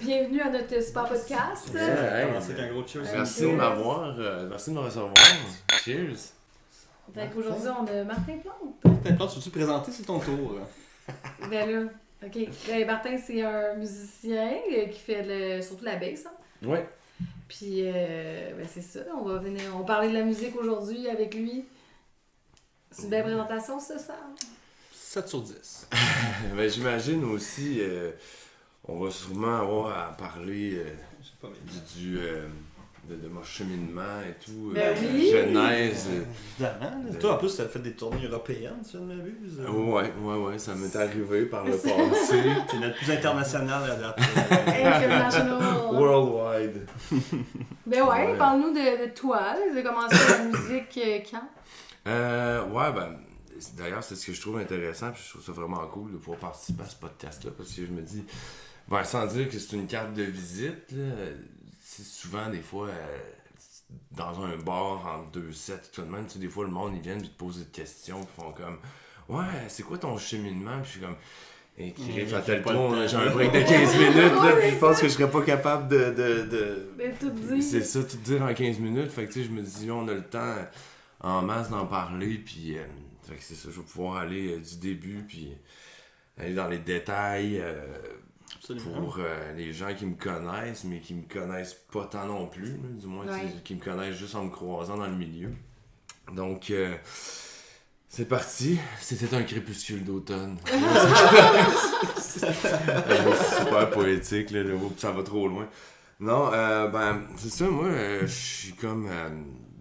bienvenue à notre super podcast. C'est un gros cheers. Merci de m'avoir, merci de me recevoir. Cheers. Fait qu'aujourd'hui, on a Martin Plante. Plante, tu veux-tu présenter, c'est ton tour. Ben là, ok. Martin, c'est un musicien qui fait surtout la bass. Hein? Ouais. Puis, ben c'est ça. On va parler de la musique aujourd'hui avec lui. C'est une belle présentation, ça? 7 sur 10. Ben, j'imagine aussi, on va sûrement avoir à parler de mon cheminement et tout. Ben oui. Genèse. Évidemment. Toi, en plus, tu as fait des tournées européennes, si je ne m'abuse. Ouais, ça m'est arrivé par le passé. Tu es notre plus international à date. International. Worldwide. Ben ouais, parle-nous de toi. Tu as commencé la musique quand? D'ailleurs, c'est ce que je trouve intéressant, puis je trouve ça vraiment cool de pouvoir participer à ce podcast-là, parce que je me dis, sans dire que c'est une carte de visite, là, c'est souvent des fois dans un bar entre deux sets, tout de même, tu sais, des fois le monde ils viennent et te posent des questions, puis font comme, ouais, c'est quoi ton cheminement? Puis je suis comme, écrire Fatal-Ton, j'ai un break de 15 minutes, là, puis je pense que je serais pas capable de tout dire. C'est ça, tout dire en 15 minutes, fait que tu sais, je me dis, on a le temps en masse d'en parler, puis fait que c'est ça, je vais pouvoir aller du début, puis aller dans les détails pour les gens qui me connaissent, mais qui me connaissent pas tant non plus, là, du moins, qui me connaissent juste en me croisant dans le milieu. Donc, c'est parti. C'était un crépuscule d'automne. C'est super poétique, là, ça va trop loin. Non, c'est ça, moi, je suis comme...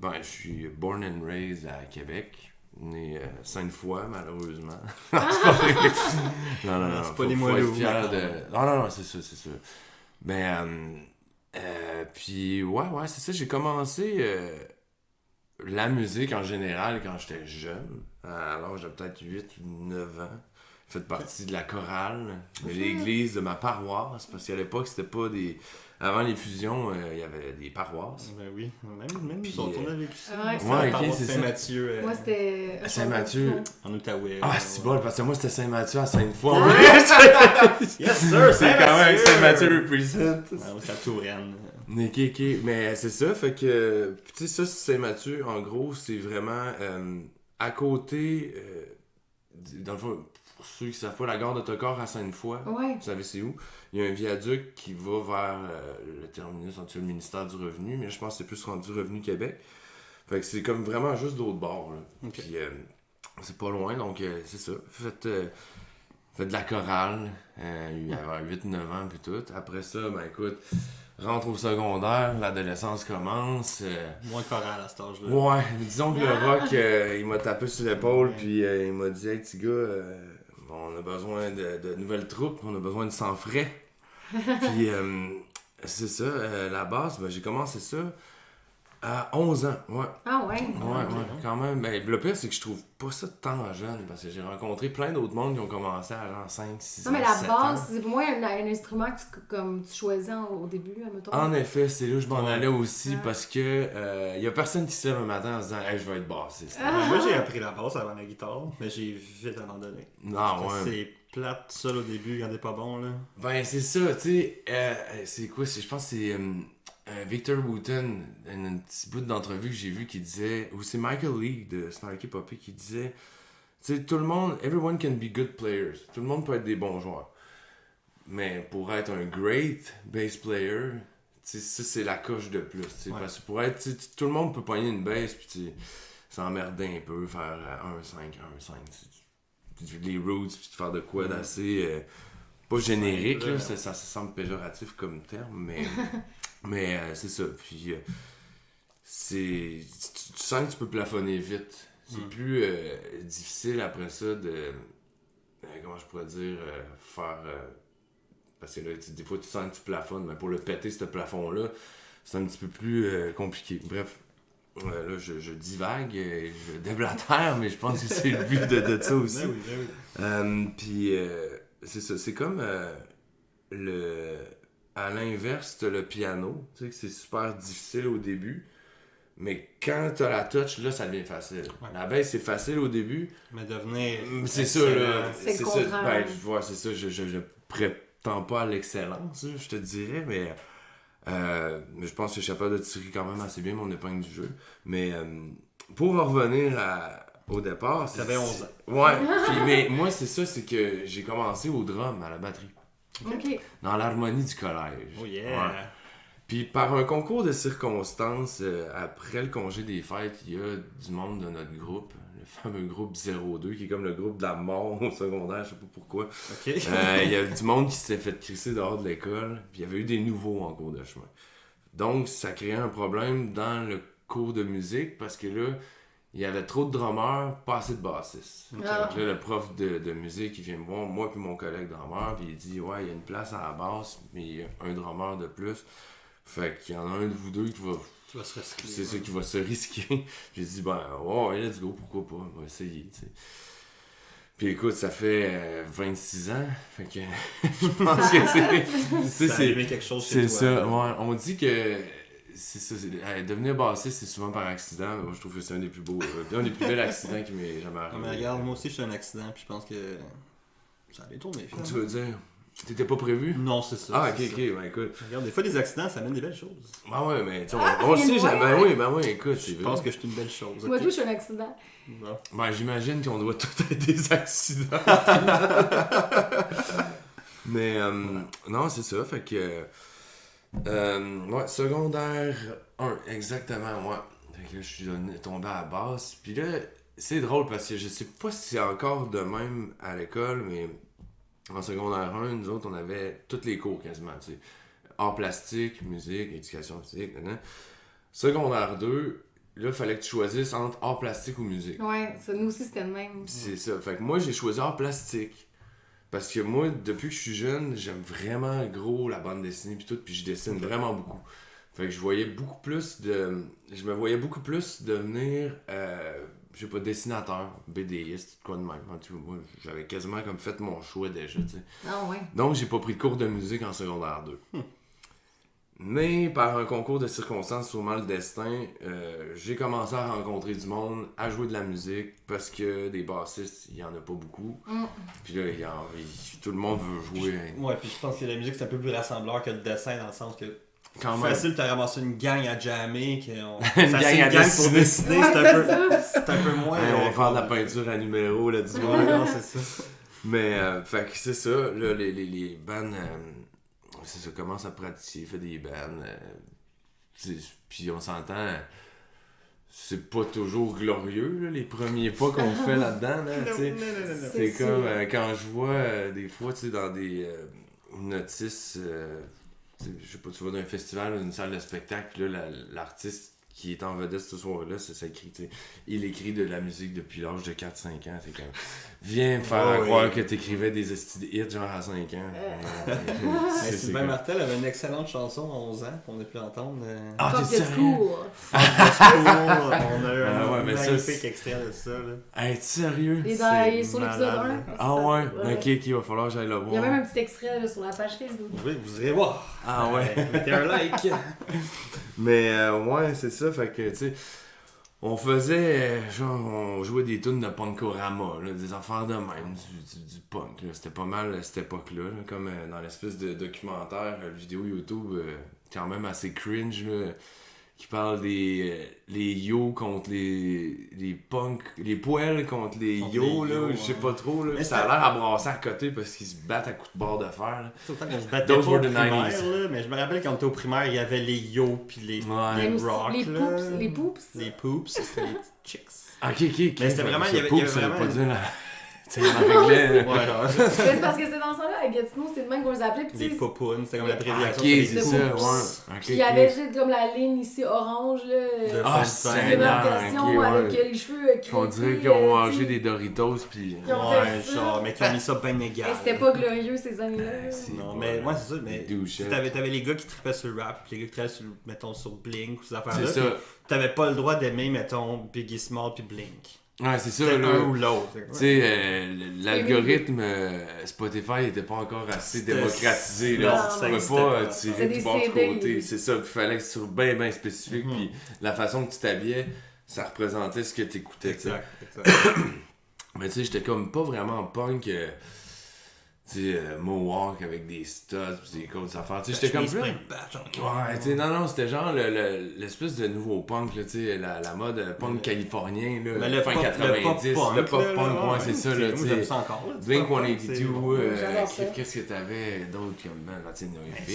je suis born and raised à Québec. Né 5 fois, malheureusement. Non, c'est pas les mots être fier de... Non, c'est ça. Puis, ouais, c'est ça. J'ai commencé la musique en général quand j'étais jeune. Alors, j'avais peut-être 8 ou 9 ans. J'ai fait partie de la chorale de l'église de ma paroisse. Parce qu'à l'époque, c'était pas des... Avant les fusions, il y avait des paroisses. Ben oui, même nous autres, on a vécu ça. C'est Saint-Mathieu. Moi, c'était... Saint-Mathieu. En Outaouais. Ah, c'est bon, parce que moi, c'était Saint-Mathieu à Sainte-Foy. Yes, sir, c'est quand même Saint-Mathieu represent. C'est à Touraine. Mais c'est ça, fait que... Tu sais, ça, Saint-Mathieu, en gros, c'est vraiment à côté... dans le fond, pour ceux qui ne savent pas, la gare d'autocar à Sainte-Foy, vous savez c'est où? Il y a un viaduc qui va vers le terminus entre le ministère du Revenu, mais je pense que c'est plus rendu Revenu Québec. Fait que c'est comme vraiment juste d'autre bord. Là. Okay. Puis c'est pas loin, donc c'est ça. Faites de la chorale, il y avait 8-9 ans puis tout. Après ça, écoute, rentre au secondaire, l'adolescence commence. Moins chorale à cet âge-là. Ouais, disons que le rock, il m'a tapé sur l'épaule, puis il m'a dit « Hey, petit gars, on a besoin de nouvelles troupes, on a besoin de sang frais. » Puis c'est ça, la base, j'ai commencé ça à 11 ans, ouais. Ah ouais? Ouais, quand même. Le pire, c'est que je trouve pas ça tant jeune, parce que j'ai rencontré plein d'autres mondes qui ont commencé à genre 5, 6 ans. Non, mais la base, c'est pour moi un instrument que tu choisis au début, mettons. En effet, c'est là où je m'en allais aussi, parce que y a personne qui se lève un matin en se disant « Hey, je vais être bassiste. » Moi, j'ai appris la basse avant la guitare, mais j'ai vite abandonné. Non, ouais. C'est plate, seul au début, quand t'es pas bon, là. C'est ça, tu sais, c'est quoi, je pense que c'est Victor Wooten, un petit bout d'entrevue que j'ai vu qui disait, ou c'est Michael Lee de Snarky Puppy qui disait, tu sais, tout le monde, everyone can be good players, tout le monde peut être des bons joueurs, mais pour être un great bass player, tu sais, ça c'est la coche de plus, tu sais, parce que pour être, tout le monde peut pogner une bass puis tu s'emmerder un peu, faire 1-5, les roots, puis te faire de quoi d'assez pas générique, là, ça semble péjoratif comme terme, mais c'est ça. Puis tu sens que tu peux plafonner vite. C'est plus difficile après ça de comment je pourrais dire faire parce que là des fois tu sens que tu plafonnes, mais pour le péter ce plafond-là, c'est un petit peu plus compliqué. Bref. Là, je divague, je déblatère, mais je pense que c'est le but de ça aussi. Puis, c'est ça, c'est comme à l'inverse, t'as le piano, tu sais, que c'est super difficile au début, mais quand t'as la touch, là, ça devient facile. Ouais. La baisse, c'est facile au début. Mais devenir... C'est ça, là. C'est le contraire. C'est ça, je tend pas à l'excellence, je te dirais, mais je pense que je suis capable de tirer quand même assez bien mon épingle du jeu. Mais pour en revenir au départ... T'avais 11 ans. Ouais, mais moi, c'est ça, c'est que j'ai commencé au drum, à la batterie. OK. Dans l'harmonie du collège. Oh yeah! Ouais. Puis par un concours de circonstances, après le congé des fêtes, il y a du monde de notre groupe, le fameux groupe 02, qui est comme le groupe de la mort au secondaire, je sais pas pourquoi. Ok. Il y a du monde qui s'était fait crisser dehors de l'école, puis il y avait eu des nouveaux en cours de chemin. Donc ça créait un problème dans le cours de musique, parce que là, il y avait trop de drummers, pas assez de bassistes. Okay. Donc là, le prof de musique, il vient me voir, moi puis mon collègue drummer, puis il dit « Ouais, il y a une place à la basse, mais il y a un drummer de plus. » Fait qu'il y en a un de vous deux qui va... Tu vas se risquer. C'est ça qui va se risquer. J'ai dit, ben, ouais, let's go, pourquoi pas, on va essayer, tu sais. Puis écoute, ça fait 26 ans, fait que je pense que c'est... Ça a allumé quelque chose chez c'est toi. ça, ouais, on dit que... C'est ça, devenir bassiste, c'est souvent par accident, mais moi je trouve que c'est un des plus beaux, un des plus bels accidents qui m'est jamais arrivé. Mais regarde, moi aussi, je suis un accident, puis je pense que ça a bien tourné. Tu veux dire, t'étais pas prévu? Non, c'est ça. Ah, ok, c'est ok, ça. ben écoute. Regarde, des fois, des accidents, ça amène des belles choses. Ah ouais, mais tu sais, on sait, ben oui, écoute, c'est Je vrai. pense que je suis une belle chose. Moi, ok? tout, je suis un accident. Bon. Ben, j'imagine qu'on doit tous être des accidents. Mais, non, c'est ça, fait que... ouais, secondaire 1, exactement, ouais. Fait que là, je suis tombé à la base. Puis là, c'est drôle parce que je sais pas si c'est encore de même à l'école, mais en secondaire 1, nous autres, on avait tous les cours quasiment, tu sais. Art plastique, musique, éducation physique, Secondaire 2, là, il fallait que tu choisisses entre art plastique ou musique. Ouais, ça, nous aussi, c'était le même. C'est ça. Fait que moi, j'ai choisi art plastique. Parce que moi, depuis que je suis jeune, j'aime vraiment gros la bande dessinée puis tout, puis je dessine vraiment beaucoup. Fait que je me voyais beaucoup plus devenir, je sais pas, dessinateur, BDiste, quoi de même. En tout cas, moi, j'avais quasiment comme fait mon choix déjà, tu sais. Ah ouais. Donc, j'ai pas pris de cours de musique en secondaire 2. Mais par un concours de circonstances, sûrement le destin, j'ai commencé à rencontrer du monde, à jouer de la musique, parce que des bassistes, il y en a pas beaucoup. Puis là, tout le monde veut jouer. Ouais, puis je pense que la musique, c'est un peu plus rassembleur que le dessin, dans le sens que Quand c'est même. facile de te ramasser une gang à jammer, Une ça, gang c'est à pour dessiner. dessiner, Ouais, c'est un peu moins... Hey, on va faire de la peinture à numéro, là, du Ouais, non, c'est ça. Mais, fait que c'est ça, là, les bands, c'est ça, commence à pratiquer, fait des bands, puis on s'entend, c'est pas toujours glorieux, là, les premiers pas qu'on fait là-dedans, là, tu sais. Non. C'est C'est comme, sûr. quand je vois, des fois, tu sais, dans des notices, je sais pas, tu vas dans un festival, dans une salle de spectacle, là, l'artiste qui est en vedette ce soir-là, ça écrit, tu sais, il écrit de la musique depuis l'âge de 4-5 ans, c'est comme, viens me faire croire que t'écrivais des hits genre à 5 ans. Sylvain Martel avait une excellente chanson à 11 ans qu'on a pu entendre. Ah, Fuck t'es the sérieux? school. On a eu Ah ouais, un mais ça, magnifique extrait de ça. Là. Hey, t'es sérieux? Et C'est sur l'épisode malade. 1. Ah ouais? Ok, il va falloir que j'aille le Il y a voir. même un petit extrait là, sur la page Facebook. Oui, vous irez voir. Ah ouais? Mettez un like. Mais ouais, c'est ça, fait que, tu sais, on faisait, genre, on jouait des tunes de punkorama, là, des affaires de même, du punk, là. C'était pas mal à cette époque-là, là, comme dans l'espèce de documentaire, vidéo YouTube, quand même assez cringe, là, qui parle des les yo contre les punks, les poêles contre les Contre yo, les là, yo, je sais ouais. pas trop, là, Mais pis ça a l'air à brasser à côté parce qu'ils se battent à coups de barre de fer, là. C'est autant qu'on se battait Those pas au were the primaire, 90s. là, mais je me rappelle quand on était au primaire, il y avait les yo puis les Ouais. Les rock. les là. poops. Les poops. Les poops, c'était les chicks. Ok. Mais c'était vraiment- il y avait ça veut vraiment pas une- dire, là. Tu sais, en anglais, là. Ouais, non. C'est parce que c'est dans ce temps-là, à Gatineau, c'est le même qu'on les appelait. Puis Les tu sais, popounes, c'était comme l'abréviation. Ok, c'était les c'est les ça, poops. ouais. puis il y avait juste comme la ligne ici orange, là. De Ah, fond de c'est teint. de démarcation ok, ouais. avec les cheveux On dirait qu'ils ont mangé des Doritos, pis... Ils ont Ouais, fait ça. genre, mais qui ont mis ça bien égal. C'était pas glorieux ces années-là. Non, mais moi, c'est ça, mais Des douchettes. t'avais les gars qui trippaient sur le rap, puis les gars qui tripaient sur, mettons, sur Blink ou ces affaires-là. C'est puis ça. T'avais pas le droit d'aimer, mettons, Biggie Small puis Blink. Ouais, c'est ça, C'était là. un ou l'autre. Tu sais, l'algorithme Spotify était pas encore assez C'était- démocratisé, non, là. ça Tu pouvais existait pas pas. tirer C'était du des bord du CD. côté. C'est ça, il fallait que ce soit bien spécifique, Mhm. puis la façon que tu t'habillais, ça représentait ce que t'écoutais, tu sais. Exact. Mais tu sais, j'étais comme pas vraiment punk. Mohawk avec des studs pis des codes affaires. Tu sais, j'étais comme plein ça. de patchs, Ouais, tu sais, non, c'était genre l'espèce de nouveau punk, là, tu sais, la mode punk californien, là, Mais le fin pop- 90, le pop punk, ouais, c'est ça, là, tu Moi, j'aime sais. ça encore, là. Blink Pop punk, 182, c'est bon. J'adore ça. qu'est-ce que t'avais d'autre comme band, tu sais,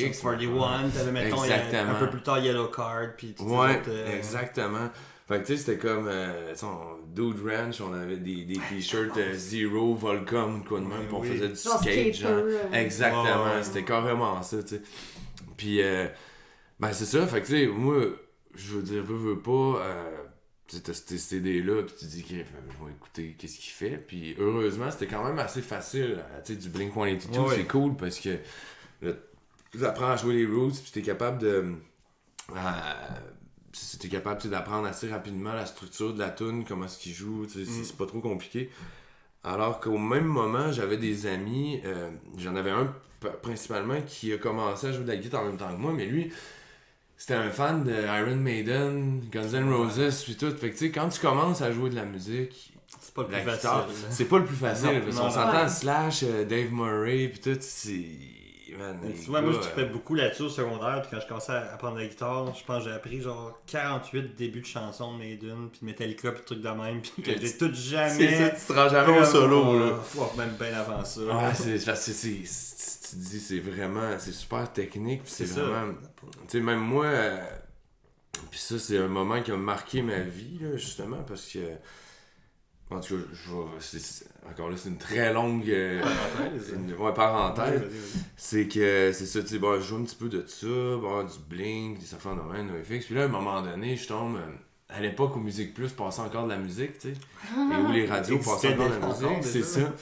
NoFX. Sum 41, t'avais, mettons, Exactement. un peu plus tard Yellow Card, puis toutes Ouais, ces autres, exactement. Fait que tu sais, c'était comme, Dude Ranch, on avait des t-shirts Zero, Volcom, quoi de même, puis on faisait du Genre skate, skater, genre. Exactement, Ouais. c'était carrément ça, tu sais. Puis, ben c'est ça, fait que tu sais, moi, je veux dire, veux pas, tu sais, t'as cette CD-là, puis tu dis, je vais écouter qu'est-ce qu'il fait, puis heureusement, c'était quand même assez facile, tu sais, du Blink-182, Ouais. c'est cool, parce que là, tu apprends à jouer les roots, puis t'es capable de... t'es capable tu sais, d'apprendre assez rapidement la structure de la tune, comment est-ce qu'il joue, tu sais, c'est pas trop compliqué. Alors qu'au même moment, j'avais des amis, j'en avais un principalement qui a commencé à jouer de la guitare en même temps que moi, mais lui, c'était un fan de Iron Maiden, Guns N' Roses, puis tout. Fait que tu sais, quand tu commences à jouer de la musique, c'est pas le la plus guitare, facile. c'est pas le plus facile, Non, parce non. qu'on s'entend Ouais. Slash, Dave Murray, puis tout, c'est... Man, Mais les tu vois, moi, je gars, trippais beaucoup là-dessus au secondaire, puis quand je commençais à apprendre la guitare, je pense que j'ai appris genre 48 débuts de chansons de Maiden, puis de Metallica, puis de trucs de même, puis que j'ai tout c'est jamais... ça, tu te rends jamais au solo, là. Même bien avant ça. Ouais, tu te dis, c'est vraiment, c'est super technique, puis c'est ça. vraiment, tu sais, même moi, puis ça, c'est un moment qui a marqué ma vie, là, justement, parce que, en tout cas, encore là, c'est une très longue parenthèse, c'est que, c'est ça, tu sais, bon, je joue un petit peu de ça, bon, du Blink, des affaires de même, NoFX, puis là, à un moment donné, je tombe... à l'époque où Musique Plus passait encore de la musique, tu sais, et où les radios passaient encore de la musique, c'est ça.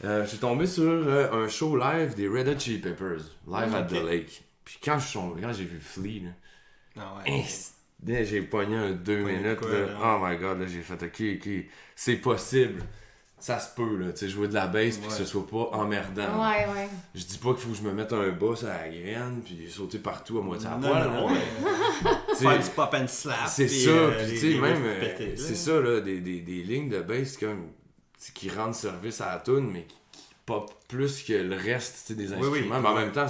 Je suis tombé sur un show live des Red Hot Chili Peppers, live at the Lake. Puis quand j'ai vu Flea, là, Ah ouais. j'ai pogné un 2 Pogné de minutes, quoi, là. là? Oh my god, là, j'ai fait ok, c'est possible. Ça se peut, là, tu sais, jouer de la bass puis que ce soit pas emmerdant. Ouais, ouais. Je dis pas qu'il faut que je me mette un boss à la graine puis sauter partout à moitié à Non, poil, non, là. ouais. Tu Faire sais, du pop and slap. c'est puis, ça, puis les- tu sais, les même, riffs pétés, là. c'est ça, là, des lignes de bass comme, qui rendent service à la tune, mais qui pop plus que le reste, tu sais, des instruments. oui. Mais en même temps,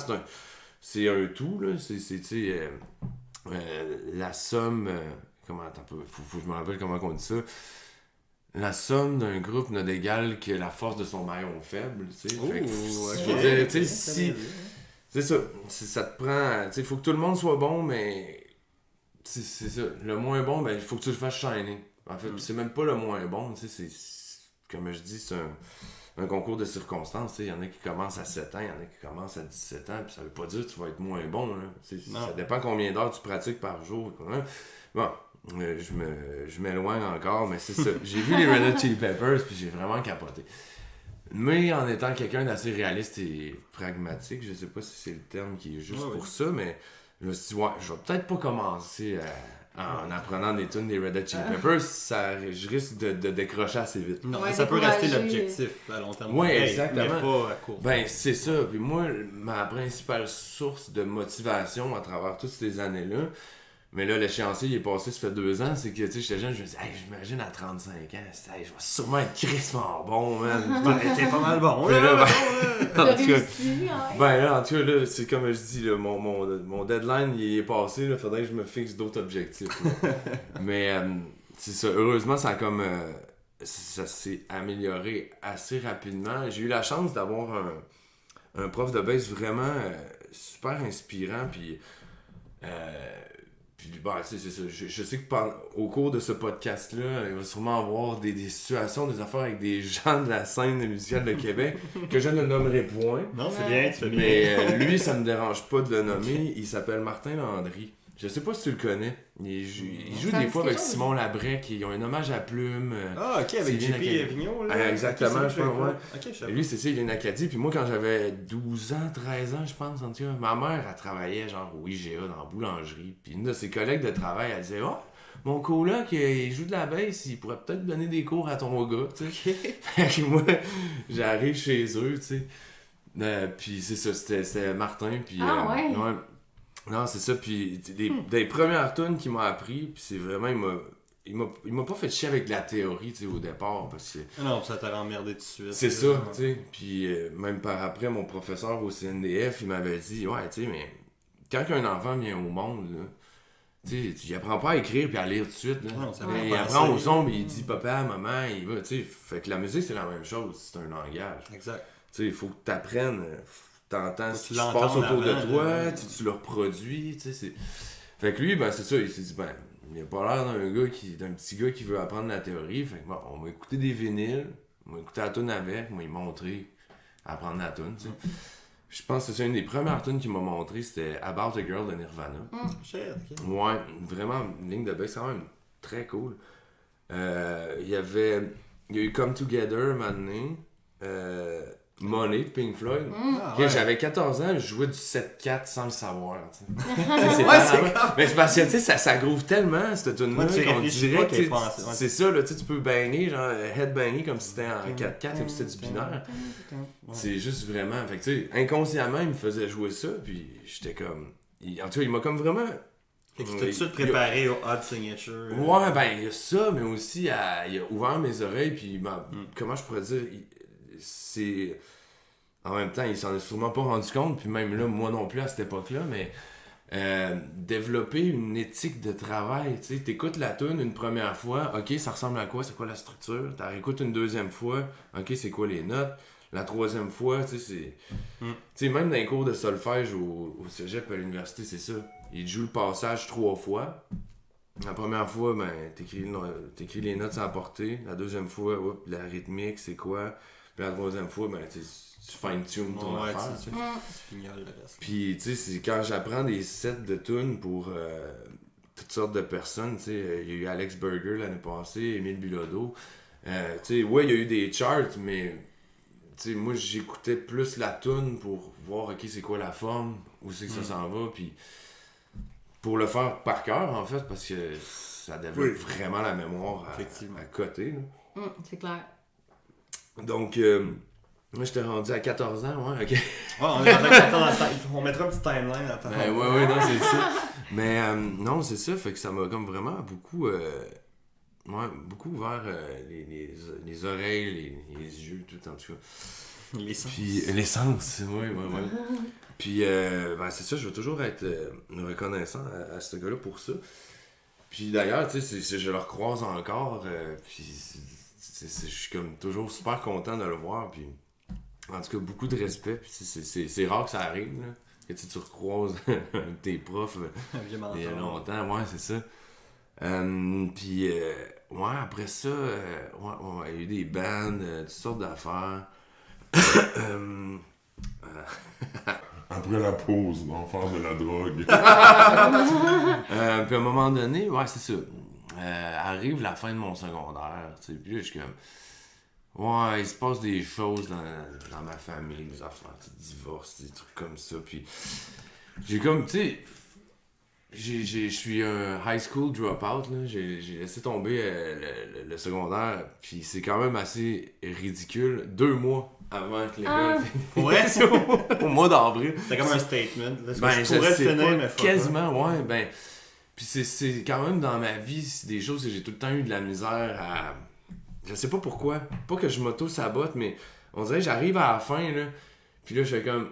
c'est un tout, là, c'est tu sais, la somme, comment, attends, faut que je me rappelle comment on dit ça. La somme d'un groupe n'a d'égal que la force de son maillon faible, tu sais. Fait que, je veux dire, tu sais, si... C'est ça, ça te prend... Tu sais, il faut que tout le monde soit bon, mais... C'est ça, le moins bon, ben, il faut que tu le fasses shiner. En fait, c'est même pas le moins bon, tu sais, comme je dis, c'est un concours de circonstances, tu sais. Il y en a qui commencent à 7 ans, il y en a qui commencent à 17 ans, puis ça veut pas dire que tu vas être moins bon, là. Ça dépend combien d'heures tu pratiques par jour. Hein. Bon, je m'éloigne encore, mais c'est ça. J'ai vu les Red Hot Chili Peppers, puis j'ai vraiment capoté. Mais en étant quelqu'un d'assez réaliste et pragmatique, je sais pas si c'est le terme qui est juste pour ça, mais je me suis dit, ouais, je vais peut-être pas commencer en apprenant des tunes des Red Hot Chili Peppers, je risque de décrocher assez vite. Non, Ouais, ça peut rester décourager. l'objectif à long terme. Ouais, Mais exactement. pas à court. Ben, c'est ça. Puis moi, ma principale source de motivation à travers toutes ces années-là, mais là, l'échéancier, il est passé, ça fait 2 ans, c'est que, tu sais, j'étais jeune, je me disais, hey, j'imagine à 35 ans, hey, je vais sûrement être crissement bon, man. T'es pas mal bon, Puis là, là. T'as en tout cas, réussi, ouais. ben là, en tout cas, là, c'est comme je dis, là, mon deadline, il est passé, là, faudrait que je me fixe d'autres objectifs. là. Mais, c'est ça, heureusement, ça a comme... ça s'est amélioré assez rapidement. J'ai eu la chance d'avoir un prof de bass vraiment super inspirant, puis bon, c'est ça. Je sais que au cours de ce podcast-là, il va sûrement avoir des situations, des affaires avec des gens de la scène musicale de Québec que je ne nommerai point. Non, c'est bien, tu fais bien. Mais lui, ça me dérange pas de le nommer. Il s'appelle Martin Landry. Je sais pas si tu le connais. Il joue Ça des me fois dit avec quelque chose. Simon Labrec. Ils ont un hommage à Plume. Ah, ok, avec c'est bien JP acadien. Vigneault, là. Ah, exactement, Ok, je pense, ouais. Ok, je Et savais. lui, c'est ça, il vient d'Acadie. Puis moi, quand j'avais 12 ans, 13 ans, je pense, en tout cas, ma mère, elle travaillait genre au IGA dans la boulangerie. Puis une de ses collègues de travail, elle disait, oh, mon coloc, il joue de la bass, il pourrait peut-être donner des cours à ton gars, tu sais. Fait que moi, j'arrive chez eux, tu sais. Puis c'est ça, c'était Martin. Puis, ouais. Non, c'est ça. Puis des premières tunes qu'il m'a appris, puis c'est vraiment, il m'a pas fait chier avec la théorie, tu sais, au départ, parce que... Non, ça t'a emmerdé tout de suite. C'est ça, tu sais. Puis même par après, mon professeur au CNDF, il m'avait dit, ouais, tu sais, mais quand un enfant vient au monde, là, tu sais, tu apprends pas à écrire puis à lire tout de suite, là. Non, ça Mais il apprend au son, puis il dit papa, maman, il va, tu sais. Fait que la musique, c'est la même chose, c'est un langage. Exact. Tu sais, il faut que tu apprennes, t'entends ce tu qui se passe l'entendes autour de avant, toi, là. tu le reproduis, tu sais, c'est... Fait que lui, ben c'est ça, il s'est dit, ben, il a pas l'air d'un petit gars qui veut apprendre la théorie, fait que bon, on va écouter des vinyles, on va écouter la tune avec, moi il m'a montré à apprendre la tune, tu sais. Je pense que c'est une des premières tunes qu'il m'a montré, c'était About a Girl de Nirvana. Shit, ok. Ouais, vraiment, une ligne de bass quand même très cool. Il y a eu Come Together maintenant, Money de Pink Floyd. Ah, Ok, ouais. j'avais 14 ans, je jouais du 7-4 sans le savoir. Tu sais. C'est Ouais, pas c'est grave. Mais c'est parce que tu sais, ça groove tellement cette tune-là Ouais, tu qu'on réfléchis dirait pas que qu'elle tu sais, pense, ouais. c'est ça, là, tu sais, tu peux banger, genre headbanger comme si c'était en 4-4, comme si c'était du binaire. Ouais. C'est juste vraiment. Fait que tu sais, inconsciemment, il me faisait jouer ça, puis j'étais comme. En tout cas, il m'a comme vraiment. Fait que tu t'es tout de suite préparé au Odd Signature. Ouais, ben, il y a ça, mais aussi, il a ouvert mes oreilles, puis comment je pourrais dire, c'est... En même temps, il s'en est sûrement pas rendu compte, puis même là, moi non plus à cette époque-là, mais développer une éthique de travail, tu sais, t'écoutes la tune une première fois, ok, ça ressemble à quoi, c'est quoi la structure, t'en réécoutes une deuxième fois, ok, c'est quoi les notes, la troisième fois, tu sais, c'est... Tu sais, même dans les cours de solfège au cégep à l'université, c'est ça. Il joue le passage 3 fois. La première fois, ben, t'écris les notes sans portée. La deuxième fois, la rythmique, c'est quoi. Puis la troisième fois, ben, tu fine-tunes ton Ouais, affaire. tu fignoles le reste. Puis, tu sais, c'est quand j'apprends des sets de tunes pour toutes sortes de personnes, tu sais, il y a eu Alex Berger l'année passée, Émile Bilodeau. Tu sais, ouais, il y a eu des charts, mais, tu sais, moi, j'écoutais plus la tune pour voir, ok, c'est quoi la forme, où c'est que ça s'en va, puis pour le faire par cœur, en fait, parce que ça développe vraiment la mémoire à côté, là. C'est clair. Donc, moi, j'étais rendu à 14 ans, ouais, ok. Ouais, on est en train de dans le time. On mettra un petit timeline à temps. Ben, ouais, non, c'est ça. Mais non, c'est ça, fait que ça m'a comme vraiment beaucoup ouvert les oreilles, les yeux, tout en tout cas. Les sens. Puis l'essence, ouais. Puis ben, c'est ça, je vais toujours être reconnaissant à ce gars-là pour ça. Puis d'ailleurs, tu sais, je le recroise encore, puis je suis comme toujours super content de le voir, puis en tout cas, beaucoup de respect, puis c'est rare que ça arrive, là, que tu recroises tes profs il y a longtemps, ouais, c'est ça. Puis, ouais, après ça, il y a eu des bands, toutes sortes d'affaires. Après la pause, l'enfer de la drogue. Puis à un moment donné, ouais, c'est ça. Arrive la fin de mon secondaire, tu sais, puis là, je suis comme... Ouais, il se passe des choses dans ma famille, des affaires, des divorces, des trucs comme ça, puis... J'ai comme, tu sais... Je suis un high school dropout, là. J'ai laissé tomber le secondaire, puis c'est quand même assez ridicule. 2 mois avant que l'école finisse. Ouais, au mois d'avril. c'est comme un statement. Là, Ben, je pourrais le sais finir, pas, mais fuck, quasiment, ouais, ben... Puis c'est quand même dans ma vie, c'est des choses que j'ai tout le temps eu de la misère à... Je sais pas pourquoi. Pas que je m'auto-sabote, mais on dirait que j'arrive à la fin, là, puis là, je fais comme...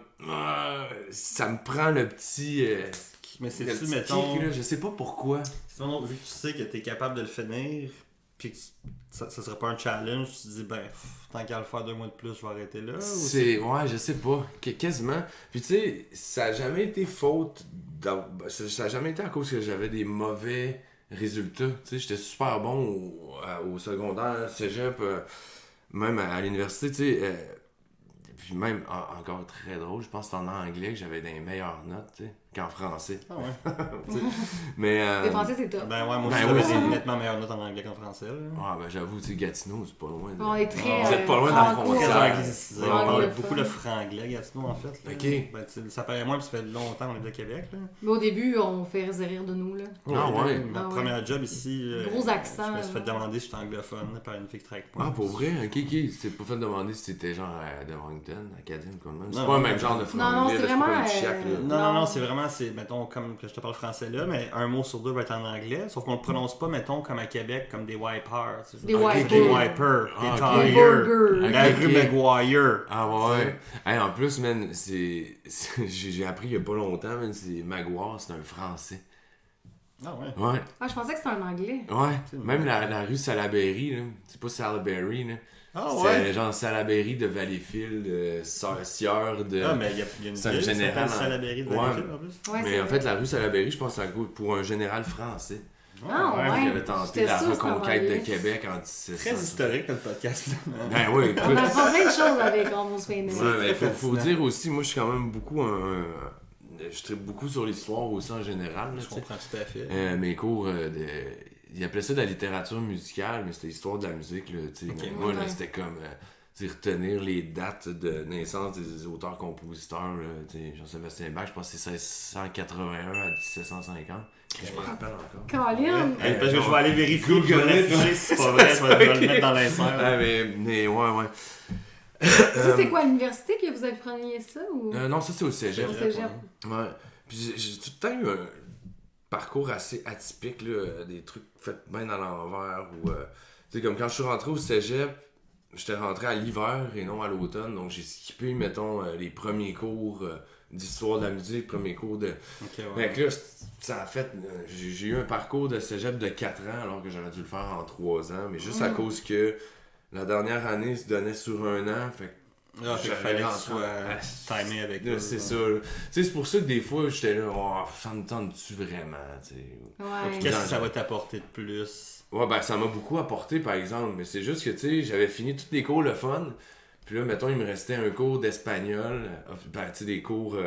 ça me prend le petit... mais le c'est-tu, petit mettons... kick, là, je sais pas pourquoi. C'est vraiment, vu que tu sais que t'es capable de le finir, puis que ça serait pas un challenge, tu te dis, ben, tant qu'à le faire 2 mois de plus, je vais arrêter là. Ouais, je sais pas. Quasiment. Puis tu sais, ça a jamais été faute... Ça a jamais été à cause que j'avais des mauvais résultats. Tu sais, j'étais super bon au secondaire, cégep, même à l'université, tu sais. Puis même, encore très drôle, je pense que c'est en anglais que j'avais des meilleures notes, tu sais, qu'en français. Ah ouais. Mais... Le français, c'est top. Ben ouais, moi aussi, Ben j'avais oui, des nettement meilleures notes en anglais qu'en français. Là. Ouais, ben j'avoue, tu sais, Gatineau, c'est pas loin de... On est très... Vous êtes pas loin de la franco, frontière. Très Ouais. anglicisé. Ouais, On parle anglophone. beaucoup le franglais, Gatineau, en fait. Là. Ok. Ben, ça paraît moins, puis ça fait longtemps qu'on est de Québec. Là. Mais au début, on fait rire de nous, là. Ah ouais. Ma Ah ouais. première job ici, Gros accent, je me suis fait là. demander si j'étais anglophone là, par une fille qui travaille avec moi. Ah, pour vrai? Ok. C'est pas fait demander si c'était genre de Moncton, Acadien, quoi de même. C'est Non, pas le non, même genre de non, franglais, c'est là, vraiment, pas une chiac, là. Non, c'est vraiment souvent, c'est, mettons, comme que je te parle français là, mais un mot sur deux va être en anglais, sauf qu'on le prononce pas, mettons, comme à Québec, comme des wipers. Des wipers. Des wipers, des ok. Des tires, burgers. la Ok, rue ok. Maguire. Ah ouais. Hey, en plus, man, j'ai appris il y a pas longtemps, man, c'est Maguire, c'est un français. Ah ouais. Ouais. Ah, je pensais que c'était un anglais. Ouais. Même la rue Salaberry, là. C'est pas Salaberry, là. Ah C'est ouais. genre Salaberry de Valleyfield, Sieur de. Ah, mais il y a une c'est un ville qui général s'appelle en- Salaberry de Ouais. Valleyfield, en plus. Ouais, Mais c'est en vrai. fait, la rue Salaberry, je pense que c'est pour un général français Ah, ouais. qui avait tenté J'étais la sûre que c'était en reconquête de anglais. Québec en 1700. Très historique, notre podcast. Ben oui, écoute. On apprend plein de choses avec Almost Famous. Ouais, mais très faut fascinant. dire aussi, moi je suis quand même beaucoup je tripe beaucoup sur l'histoire aussi en général. Là, Je tu sais. comprends tout à fait. Mes cours ils appelaient ça de la littérature musicale, mais c'était l'histoire de la musique. Là, tu sais. Ok. Mais moi, là, Ouais. c'était comme tu sais, retenir les dates de naissance des auteurs-compositeurs. Là, tu sais, Jean-Sébastien Bach, je pense que c'est 1681 à 1750. Je me rappelle encore. Colin! Hey, parce que je vais aller vérifier, je vais Google it. l'afficher si c'est pas vrai, je vais le mettre dans l'insert. Ah, mais ouais. Ça, c'est quoi, à l'université que vous appreniez ça ou Non, ça c'est au cégep. au cégep? Ouais. Puis j'ai tout le temps eu un parcours assez atypique, là, des trucs faits bien à l'envers. Ou, tu sais, comme quand je suis rentré au cégep, j'étais rentré à l'hiver et non à l'automne. Donc j'ai skippé, mettons, les premiers cours d'histoire de la musique, premiers cours de. Ok, ouais. Fait que là, ça a fait. J'ai eu un parcours de cégep de 4 ans alors que j'aurais dû le faire en 3 ans, mais juste à cause que la dernière année se donnait sur un an. Fait que Ah, fait qu'il fallait que tu sois timé avec là, eux, c'est là. ça. Là. Tu sais, c'est pour ça que des fois, j'étais là, oh, ça me tente-tu vraiment, tu sais. Ouais. Qu'est-ce que ça va t'apporter de plus? Ouais, ben ça m'a beaucoup apporté, par exemple. Mais c'est juste que, tu sais, j'avais fini tous les cours le fun. Puis là, mettons, il me restait un cours d'espagnol. Ben, tu sais, des cours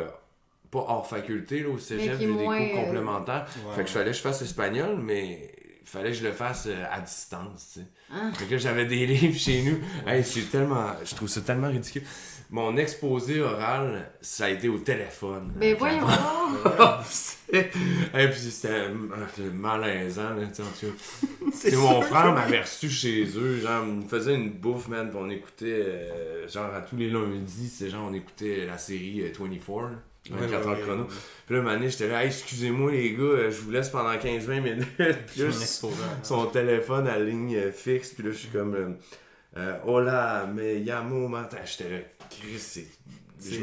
pas hors faculté, là, au cégep, Mais qui j'ai des moins, cours complémentaires. Ouais. Fait que fallait que je fasse espagnol, mais il fallait que je le fasse à distance, tu sais. Ah. Fait que là, j'avais des livres chez nous. Hey, c'est tellement... Je trouve ça tellement ridicule. Mon exposé oral, ça a été au téléphone. Ben voyons donc! Et puis c'était malaisant, là, tu sais, en tout cas. C'est mon frère m'avait reçu chez eux, genre, il me faisait une bouffe, man, pis on écoutait, genre, à tous les lundis, c'est genre, on écoutait la série 24, là, 24 heures chrono. Puis là, un moment donné, j'étais là, hey, excusez-moi les gars, je vous laisse pendant 15-20 minutes. Puis là, un exposant. son téléphone à ligne fixe, puis là, je suis comme, hola, me llamo Martin. J'étais là, Chris, je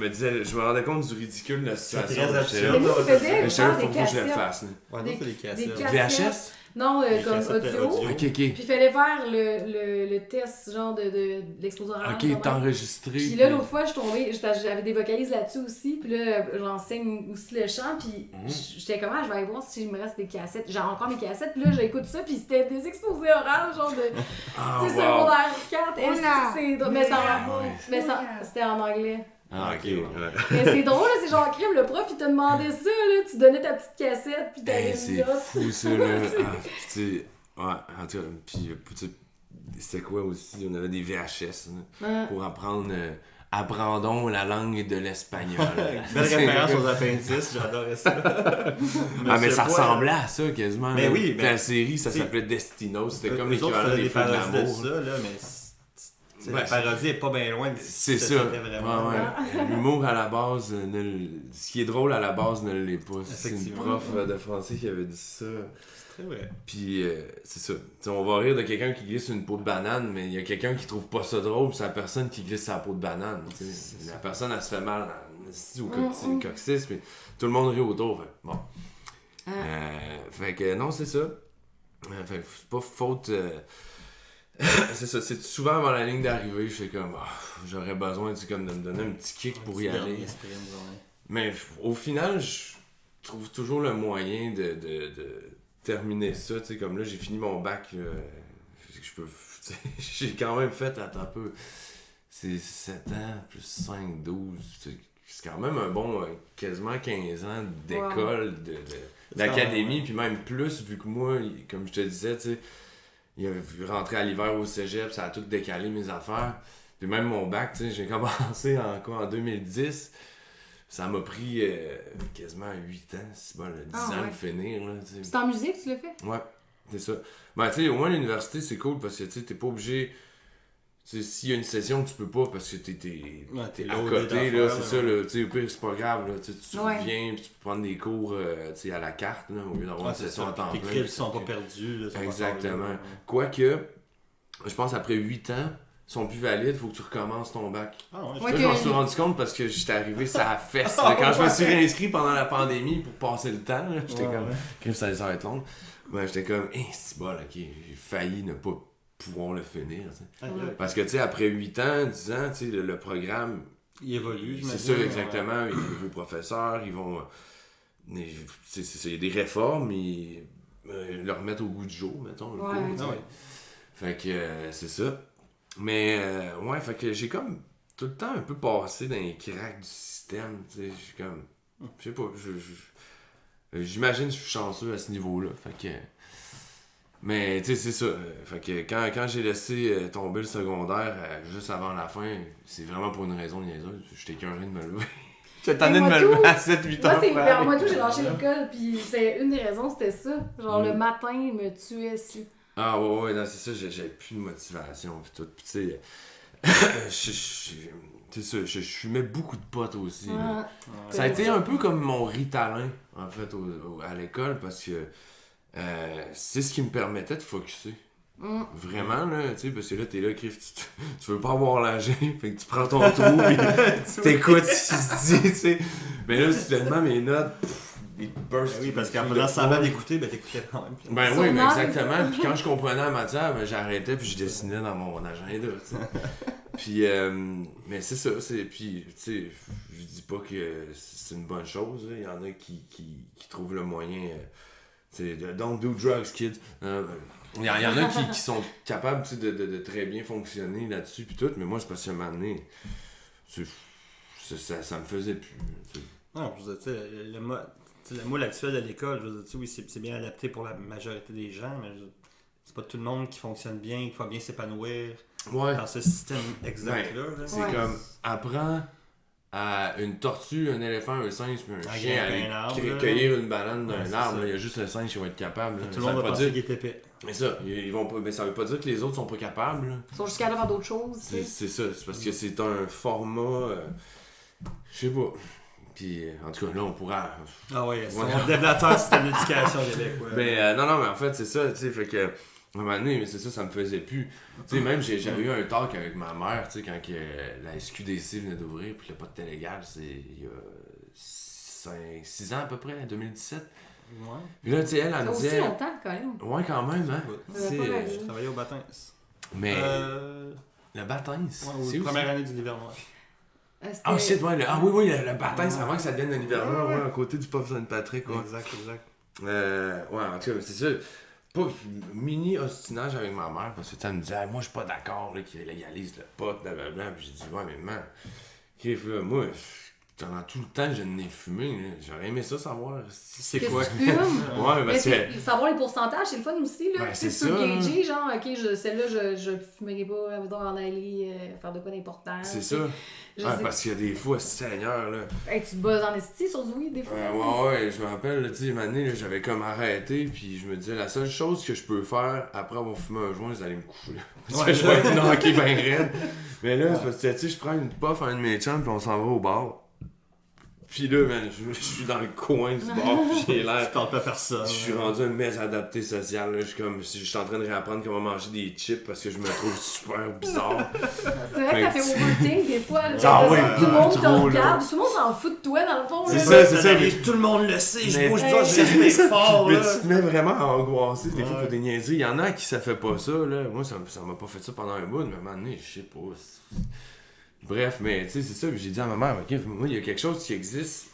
me rendais compte du ridicule de la situation. très J'étais absurde. là, Mais nous, on faisait j'étais là, faire faut des que je le cassettes. fasse. Là. Ouais, Des- nous, c'est des des cassettes. cassettes. VHS? Non, Des comme cassettes audio. audio. Ok, Puis il fallait faire le test, genre, de l'exposé oral. Ok, quand t'es même. enregistré. Puis là, l'autre fois, je suis tombée, j'avais des vocalises là-dessus aussi, puis là, j'enseigne aussi le chant, puis j'étais comme, ah, je vais aller voir si il me reste des cassettes. J'ai encore mes cassettes, puis là, j'écoute ça, puis c'était des exposés orales, genre de, Ah, tu sais, wow. secondaire 4, est-ce Oula. que c'est drôle? Mais ça, Ouais. mais ça, c'était en anglais. Ah, ok, ouais. ouais. Mais c'est drôle, là, c'est genre crime, le prof, il te demandait ça, là, tu donnais ta petite cassette, puis t'avais Hey, une c'est note. fou ça là. Ah, puis tu sais, ouais, en tout cas, puis tu sais, c'était quoi aussi? On avait des VHS là, Ouais. pour apprendre. Apprendons la langue de l'espagnol. Belle référence aux appendices, j'adorais ça. Ah, mais ça Poil. ressemblait à ça quasiment. Mais là. oui, mais- La série, ça c'est- s'appelait Destino. C'était comme Eux autres l'équivalent faisaient des des Feux de parodies de l'amour. ça, là, mais la Ouais, parodie est pas bien loin de C'est ce ça. que c'était vraiment. Ouais, ouais. L'humour à la base, ce qui est drôle à la base ne l'est pas. C'est une Effectivement. prof de français qui avait dit ça. C'est très vrai. Puis c'est ça. T'sais, on va rire de quelqu'un qui glisse une peau de banane, mais il y a quelqu'un qui trouve pas ça drôle, c'est la personne qui glisse sa peau de banane. T'sais. La personne, elle se fait mal au coccyx, mais tout le monde rit autour. Fait, bon. Fait que non, c'est ça. Fait que c'est pas faute. C'est ça, c'est souvent avant la ligne d'arrivée, je fais comme j'aurais besoin comme de me donner un petit kick pour y aller. Dernier sprint, ouais. Mais au final, je trouve toujours le moyen de terminer ça. Tu sais, comme là, j'ai fini mon bac. Je peux. Tu sais, j'ai quand même fait, attends un peu. C'est 7 ans plus 5, 12. C'est quand même un bon quasiment 15 ans d'école, d'académie, puis même plus, vu que moi, comme je te disais, tu sais, il avait rentré à l'hiver au cégep, ça a tout décalé mes affaires. Puis même mon bac, tu sais, j'ai commencé en 2010. Ça m'a pris quasiment 8 ans, c'est bon, 10 ans ouais. de finir. Là, tu sais. C'est en musique, tu l'as fait? Ouais, c'est ça. Ben, tu sais, au moins l'université, c'est cool parce que tu sais, t'es pas obligé. sais, s'il y a une session que tu peux pas parce que t'es t'es à loadé côté, là, d'affaires, c'est là. ça, là, tu sais, au pire, c'est pas grave, là, tu Ouais. reviens, puis tu peux prendre des cours, tu sais, à la carte, là, au lieu d'avoir Ouais, une c'est session ça. à temps Tes plein. credits sont pas perdus. Là, ça va Exactement. faire, là. Quoique, je pense après 8 ans, ils sont plus valides, faut que tu recommences ton bac. Ah ouais, Ouais, Là, je m'en suis rendu compte parce que j'étais arrivé ça a fesse. Là, quand je me suis réinscrit pendant la pandémie pour passer le temps, là, j'étais comme, crime, ça allait être long. Ben, j'étais comme, c'est bon, ok, j'ai failli ne pas pouvoir le finir. Tu sais. Ah, là, Parce que, tu sais, après 8 ans, 10 ans, tu sais, le programme, il évolue. c'est j'imagine, ça exactement. Il y a des nouveaux professeurs, ils vont. C'est ça, il y a des réformes, ils le remettent au goût du jour, mettons. Le Ouais. cours, tu sais. Ah ouais. Fait que c'est ça. Mais ouais, fait que j'ai comme tout le temps un peu passé dans les cracks du système. Tu sais, je suis comme. Je sais pas, j'imagine que je suis chanceux à ce niveau-là. Fait que. Mais tu sais, c'est ça. Fait que quand j'ai laissé tomber le secondaire juste avant la fin, c'est vraiment pour une raison niaiseuse. J'étais écœuré de me lever. J'étais tanné de moi, me tout- lever à 7-8 Moi, ans. c'est, pour aller. moi, tout, j'ai lâché l'école, puis c'est une des raisons, c'était ça. Genre, le Mm. matin, il me tuait si. Ah ouais, non, c'est ça, j'avais plus de motivation pis tout. Pis tu sais, c'est ça, je fumais beaucoup de potes aussi. là. Ça a été un peu comme mon Ritalin, en fait, à l'école, parce que c'est ce qui me permettait de focusser. Vraiment, là, tu sais, parce que là, t'es là, Criff, tu veux pas avoir l'âge, fait que tu prends ton trou, pis tu t'écoutes ce qui se dit, tu sais. Mais là, soudainement, mes notes, ils te burstent. Oui, parce qu'en faisant semblant d'écouter, ben t'écoutais quand même. Ben Sûrement, oui, mais c'est exactement. Puis quand je comprenais la matière, ben j'arrêtais puis je dessinais dans mon agenda, tu sais. Puis, mais c'est ça, puis, tu sais, je dis pas que c'est une bonne chose, là. Il y en a qui trouvent le moyen, tu sais, don't do drugs, kids. Il y en a qui sont capables, tu sais, de très bien fonctionner là-dessus puis tout, mais moi, c'est parce que à un moment donné, ça me faisait plus, tu sais. Non, je veux dire, tu sais, le moule actuel de l'école, je veux dire, tu sais, oui, c'est bien adapté pour la majorité des gens, mais c'est pas tout le monde qui fonctionne bien, qui va bien s'épanouir Ouais. dans ce système exact-là. là. C'est Ouais. comme, apprends à une tortue, un éléphant, un singe, puis un À chien à grimper aller un arbre, là. cueillir une banane Ouais, d'un c'est arbre. ça. là. Il y a juste le singe qui va être capable. là. Tout le Ça monde veut va pas penser dire... qu'il est épais. Mais ça, ils vont pas... mais ça veut pas dire que les autres sont pas capables. là. Ils sont juste capables de faire d'autres choses, tu C'est sais. ça, c'est parce que c'est un format... je sais pas. Puis, en tout cas, là, on pourra... Ah ouais, c'est Ouais. un développeur du système d'éducation au Québec. Ouais. Mais non, mais en fait, c'est ça, tu sais, fait que... À un moment donné, mais c'est ça me faisait plus. Tu sais, même, j'avais eu un talk avec ma mère, tu sais, quand la SQDC venait d'ouvrir, puis le pote légal, c'est il y a 6 ans à peu près, 2017. Ouais. Puis là, tu sais, elle Ça me fait aussi disait... longtemps, quand même. Ouais, quand même, hein. Ça va C'est, pas mal. Je travaillais au Bâtins. mais Ouais, le baptême, c'est où, première ça? année du Livernois. C'était- Ah shit, ouais, le baptême, c'est avant que ça devienne un hiver, ouais, à côté du pub Sainte-Patrick, ouais. Exact, exact. Ouais, en tout cas, c'est ça. Pas mini ostinage avec ma mère, parce que ça me disait, hey, moi je suis pas d'accord là, qu'il légalise le pot, blablabla. Puis j'ai dit, ouais, mais man, là, moi, pendant tout le temps, je n'ai fumé, là. J'aurais aimé ça savoir. C'est Qu'est-ce quoi? que tu fumes? Ouais, Mais parce que. c'est, savoir les pourcentages, c'est le fun aussi, là. Ben, Tu sais, c'est tu peux ça, gager, genre, ok, celle-là, je fumerai pas, mettons, en aller faire de quoi d'important. C'est tu ça. sais. Ouais, Je sais- parce qu'il y a des fois, Seigneur, là. Hey, tu te bosses en esti sur du weed, des fois. Ouais, je me rappelle, là, tu sais, une année, là, j'avais comme arrêté, puis je me disais, la seule chose que je peux faire après avoir fumé un joint, c'est d'aller me coucher. Parce que Ouais. je vais être knocké bien raide. Mais là, c'est parce que, tu sais, je prends une puff à un de mes chums, puis on s'en va au bar. Puis là, man, je suis dans le coin du bar, puis j'ai Tu l'air. parles pas à personne. Je suis rendu un mésadapté social, là. Je suis comme si je suis en train de réapprendre comment manger des chips parce que je me trouve super bizarre. C'est vrai que ça fait overthink des fois. Là, Ah ouais, tout le monde te trop, là. regarde, tout le monde s'en fout de toi dans le fond. C'est là. ça, c'est ça, mais- Tout le monde le sait, je Mais- bouge pas, je respire fort. Mais là. tu te mets vraiment angoissé des fois Ouais. pour des niaiseries. Il y en a qui ça fait pas ça, là. Moi, ça m'a pas fait ça pendant un bout, mais à un moment donné, je sais pas. Bref, mais tu sais, c'est ça. Puis j'ai dit à ma mère, ok, moi, il y a quelque chose qui existe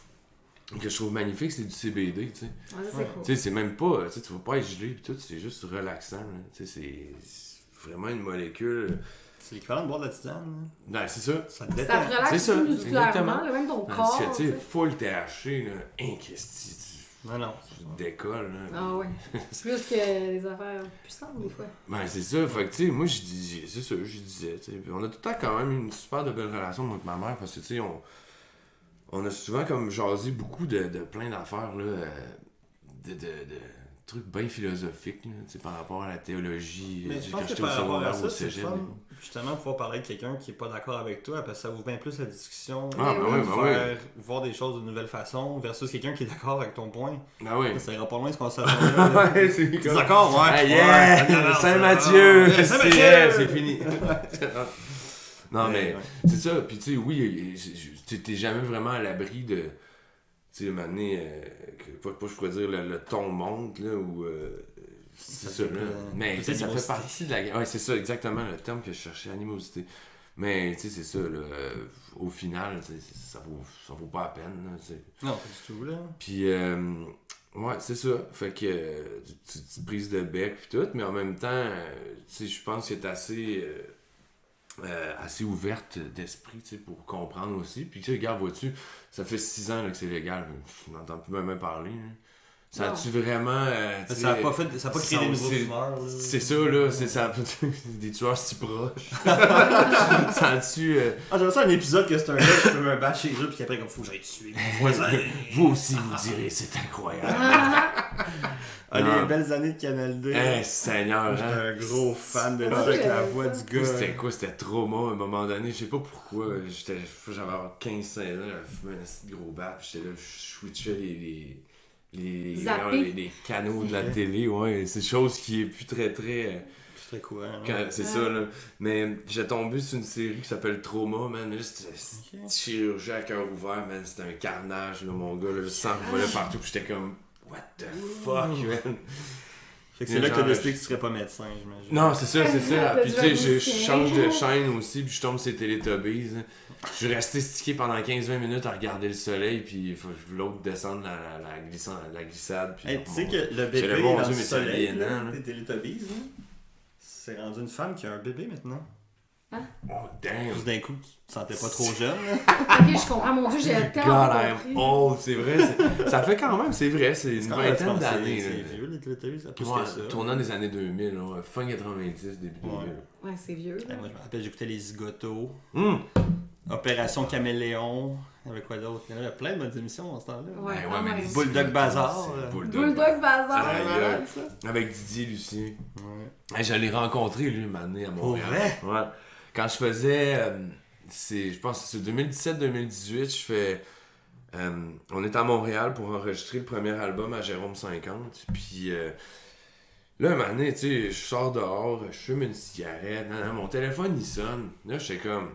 que je trouve magnifique, c'est du CBD, tu sais. Ouais, ça, c'est cool. Tu sais, c'est même pas, tu sais, tu vas pas être gelé pis tout, c'est juste relaxant, là. Tu sais, c'est vraiment une molécule. C'est l'équivalent de boire de la tisane. Non, c'est ça. Ça te Ça détend. te relaxe C'est ça, aussi musculairement, exactement. là, même ton Parce corps. que, tu sais, tu sais. full THC, là, qu'est-ce Non, non. tu décolles, là. Ah ouais. Plus que les affaires puissantes, des fois. Ben, c'est ça. Fait que, tu sais, moi, c'est ça, je disais, tu sais. Puis on a tout le temps quand même une super de belle relation avec ma mère parce que, tu sais, on a souvent comme jasé beaucoup de plein d'affaires, là. Tu truc bien philosophique, là, tu sais, par rapport à la théologie. Mais je pense que j'étais par rapport à secondaire, ça, c'est le cégep, fun, mais- justement, pouvoir parler avec quelqu'un qui est pas d'accord avec toi, parce que ça ouvre bien plus la discussion, Ah, ben oui, ben faire, voir des choses d'une nouvelle façon, versus quelqu'un qui est d'accord avec ton point. Ah oui. Ça ira pas loin ce qu'on là. Ouais, c'est T'es comme... d'accord, ouais. Ah, yeah! Ouais, Saint-Mathieu! ouais, Saint-Mathieu! C'est fini. Non, mais Ouais. c'est ça. Puis, tu sais, oui, t'es jamais vraiment à l'abri de. Tu sais, un moment donné, pas je pourrais dire le ton monte, là, ou. C'est ça, là. Mais, tu sais, ça fait partie de la. Ouais, c'est ça, exactement le terme que je cherchais, animosité. Mais, tu sais, c'est ça, là. Au final, tu sais, ça vaut pas la peine, là, tu sais. Non, pas du tout, là. Puis, ouais, c'est ça. Fait que, tu prises de bec pis tout, mais en même temps, tu sais, je pense qu'elle est assez ouverte d'esprit, tu sais, pour comprendre aussi. Puis, tu sais, regarde, vois-tu, ça fait 6 ans là, que c'est légal. Je n'entends plus même parler. Là. Ça a-tu vraiment. Ça a pas créé des nouveaux fumeurs. Là. C'est ça, là. Ça des tueurs si proches. Ça a-tu. J'aimerais ça un épisode que c'est un gars qui fume un bat chez eux, puis après, comme, faut que j'aille tuer mon voisin. Vous aussi, vous direz, c'est incroyable. Les belles années de Canal 2. Seigneur, J'étais hein. un gros fan de ça avec la voix du gars. C'était quoi? C'était trauma à un moment donné. Je sais pas pourquoi. J'avais 15-16 ans, j'avais fumé un petit gros bat, puis j'étais là, je switchais les canaux de la télé. Ouais, c'est chose qui est plus très. C'est très courant. C'est ça, là. Mais j'ai tombé sur une série qui s'appelle Trauma, man. Là, c'était chirurgie à cœur ouvert, man. C'était un carnage, là, mon gars. Là, le sang volait partout, puis j'étais comme, what the fuck, man. Fait que c'est là que t'as décidé que tu serais pas médecin, j'imagine. Non, c'est ça. Puis tu sais, je musicien. change de chaîne aussi, puis je tombe sur les Teletubbies. Hein. Je suis resté stické pendant 15-20 minutes à regarder le soleil, puis il faut l'autre descendre la glissade. Puis, Hey, tu sais que le bébé J'allais voir, dans Dieu, le mais c'est soleil, aliénant, là, là. des Teletubbies, là, c'est rendu une femme qui a un bébé maintenant. Oh, damn! Juste d'un coup, tu te sentais pas trop jeune. Là. Ok, je comprends, mon Dieu, j'ai tellement God, I'm compris. old, c'est vrai. Ça fait quand même, c'est vrai, c'est une vingtaine d'années. C'est vieux, les Teletubbies, ça plus Ouais, que ça. tournant des années 2000, là, fin 90, début 2000. Ouais, c'est vieux. Là. Moi, je me rappelle, j'écoutais Les Zigotos, Hum. Opération Caméléon, avec quoi d'autre? Il y en avait plein de bonnes émissions dans ce temps-là. Ouais, Ben quand mais même. les Bulldog Bazar, c'est là. Bulldog Bazar, Aïe, ouais, aïe. ça. Avec Didier Lucien. Ouais. Hey, je l'ai rencontré, lui, une année à Montréal. Pour Ouais. Quand je faisais, je pense que c'est 2017-2018, on est à Montréal pour enregistrer le premier album à Jérôme 50. Puis là, un moment donné, tu sais, je sors dehors, je fume une cigarette, mon téléphone il sonne. Là, je suis comme,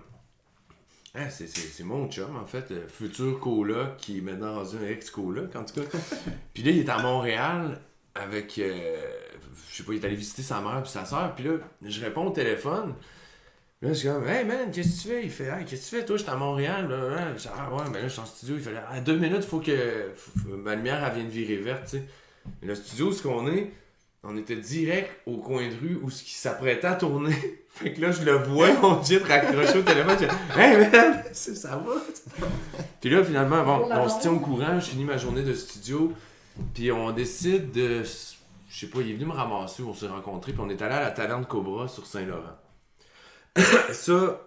ah, c'est mon chum, en fait, le futur coloc qui est maintenant rendu un ex-coloc, en tout cas. Puis là, il est à Montréal avec, je sais pas, il est allé visiter sa mère puis sa soeur. Puis là, je réponds au téléphone. Là, je suis comme, hey man, qu'est-ce que tu fais? Il fait, hey, qu'est-ce que tu fais? Toi, je suis à Montréal. Là. Je dis, ah ouais, ben là, je suis en studio. Il fait, ah, 2 minutes, faut que ma lumière, elle vienne virer verte, tu sais. Et le studio, ce qu'on est, on était direct au coin de rue où ce qui s'apprêtait à tourner. Fait que là, je le vois, on vient de raccrocher au téléphone. Je dis, hey man, ça va? Puis là, finalement, bon, on se tient au courant. Je finis ma journée de studio. Puis on décide de. Je sais pas, il est venu me ramasser, on s'est rencontrés. Puis on est allé à la taverne Cobra sur Saint-Laurent. Ça,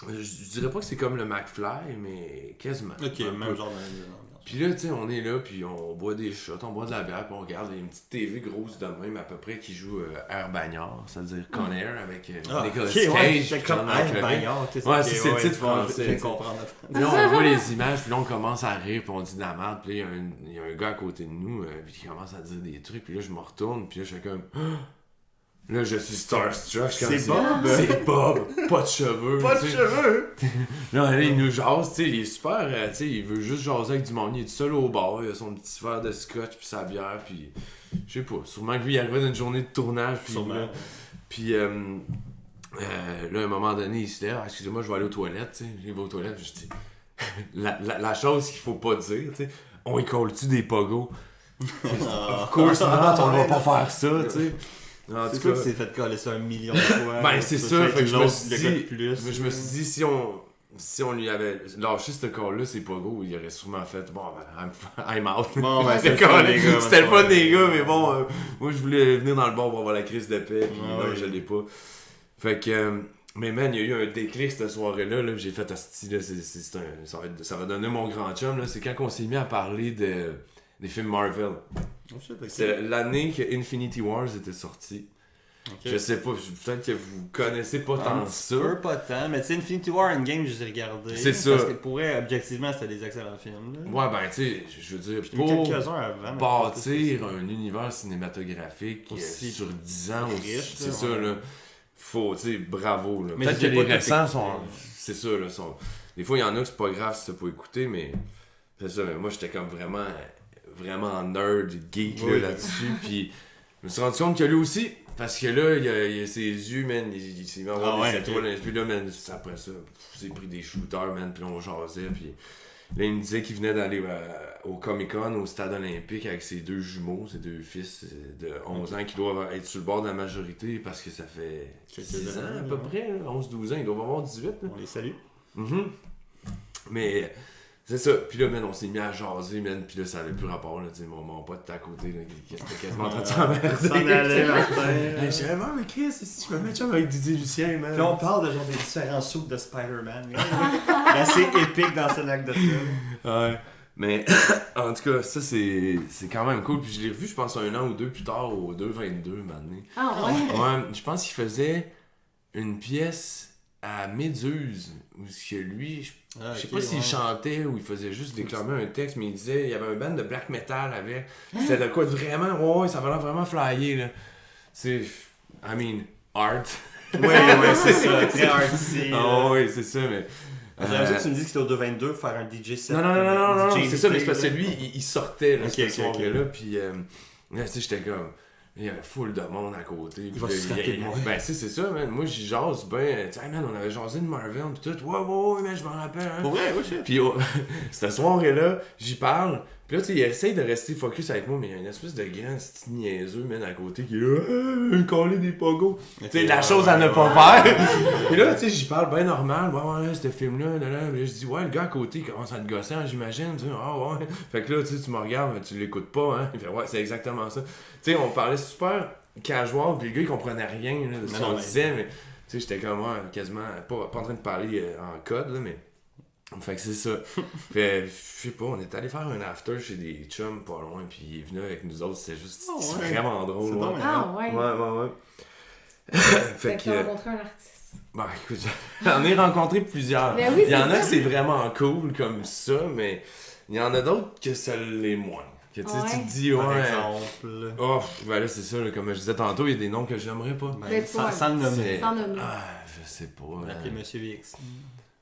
je dirais pas que c'est comme le McFly, mais quasiment. Ok, Un même peu. genre d'ambiance. Puis là, tu sais, on est là, puis on boit des shots, on boit de la bière, puis on regarde, il y a une petite TV grosse de même à peu près qui joue Air Bagnard, c'est-à-dire Con Air avec Nicolas Cage. C'est comme Jean-Marc Bagnard. Ouais, c'est le titre français. Je vais comprendre. Là, on voit les images, puis là, on commence à rire, puis on dit de la merde, puis là, il y a un gars à côté de nous, puis qui commence à dire des trucs, puis là, je me retourne, puis là, je fais comme... Là, je suis starstruck. C'est Bob. C'est Bob. Pas de cheveux. Pas de tu sais. cheveux. Là, il nous jase, tu sais, il est super, tu sais, il veut juste jaser avec du monde. Il est tout seul au bar, il a son petit verre de scotch, puis sa bière, puis je sais pas, sûrement que lui, il arrivait d'une journée de tournage, puis Sûrement. puis là, à un moment donné, il se lève, excusez-moi, je vais aller aux toilettes, tu sais, il va aux toilettes, puis je dis, la chose qu'il faut pas dire, tu sais, on y colle-tu des pogos? Of course not, on va pas faire ça, tu sais. En C'est tout quoi cas, qui s'est fait coller ça 1 million de fois? ben c'est ça, fait que je me suis dit, plus. je me suis dit si on lui avait lâché ce corps-là, c'est pas go, il aurait sûrement fait bon, ben, I'm out. Bon, ben, c'est C'était ça, les gars, c'était le ben, fun des gars, mais bon, moi je voulais venir dans le bar pour avoir la crise de paix, puis non, ouais. je l'ai pas. Fait que, mais man, il y a eu un déclic cette soirée-là, là, j'ai fait hostie, là, ça va donner mon grand chum, là, c'est quand on s'est mis à parler des films Marvel. Oh shit, ok. C'est l'année que Infinity Wars était sorti. Ok. Je sais pas, peut-être que vous connaissez pas Un tant petit ça. peu, pas tant, mais tu sais, Infinity War Endgame, je les ai regardés. C'est ça. Parce que pour vrai, objectivement, c'était des excellents films. Là. Ouais, ben, tu sais, je veux dire, J'en ai pour vu quelques-uns avant. mais pas bâtir un univers cinématographique Aussi sur 10 ans, riche, c'est là, ça, ouais. là. Faut, tu sais, bravo, là. Mais Peut-être je que l'ai les pas tout récents écouté. sont... C'est ça, là, sont... Des fois, il y en a que c'est pas grave si t'as pas écouté, mais... C'est ça, mais moi, j'étais comme vraiment nerd, geek, Oui. là-dessus, puis je me suis rendu compte que lui aussi... Parce que là, il a ses yeux, man, il s'est mis à avoir Ah ouais, des ok. étoiles. Puis là, man, après ça, il s'est pris des shooters, man, puis là, on jasait, puis... Là, il me disait qu'il venait d'aller au Comic-Con, au Stade Olympique, avec ses 2 jumeaux, ses 2 fils de 11 ans, qui doivent être sur le bord de la majorité, parce que ça fait Quelques 6 ans années, à peu là. près, 11-12 ans, ils doivent avoir 18, là. On les salue. Mhm. Mais... C'est ça, puis là, man, on s'est mis à jaser, man, puis là, ça avait plus rapport, là, tu sais, mon pote était à côté, là, qui était quasiment en train de s'emmerder. S'en allait, Martin. Hey, j'avais dit, mais Chris, si je me mets chum avec Didier Lucien, man. Puis là, on parle de genre des différents sauts de Spider-Man. C'est assez épique dans cette anecdote-là. Ouais. Mais, en tout cas, ça, c'est quand même cool, puis je l'ai revu, je pense, 1 an ou 2 plus tard, au 2-22, maintenant. Ah ouais? Ouais, je pense qu'il faisait une pièce à Méduse, où que lui, je sais pas s'il chantait ou il faisait juste déclamer un texte, mais il disait, il y avait un band de black metal avec. C'était de quoi de vraiment, ouais, ça va l'air vraiment flyé, là. C'est, I mean, art. Ouais, c'est ça, très artsy. Ah oui, c'est ça, mais... J'aimerais ça que tu me dises que c'était au 222 pour faire un DJ set. Non, DJ c'est ça, mais c'est parce que là. lui, il sortait, là, Ok, cette ok, soirée-là, puis, là, tu sais, j'étais comme... Il y avait full de monde à côté. Il va puis se là, rappeler de moi. Ben, c'est ça, man. Moi, j'y jase ben. Tu sais, man, on avait jasé de Marvel, pis tout. Ouais, man, je m'en rappelle, hein. Pour vrai, ouais, shit. Puis, cette soirée-là, j'y parle. Puis là, tu sais, il essaye de rester focus avec moi, mais il y a une espèce de grand petit niaiseux, man, à côté, qui est là, coller des pogos. Tu sais, la chose à ne pas faire. Puis là, tu sais, j'y parle bien normal. Ouais, ce film-là, là. Puis là, je dis, ouais, le gars à côté, il commence à te gosser, hein, j'imagine. Tu sais, ah, ouais. Fait que là, tu sais, tu me regardes, mais tu l'écoutes pas, hein. Il fait, ouais, c'est exactement ça. Tu sais, on parlait super casual, puis le gars, il comprenait rien, là, de ce qu'on disait, mais, tu sais, j'étais comme, ouais, quasiment, pas en train de parler en code, là, mais. Fait que c'est ça. Fait, je sais pas, on est allé faire un after chez des chums pas loin, puis il est venu avec nous autres, c'était juste Oh, ouais. vraiment drôle. C'est Ouais. drôle, Ah ouais? Ouais. Fait que t'as rencontré un artiste. Bah écoute, j'en ai rencontré plusieurs. Mais oui, Il y en c'est a que ça. c'est vraiment cool comme ça, mais il y en a d'autres que ça l'est moins. Que tu sais, tu Ouais. te dis, Par ouais. exemple. Oh, ben là, c'est ça, là, comme je disais tantôt, il y a des noms que j'aimerais pas. Ben, sans le nommer. Sans nommer. Ah, je sais pas. On va l'appeler Monsieur X.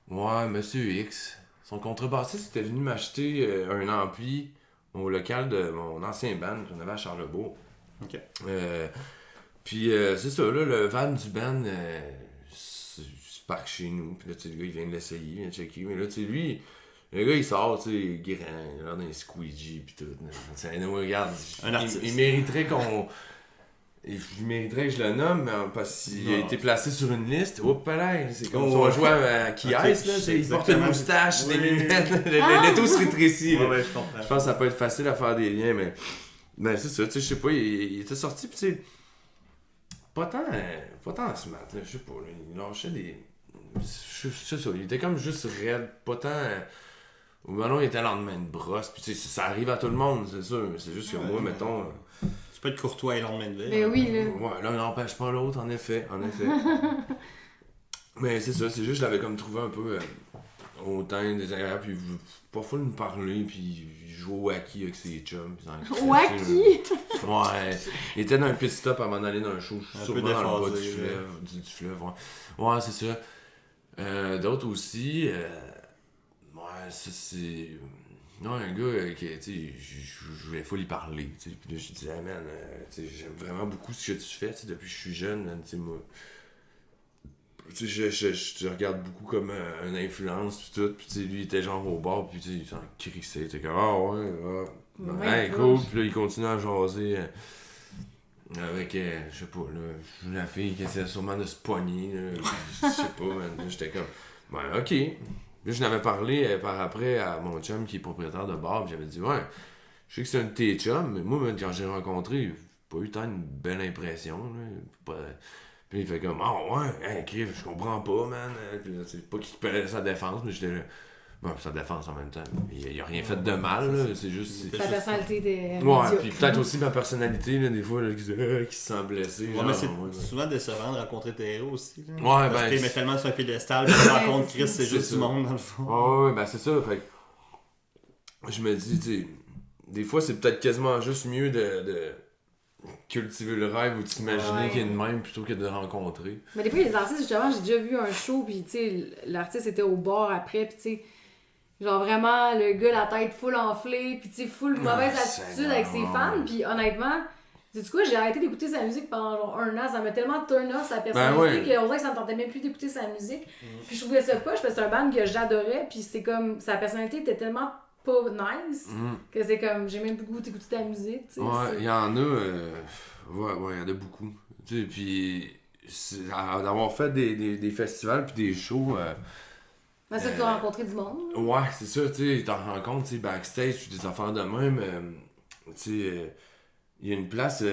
Ouais, Monsieur X. Son contrebassiste était venu m'acheter un ampli au local de mon ancien band qu'on avait à Charlebourg. Ok. Puis c'est ça, là, le van du band se parque chez nous. Puis là, tu sais, le gars, il vient de l'essayer, il vient de checker. Mais là, tu sais, lui, le gars, il sort, tu sais, grand, il a l'air d'un squeegee, pis tout. Regarde, Un artiste. il mériterait qu'on... Il mériterait que je le nomme, mais parce qu'il a Non. été placé sur une liste. Oups là, c'est comme Oh, si on ouais. jouait à Key Ok, Ice, là. je sais Il porte une exactement. moustache, des Oui. lunettes, l'étau se rétrécit. là. Ouais, je comprends. Je pense que ça peut être facile à faire des liens, mais... Ben, c'est ça, tu sais, je sais pas, il était sorti, pis tu sais... Pas tant smart, là, je sais pas, là, il lâchait des... C'est ça, il était comme juste raide, pas tant... Ou ben non, il était lendemain de brosse, pis tu sais, ça arrive à tout le monde, c'est sûr, mais c'est juste que Ouais, moi, ouais. mettons... Tu peux être courtois et lendemain de veille. Mais oui, là. Ouais, l'un n'empêche pas l'autre, en effet. Mais c'est ça, c'est juste, je l'avais comme trouvé un peu autant désagréable, puis pas full me parler, puis il jouait au hockey avec ses chums. Puis Wacky! Ouais, il était dans un pit stop avant d'aller dans un show, Un peu sûrement dans le bas du déphasé, fleuve. Du fleuve, ouais. Ouais, c'est ça. D'autres aussi, ouais, ça c'est... Non, un gars qui, tu sais, je voulais full y parler, tu sais, puis là, je disais, hey, man, tu sais, j'aime vraiment beaucoup ce que tu fais, tu sais, depuis que je suis jeune, man, tu sais, moi, tu sais, je te regarde beaucoup comme une influence, puis tout, puis tu sais, lui, il était genre au bar, puis tu sais, il s'en crissait, il était comme, ah ouais, Ouais, hey, proche. cool, puis là, il continue à jaser avec, je sais pas, là, la fille qui essaie sûrement de se pogner, là, je sais pas, man, là, j'étais comme, ben, ok. Là, je n'avais parlé par après à mon chum qui est propriétaire de bar, puis j'avais dit, ouais, je sais que c'est un de tes chums, mais moi, quand j'ai rencontré, j'ai pas eu tant une belle impression, là. Puis il fait comme, oh ouais, hey, Chris, je comprends pas, man. Puis là, c'est pas qu'il perdait sa défense, mais j'étais là, Bon, sa défense en même temps. Il a rien fait de mal, là. C'est juste. Sa personnalité était. Ouais, médiocre. puis peut-être aussi ma personnalité, là, des fois, là, qui se sent blessé. Ouais, mais c'est souvent décevant de rencontrer tes héros aussi. Là. Ouais, parce ben. que t'es tellement sur un piédestal, puis tu rencontres Chris, c'est juste ça. du monde dans le fond. Ouais, ben c'est ça. Fait que je me dis, tu sais, des fois, c'est peut-être quasiment juste mieux de cultiver le rêve ou de s'imaginer qu'il est de même plutôt que de le rencontrer. Mais des fois, les artistes, justement, j'ai déjà vu un show, puis tu sais, l'artiste était au bar après, puis tu sais, genre vraiment, le gars, la tête full enflée, puis tu sais, full mauvaise attitude avec ses fans, puis honnêtement, sais-tu quoi, j'ai arrêté d'écouter sa musique pendant genre 1 an, ça m'a tellement turn off sa personnalité qu'on dirait que ça me tentait même plus d'écouter sa musique. Puis je trouvais ça poche, parce que c'est un band que j'adorais, puis c'est comme, sa personnalité était tellement pas nice, que c'est comme, j'ai même plus goût d'écouter ta musique, tu sais. Ouais, il y en a, ouais, il y en a beaucoup. Tu sais, puis d'avoir fait des festivals puis des shows. Ben ça, tu as rencontré du monde. Ouais, c'est ça, tu sais, t'en rencontres, tu sais, backstage, puis des affaires de même. Tu sais, il y a une place,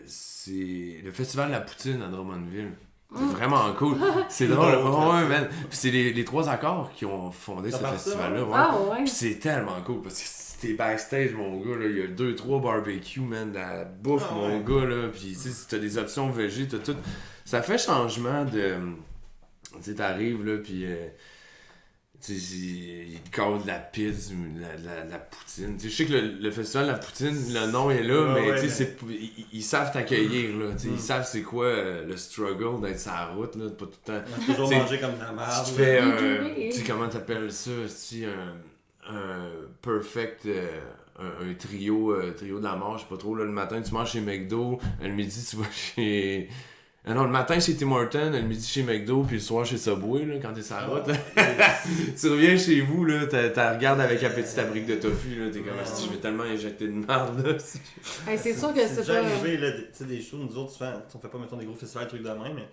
c'est le Festival de la Poutine à Drummondville. C'est vraiment cool. C'est drôle. Ouais, man. Puis c'est les 3 accords qui ont fondé ce festival-là. Ouais. Ah ouais. Puis c'est tellement cool parce que si t'es backstage, mon gars, là, il y a 2-3 barbecues, man, de la bouffe, mon gars, là. Puis tu sais, si t'as des options végé, t'as tout. Ça fait changement de. Tu sais, t'arrives, là, puis. Tu sais, il te casse de la pizza, de la poutine. Tu sais, je sais que le festival de la poutine, le nom est là, mais tu sais, ils savent t'accueillir, là. Tu sais, ils savent c'est quoi le struggle d'être sur la route, là, pas tout le temps. Toujours manger comme de la merde. Tu fais tu sais, comment t'appelles ça, si un perfect, un trio de la mort, je sais pas trop, là, le matin tu manges chez McDo, le midi tu vas chez... non, le matin chez Tim Hortons, le midi chez McDo, puis le soir chez Subway, là, quand t'es sur la route. Tu reviens chez vous, là, t'as regardes avec appétit ta brique de tofu, là, t'es comme si je vais tellement injecter de merde, là. Hey, c'est sûr que c'est déjà pas... arrivé, là, tu sais, des shows, nous autres, on fait pas, mettons, des gros festivals, trucs de même, mais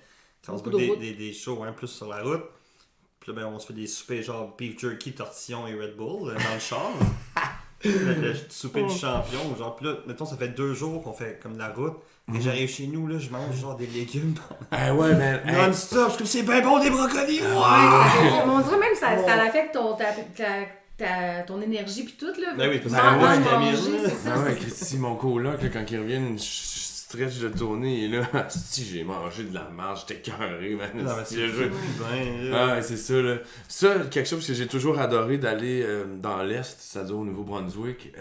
quand on se book des shows, hein, plus sur la route, puis là, ben, on se fait des soupers genre beef jerky, tortillon et Red Bull, dans le char. le souper du champion, genre, pis là, mettons, ça fait 2 jours qu'on fait comme de la route. Et j'arrive chez nous, là, je mange genre des légumes. Ouais, man. Non-stop, je trouve que c'est bien bon des brocolis. On dirait même que ça affecte ton énergie pis tout, là. Ben oui, parce que manger, c'est ça. Ouais, Christy, mon coloc, là, quand il revient une stretch de tournée, il est là. Si j'ai mangé de la marge, j'étais carré, man. Non, mais c'est bien. Ah, c'est ça, là. Ça, quelque chose que j'ai toujours adoré d'aller dans l'Est, c'est-à-dire au Nouveau-Brunswick.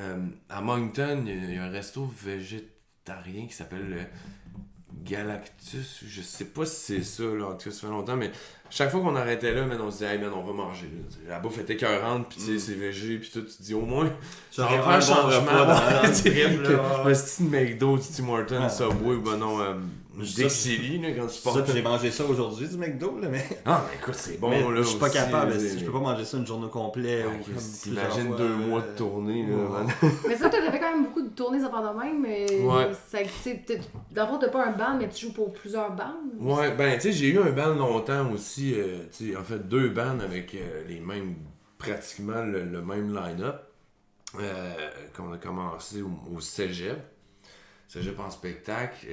À Moncton, il y a un resto végétarien qui s'appelle le Galactus. Je sais pas si c'est ça, là. En tout cas, ça fait longtemps, mais chaque fois qu'on arrêtait là, man, on se disait, hey, man, on va manger. Là. La bouffe était écœurante, pis tu sais, c'est végé, pis tout. Tu te dis, au moins, ça va faire un changement. Un style McDo, Tim Hortons, Subway, ou ben non, Dixie là, quand tu portes. J'ai mangé ça aujourd'hui du McDo, là, mais. Ah, mais écoute, c'est bon, mais là. Je suis pas aussi, capable, là, je peux pas manger ça une journée complète. T'imagines 2 mois de tournée, là. Mais ça, t'as fait quand même beaucoup de tournées, ça part de même, mais. Ouais. Dans le fond, t'as pas un band, mais tu joues pour plusieurs bands. Ouais, ben, tu sais, j'ai eu un band longtemps aussi, tu sais, en fait, 2 bands avec les mêmes, pratiquement le même line-up, qu'on a commencé au Cégep en spectacle.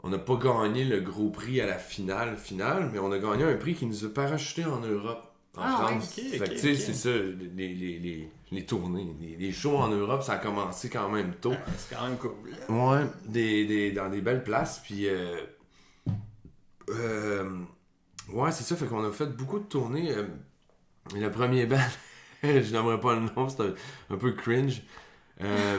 On n'a pas gagné le gros prix à la finale, mais on a gagné un prix qui nous a parachuté en Europe, en France. Ouais. Fait que, tu sais, c'est ça, les tournées, les shows en Europe, ça a commencé quand même tôt. C'est quand même cool. Ouais, dans des belles places, puis ouais, c'est ça, fait qu'on a fait beaucoup de tournées. Le premier band, je n'aimerais pas le nom, c'est un peu cringe.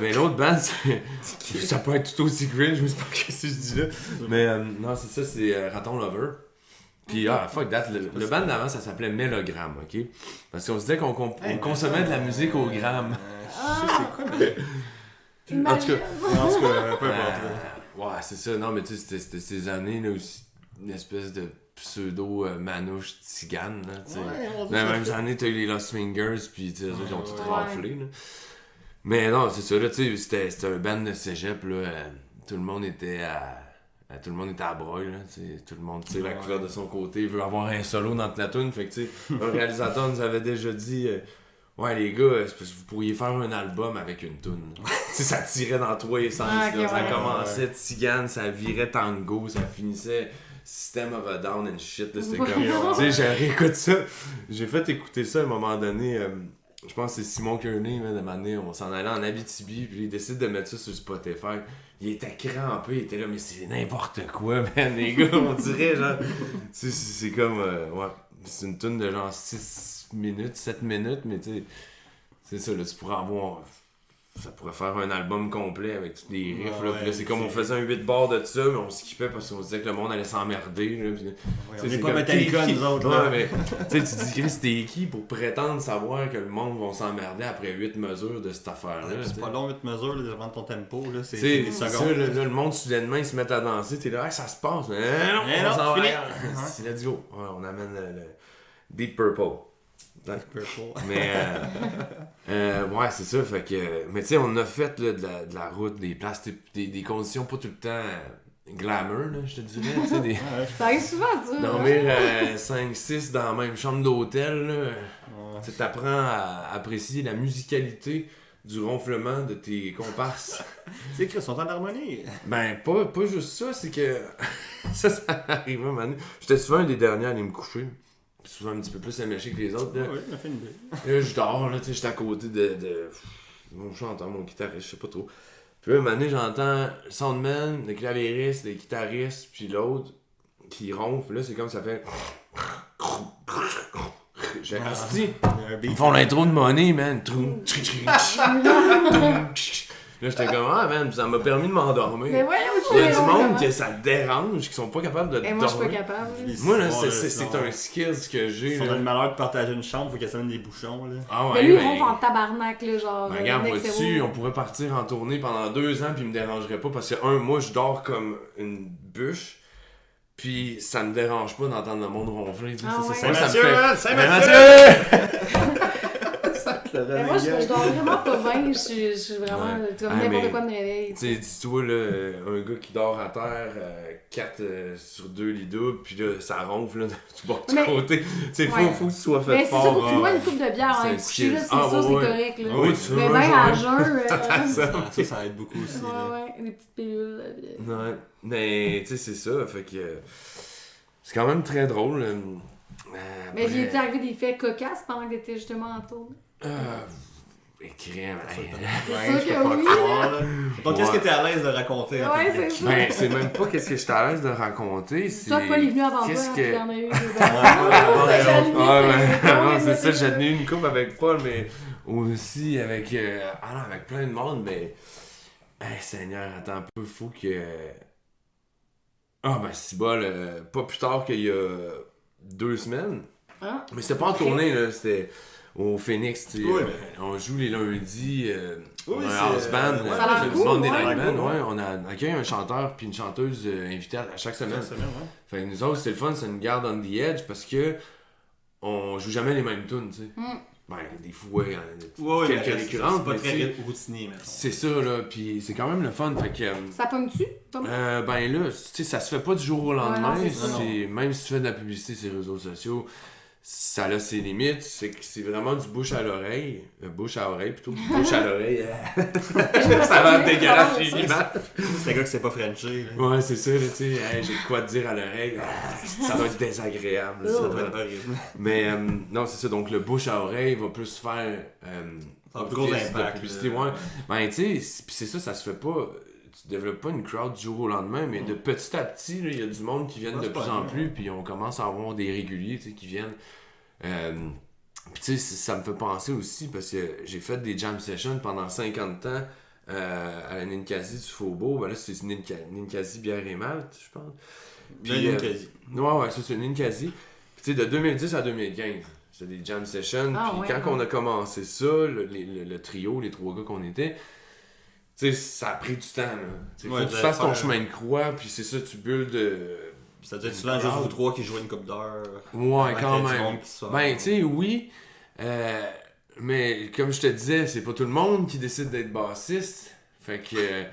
Mais l'autre band, ça peut être tout aussi cringe, mais c'est pas ce que je dis là. Mais non, c'est ça, c'est Raton Lover. Puis, fuck that, le band d'avant, ça s'appelait Mélogramme, ok? Parce qu'on se disait qu'on consommait de la musique au gramme. Je sais c'est quoi, mais. En tout cas, peu importe. Ouais, c'est ça, non, mais tu sais, c'était ces années là aussi, une espèce de pseudo manouche tzigane, là, tu sais. Dans les mêmes années, t'as eu les Lost Fingers, puis tu sais, ils ont tout raflé, là. Mais non, c'est ça, là, tu sais, c'était un band de cégep, là, tout le monde était à broye, là, tu sais, tout le monde tire la couverte de son côté, il veut avoir un solo dans la tune, fait que, tu sais, le réalisateur nous avait déjà dit, ouais, les gars, c'est parce que vous pourriez faire un album avec une tune. Tu sais, ça tirait dans tous les sens, là, ça commençait tzigane, ça virait tango, ça finissait System of a Down and shit, là, c'était comme, tu sais, j'ai réécouté ça, J'ai fait écouter ça à un moment donné. Je pense que c'est Simon Kearney, man, à un moment donné, on s'en allait en Abitibi, puis il décide de mettre ça sur Spotify. Il était crampé, il était là, mais c'est n'importe quoi, man, les gars, on dirait, genre. C'est comme, ouais, c'est une tune de genre 6 minutes, 7 minutes, mais tu sais, c'est ça, là, tu pourrais avoir. Ça pourrait faire un album complet avec tous les riffs, là. Puis là, c'est comme on faisait un 8 bars de ça, mais on skippait parce qu'on se disait que le monde allait s'emmerder, là. Puis, on n'est pas Metallica, nous autres, là. Ouais, mais tu dis, Chris, t'es qui pour prétendre savoir que le monde va s'emmerder après 8 mesures de cette affaire-là? C'est pas long, 8 mesures, là, devant ton tempo, là. C'est des secondes. Ça, là, le monde, soudainement, ils se mettent à danser. T'es là, hey, ça se passe. Mais non, on s'en va. C'est let's go. Ouais, on amène le Deep Purple. Mais ouais, c'est ça, fait que mais tu sais, on a fait là, de la route, des places, des conditions pas tout le temps glamour, là, je te dirais, tu sais, des... Ça arrive souvent, ça. Dormir 5-6 dans la même chambre d'hôtel, là, tu t'apprends à apprécier la musicalité du ronflement de tes comparses. C'est qu'ils sont en harmonie. Ben, pas juste ça, c'est que ça arrive un moment donné. J'étais souvent un des derniers à aller me coucher. Souvent un petit peu plus éméché que les autres. Là. Oui, on a fait une idée. Là, je dors, là, tu sais, j'étais à côté de mon chanteur, mon guitariste, je sais pas trop. Puis là, un moment donné, j'entends le soundman, le clavieriste, le guitariste, puis l'autre qui ronfle. Là, c'est comme ça fait... J'ai asti. Ils font l'intro de Money, man. Là, j'étais comme, ah, man, ça m'a permis de m'endormir. Mais ouais, il y a du monde que ça dérange, qui sont pas capables de dormir. Moi, je suis pas capable. Moi, là, c'est un skill que j'ai. Si on a le malheur de partager une chambre, faut qu'il y ait des bouchons, là. Ah ouais, mais lui, il ronfle en tabarnak, là, genre. Ben, regarde, vois-tu, on pourrait partir en tournée pendant 2 ans, puis il me dérangerait pas, parce que, moi, je dors comme une bûche. Puis ça me dérange pas d'entendre le monde ronfler. Ah ouais. Saint-Mathieu! Mais moi, je dors vraiment pas bien. Je suis vraiment. Tu vois, n'importe quoi me réveille. Tu sais, dis-toi, là, un gars qui dort à terre, 4 sur 2 lits doubles, puis là, ça ronfle, là, du bord du côté. Tu sais, faut que tu sois fait mais fort. Mais c'est ça, faut que tu bois une coupe de bière en coucher, là, c'est ça, c'est correct, là. Oui, mais bien à jeun. Ça aide beaucoup aussi. Ouais, des petites pilules. Ouais, mais tu sais, c'est ça, fait que. C'est quand même très drôle. Mais il est arrivé des faits cocasses pendant que t'étais justement en tournée? Crème. C'est sûr que oui. Donc, qu'est-ce que t'es à l'aise de raconter? Ouais, c'est ça. Ben, c'est même pas qu'est-ce que j'étais à l'aise de raconter. C'est toi, Paul est venu avant toi, qu'est-ce il y en a eu. C'est ça, j'en ai eu une couple avec Paul, mais aussi avec avec plein de monde, mais Seigneur, attends un peu, faut que... Ah ben c'est bol, pas plus tard qu'il y a 2 semaines. Ah, mais c'était pas en tournée, là, c'était au Phoenix, tu sais. Oui, on joue les lundis, on a un house band, ça a l'air cool, Monday Night ouais. Band, on a accueilli un chanteur puis une chanteuse invitée à chaque semaine. Fait que nous autres, c'est le fun, ça nous garde on the edge parce que on joue jamais les mêmes tunes, tu sais. Ben, des fois, il y en a quelques récurrences. C'est pas très routinier, maintenant. C'est ça, là, pis c'est quand même le fun, fait que... ça pogne-tu, Tom? Ben là, tu sais, ça se fait pas du jour au lendemain. Ouais, non, c'est même si tu fais de la publicité sur les réseaux sociaux, ça a ses limites. C'est vraiment du bouche à l'oreille. Bouche à oreille, plutôt. Bouche à l'oreille. Ça va être dégueulasse chez l'image. C'est un gars qui s'est pas frenché. Ouais, c'est ça, là, tu sais. Hey, j'ai de quoi te dire à l'oreille. Ça va être désagréable. Ça doit être horrible. Mais non, c'est ça. Donc, le bouche à oreille va plus faire... un gros impact. Publicité, ouais. Ben, tu sais, c'est ça, ça se fait pas... Tu développes pas une crowd du jour au lendemain, mais de petit à petit, il y a du monde qui viennent de plus en plus, puis on commence à avoir des réguliers qui viennent. Puis tu sais, ça me fait penser aussi, parce que j'ai fait des jam sessions pendant 50 ans à la Ninkasi du Faubourg. Ben là, c'est Ninkasi bière et malt, je pense. Puis, Ninkasi. Ouais, ça c'est Ninkasi. Puis tu sais, de 2010 à 2015, c'était des jam sessions. Puis quand on a commencé ça, le trio, les 3 gars qu'on était... Tu sais, ça a pris du temps, là. Faut que tu fasses ton chemin de croix, puis c'est ça, tu bulles de... Ça doit être souvent juste vous 3 qui jouent une coupe d'heure. Ouais, quand même. Ben, tu sais, oui. Mais comme je te disais, c'est pas tout le monde qui décide d'être bassiste. Fait que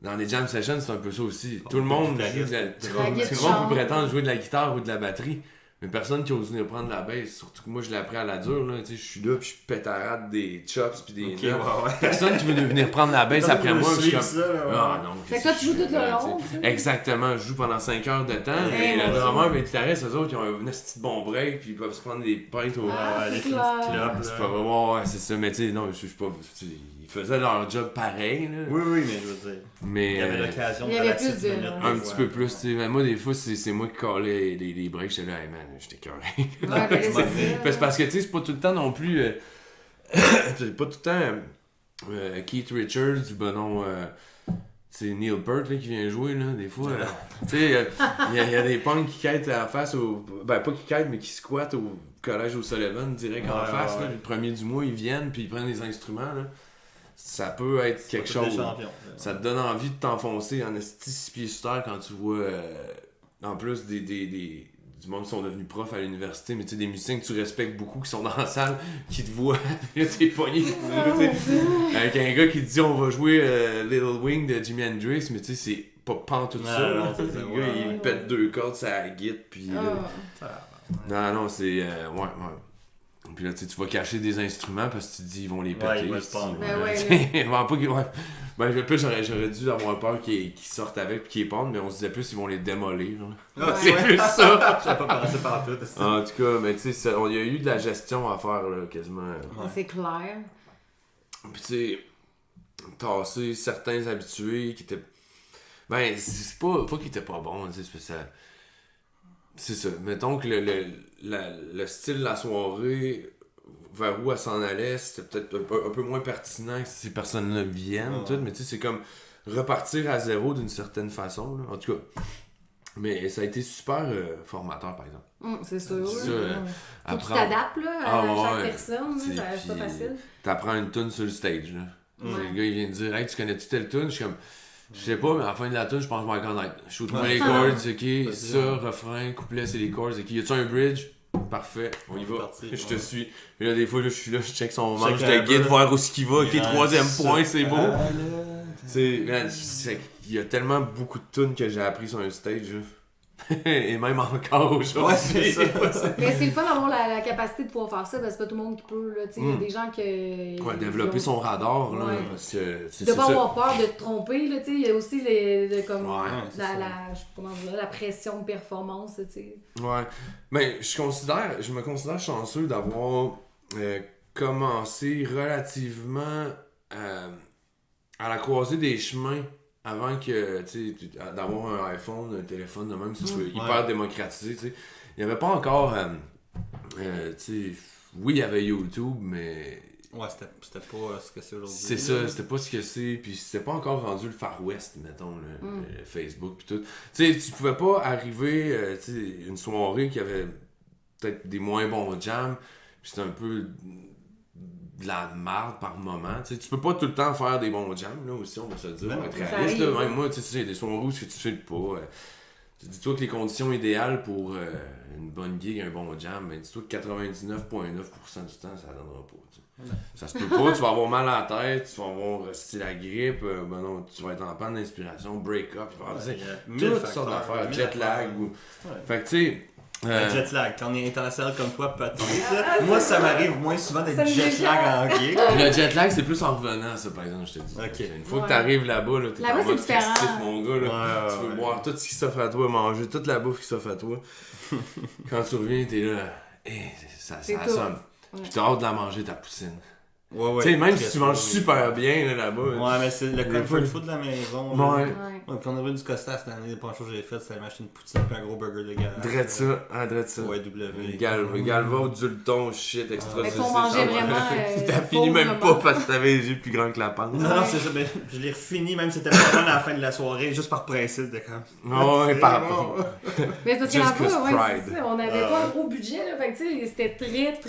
dans les jam sessions, c'est un peu ça aussi. Tout le monde joue de la... Tout le monde peut prétendre jouer de la guitare ou de la batterie. Mais personne qui ose venir prendre la base, surtout que moi je l'ai appris à la dure, là, je suis là puis je pétarade des chops puis des Ok, ouais. Personne qui veut venir prendre la base après moi, je suis comme... Ah non. Fait que toi, tu joues tout le long, tu sais. Exactement, je joue pendant 5 heures de temps, et le drummer et le guitariste, eux autres, ils ont un petit bon break puis ils peuvent se prendre des pintes au... Ah, les c'est petits clair. clubs, C'est là. pas vraiment, ouais, c'est ça, mais tu sais, non, je suis pas... Ils faisaient leur job pareil, là. Oui, mais je veux dire. Mais... Il y avait l'occasion il y avait relaxer plus de- 10 minutes, un des petit fois. peu plus, tu sais. Mais moi, des fois, c'est moi qui collais les breaks. J'étais là, hey man, j'étais carré. Ouais, ben, c'est ça. Parce que, tu sais, c'est pas tout le temps non plus. C'est pas tout le temps Keith Richards ou ben non. C'est Neil Peart là, qui vient jouer, là, des fois. Tu sais, il y a des punks qui quittent en face au. Ben, pas qui quittent, mais qui squattent au collège au Sullivan, direct en face. Là, le premier du mois, ils viennent puis ils prennent des instruments. Là. Ça peut être quelque Pas tous des chose. champions, là. Ça te donne envie de t'enfoncer en esti 6 pieds sur terre quand tu vois en plus du monde qui sont devenus profs à l'université, mais tu sais, des musiciens que tu respectes beaucoup qui sont dans la salle, qui te voient, là t'es pogné avec un gars qui te dit on va jouer Little Wing de Jimi Hendrix, mais tu sais, c'est pas pantoute ça. Non, là. c'est Le ça, gars, ouais. il pète 2 cordes, ça guide, puis non, c'est ouais. Puis là, tu vas cacher des instruments parce que tu te dis ils vont les péter. Ouais, ils vont se prendre. Ben ouais, Ils vont pas qu'ils- ouais. Ben, plus j'aurais dû avoir peur qu'ils sortent avec puis qu'ils pendent, mais on se disait plus ils vont les démolir. Là. Ah, C'est plus ça. Je pas pensé par tout. En tout cas, mais tu sais, il y a eu de la gestion à faire là, quasiment. C'est clair. Puis tu sais, tasser certains habitués qui étaient. Ben, c'est pas qu'ils étaient pas bons, tu sais, c'est ça. C'est ça. Mettons que le style de la soirée, vers où elle s'en allait, c'était peut-être un peu moins pertinent que ces personnes-là viennent, tout, mais tu sais, c'est comme repartir à zéro d'une certaine façon, là, en tout cas. Mais ça a été super formateur, par exemple. C'est sûr. C'est ça, Faut que tu apprendre- t'adaptes là, à Ah, chaque ouais. personne. T'sais, là, C'est pas puis facile. T'apprends une tune sur le stage, là. Ouais. Le gars, il vient de dire, hey, tu connais-tu telle tune? Je suis comme, je sais pas, mais à la fin de la tune, je pense que je vais la connaître. Shoot-moi Ouais. les chords, ok, Vas-y, ça, ouais. refrain, couplet, c'est les chords, ok. Y a-tu un bridge? Parfait, on y C'est va. parti, Je te ouais. suis. Et là, des fois, là, je suis là, je check son Check manche un de guide, peu. voir où ce qu'il va. Ok, Ouais, troisième ça. point, c'est beau. Ah, là. Tu sais, man, il y a tellement beaucoup de tunes que j'ai appris sur un stage, là. Et même encore aujourd'hui. Ouais, c'est ça. Mais c'est le fun d'avoir la capacité de pouvoir faire ça, parce que c'est pas tout le monde qui peut. Là, il y a des gens qui. Ouais, développer son radar, là, Ouais. parce que c'est De pas ça. avoir peur de te tromper, là, il y a aussi comme, Ouais, c'est ça. comment dire, la pression de performance. T'sais. Ouais. Mais je me considère chanceux d'avoir commencé relativement à la croisée des chemins avant que, tu sais, d'avoir un iPhone, un téléphone, de même, si tu veux, hyper démocratisé, tu sais. Il n'y avait pas encore, tu sais, oui, il y avait YouTube, mais Ouais, c'était pas ce que c'est aujourd'hui. c'est ça, c'était pas ce que c'est, puis c'était pas encore rendu le Far West, mettons, le Facebook pis tout. Tu sais, tu pouvais pas arriver, tu sais, une soirée qui avait peut-être des moins bons jams, pis c'était un peu de la merde par moment. Tu sais, tu peux pas tout le temps faire des bons jams, là, aussi, on va se le dire, Ben on va non, être ça réaliste, arrive. là. Même moi, tu sais, il y a des soirées où tu sais pas. Dis-toi que les conditions idéales pour une bonne gig, un bon jam, mais dis-toi que 99,9% du temps, ça donnera pas. Tu sais. Ça se peut pas, tu vas avoir mal à la tête, tu vas avoir la grippe, ben non, tu vas être en panne d'inspiration, break-up, tu vas avoir, tu sais, il y a mille toutes facteurs, sortes d'affaires, mille jet affaires. lag. Ou... Ouais. Fait que tu sais. Un jet lag, quand on est international comme toi, peut-être. là. Moi, ça m'arrive moins souvent Ça d'être me jet déchire. lag en gig. Le jet lag, c'est plus en revenant, ça, par exemple, je te dis. Ok. Une fois Ouais. que t'arrives là-bas, là, t'es Là-bas, en mode c'est différent. festif, mon gars. Là. Ouais, Tu veux ouais. boire tout ce qui s'offre à toi, manger toute la bouffe qui s'offre à toi. Quand tu reviens, t'es là, ça C'est tout. sonne. Ouais. Puis t'as hâte de la manger, ta poutine. Ouais, Tu sais, même si très tu manges sûr, super bien là, là-bas. Ouais, mais c'est le comfort food de la maison. là. Ouais. Ouais. Ouais, puis on est revenu du Costa cette année, les premières choses que j'ai faites, c'était m'acheter une poutine et un gros burger de garage. Drette ça, drette ça. Ouais, W. Galva, Dulton, shit, extra Mais faut saucisse, manger ça, vraiment, T'as fini même pas pauvrement. parce que t'avais les yeux plus grands que la panse. Non, non, c'est ça, mais je l'ai refini, même si c'était pas bon à la fin de la soirée, juste par principe de comme. Ouais, C'est par bon. Mais parce Just qu'en cause ouais, pride. c'est ça, on n'avait pas un gros budget, là, fait que tu sais, c'était très.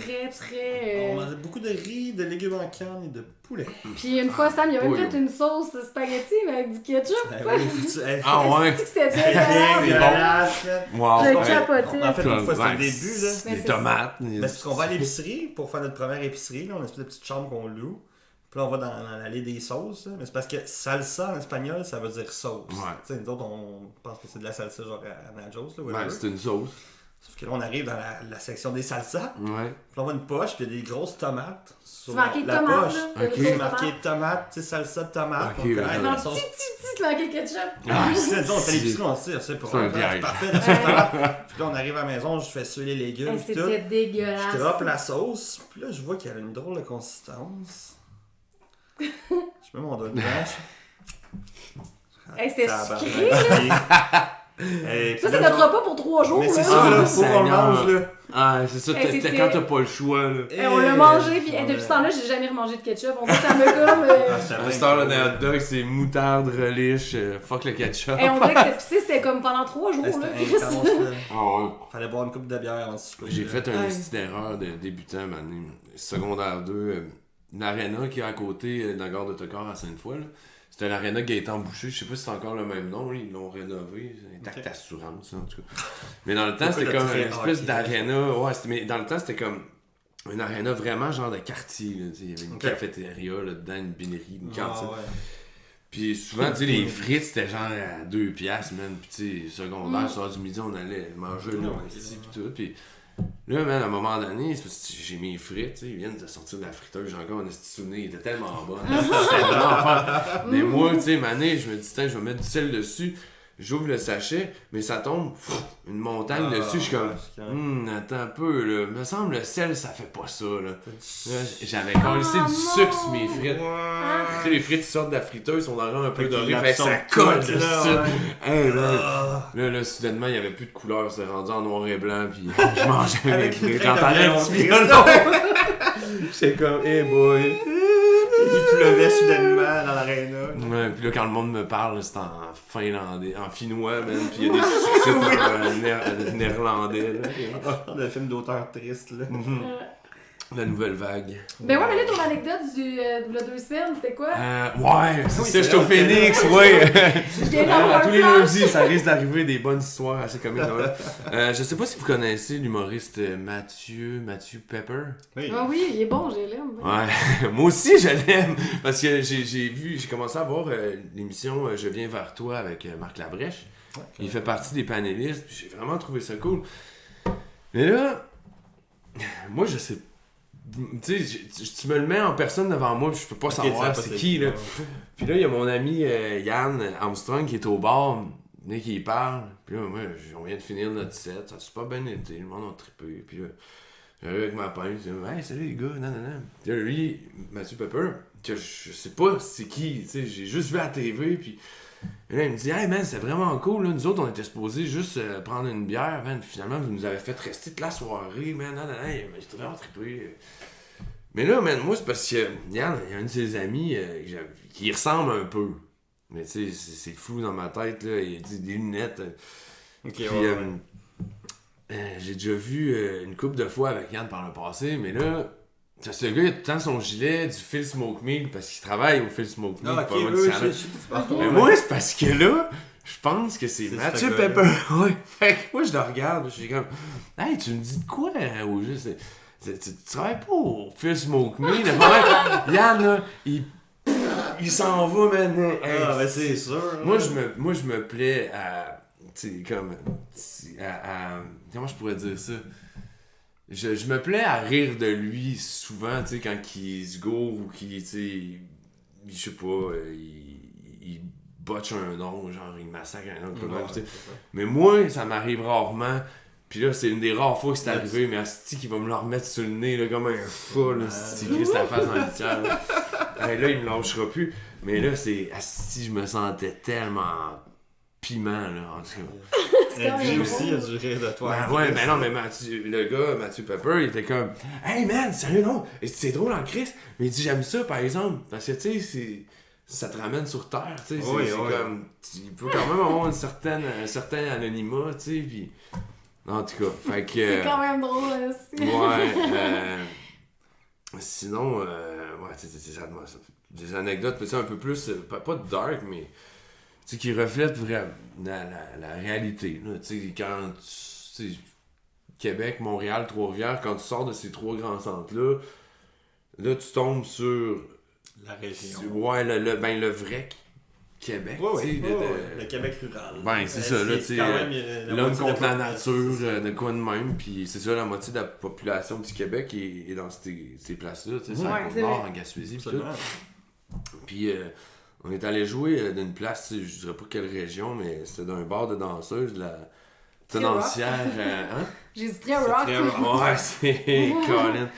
On mangeait beaucoup de riz, de légumes en canne et de poulet. Puis une fois, Sam, il a même Oui. fait une sauce spaghetti, mais avec du ketchup. Ah ouais? Est-ce que c'était Bien dégueulasse? dégueulasse. Wow. Je Ouais. capotais. En fait, une fois, c'était Ouais, le début, là. Mais Des c'est tomates. Ben, c'est parce qu'on va à l'épicerie pour faire notre première épicerie. Là. On a une espèce de petite chambre qu'on loue. Puis là, on va dans l'allée des sauces. Là. Mais c'est parce que salsa en espagnol, ça veut dire sauce. Ouais. Tu sais, nous autres, on pense que c'est de la salsa genre à nachos. Là, Ben, whatever. c'est une sauce. Sauf que là, on arrive dans la section des salsas. Ouais. Puis on voit une poche, puis il y a des grosses tomates sur C'est marqué la tomate, poche. là. Ok. C'est marqué tomate, tu sais, salsa de tomate. Ok, On connaît ouais. la Non, sauce. petit, marqué ketchup. Ah, C'est ça, on fait c'est- l'épicerie, on sait, c'est pour c'est un un plat piège. parfait, la sauce tomate. Puis là, on arrive à la maison, je fais suer les légumes, Hey, puis tout. c'était dégueulasse. Je drop la sauce, puis là, je vois qu'elle a une drôle de consistance. Je mets mon doigt dedans. Hey, c'était Tabarnak. sucré, là. Et Ça, puis c'est là, notre repas pour 3 jours, Mais là. c'est ça, là, faut qu'on le Seigneur. mange, là. Ah, c'est ça, Hey, c'était- quand t'as pas le choix, là. Et on l'a mangé, puis depuis ce temps-là, j'ai jamais remangé de ketchup. On dirait que ça me comme. À cette heure-là, dans les hot dogs, c'est moutarde, relish, fuck le ketchup. Et on dirait que c'était pissé, c'était comme pendant 3 jours, là. C'était intense, là. Ah ouais. Fallait boire une coupe de bière avant de souper. J'ai là. fait une Ouais. petite erreur de débutant, man. Secondaire 2, une aréna qui est à côté de la gare d'autocar à Sainte-Foy, là. C'était l'aréna Gaétan Boucher, je sais pas si c'est encore le même nom, là. Ils l'ont rénové, c'est Intact Ok. Assurance, en tout cas. Mais dans le temps, Pourquoi c'était le comme trait une espèce hockey? d'aréna, ouais, mais dans le temps, c'était comme une aréna vraiment genre de quartier, là, tu sais. Il y avait une Ok. cafétéria là-dedans, une binerie, une cantine. Ah, ouais. Puis souvent, tu sais, les frites, c'était genre à 2 piastres, man. Puis tu sais, secondaire, soir du midi, on allait manger là, Ouais, ici, pis tout. Puis là, man, à un moment donné, c'est parce que j'ai mes frites, tu sais, ils viennent de sortir de la friteuse. J'ai encore un petit souvenir, il était tellement bon. C'était vraiment fun. Mais moi, tu sais, mané, je me dis, tiens, je vais mettre du sel dessus. J'ouvre le sachet, mais ça tombe, une montagne Ah, dessus. Je suis comme, ouais, c'est correct. attends un peu, là. Me semble, le sel, ça fait pas ça, là. Là, j'avais collé du sucre sur mes frites. Tu sais, les frites qui sortent de la friteuse sont dans un peu Fait doré, qu'ils fait que ça l'absorbent colle tout, dessus. là, ouais. Hey, man. Ah. Là, soudainement, il n'y avait plus de couleur, c'était rendu en noir et blanc, puis je mangeais mes Avec une frites. traite de J'entendais un violon petit triste. violon. J'étais comme, hey boy. Il pleuvait soudainement dans l'aréna. Ouais, puis là, quand le monde me parle, c'est en finlandais, en finnois, man, puis il y a des sous-titres en néerlandais, là. Le film d'auteur triste, là. La nouvelle vague. Ben ouais, mais là, ton anecdote de la 2 semaines, c'était quoi? Ouais, c'est Oui, ça, c'est j'étais au vrai. Phoenix, ouais. Je viens d'avoir À tous un les flash. lundis, ça risque d'arriver des bonnes histoires assez comiques. Je sais pas si vous connaissez l'humoriste Mathieu Pepper. Oui. Ah oui, il est bon, je l'aime. Ouais, moi aussi je l'aime parce que j'ai commencé à voir l'émission Je viens vers toi avec Marc Labrèche. Il fait partie des panélistes, puis j'ai vraiment trouvé ça cool. Mais là, moi je sais, tu sais, tu me le mets en personne devant moi, puis je peux pas savoir c'est qui là. Puis là il y a mon ami Yann Armstrong qui est au bar, dès qu'il parle, puis là moi on vient de finir notre set, ça s'est pas bien été, le monde a trippé, puis là j'arrive avec ma pince, je dis « Hey, salut les gars, non. » Puis là, lui, Mathieu Pepper, que je sais pas c'est qui, tu sais, j'ai juste vu à la TV, puis là, il me dit « Hey man, c'est vraiment cool, là. Nous autres, on était supposés juste prendre une bière, man. Finalement, vous nous avez fait rester toute la soirée, man. Non. J'étais vraiment trippé. » Mais là, man, moi, c'est parce que Yann, il y a un de ses amis qui ressemble un peu. Mais tu sais, c'est flou dans ma tête, là. Il a dit des lunettes. Ok, Puis, ouais. j'ai déjà vu une couple de fois avec Yann par le passé, mais là, ce gars, il a tout le temps son gilet du Phil Smoke Meal parce qu'il travaille au Phil Smoke Meal. Ah, ok, pas loin oui, du oui, Canada. je sais pas. Ok. Mais moi, c'est parce que là, je pense que c'est C'est Mathieu ce gars-là. Pepper. Ouais. Fait que moi, je le regarde, je suis comme, hey, tu me dis de quoi au juste? Tu travailles pas au Phil Smoke Meal. Le problème, Yann, là, il s'en va maintenant. Hey, Ah, ben c'est sûr. moi, je me plais à. Tu sais, comme. Comment je pourrais dire ça? Je me plais à rire de lui souvent, tu sais, quand il se gourre ou qu'il, tu sais, je sais pas, il botche un nom, genre il massacre un autre, Ouais, tu sais. ouais. Mais moi, ça m'arrive rarement. Puis là, c'est une des rares fois que c'est arrivé, mais Asti qui va me le remettre sur le nez, là, comme un fou, là, Asti qui la face dans le tiers. Là, il me lâchera plus. Mais là, c'est Asti, je me sentais tellement piment, là, en tout cas. C'est quand Lui même aussi, il a drôle. du rire de toi. Ben ouais, mais non, mais le gars, Mathieu Pepper, il était comme hey man, sérieux, non, et c'est drôle en Christ, mais il dit j'aime ça par exemple, parce que tu sais, ça te ramène sur terre, tu sais, Oui, c'est oui. comme, il peut quand même avoir un certain anonymat, tu sais, puis en tout cas, fait que. C'est quand même drôle aussi. Ouais, sinon, ouais, c'est des anecdotes, mais c'est un peu plus, pas dark, mais tu sais, qui reflètent vraiment la réalité. Là. Tu sais, quand tu sais, Québec, Montréal, Trois-Rivières, quand tu sors de ces trois grands centres-là, là, tu tombes sur La région. ouais, le VREC. Québec. Ouais, tu sais, le Québec rural. Ben, c'est ça, là, tu sais, l'homme contre la nature, de quoi de même, puis c'est ça, la moitié de la population du Québec est dans ces places-là, tu sais, c'est en Côte-Nord, en Gaspésie, pis tout. Puis on est allé jouer d'une place, je dirais pas quelle région, mais c'était d'un bar de danseuses, de la tenancière, hein? J'ai dit très rock. Ouais, c'est Colin.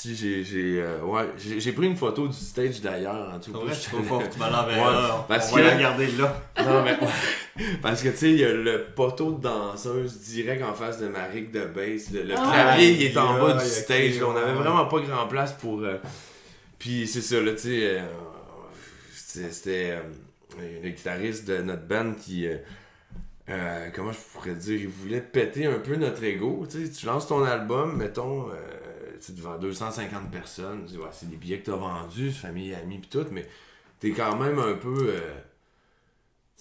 J'ai pris une photo du stage d'ailleurs en tout cas. Je trouve fort, tu m'en l'enverras. On va la regarder là. Non, mais parce que tu sais, il y a le poteau de danseuse direct en face de ma rig de bass. Le clavier, il est en bas du stage. On avait vraiment pas grand place pour. Puis c'est ça, là, tu sais. C'était le guitariste de notre band qui. Comment je pourrais dire, il voulait péter un peu notre ego. Tu lances ton album, mettons. Devant 250 personnes, c'est des billets que t'as vendus, famille, amis pis tout, mais t'es quand même un peu...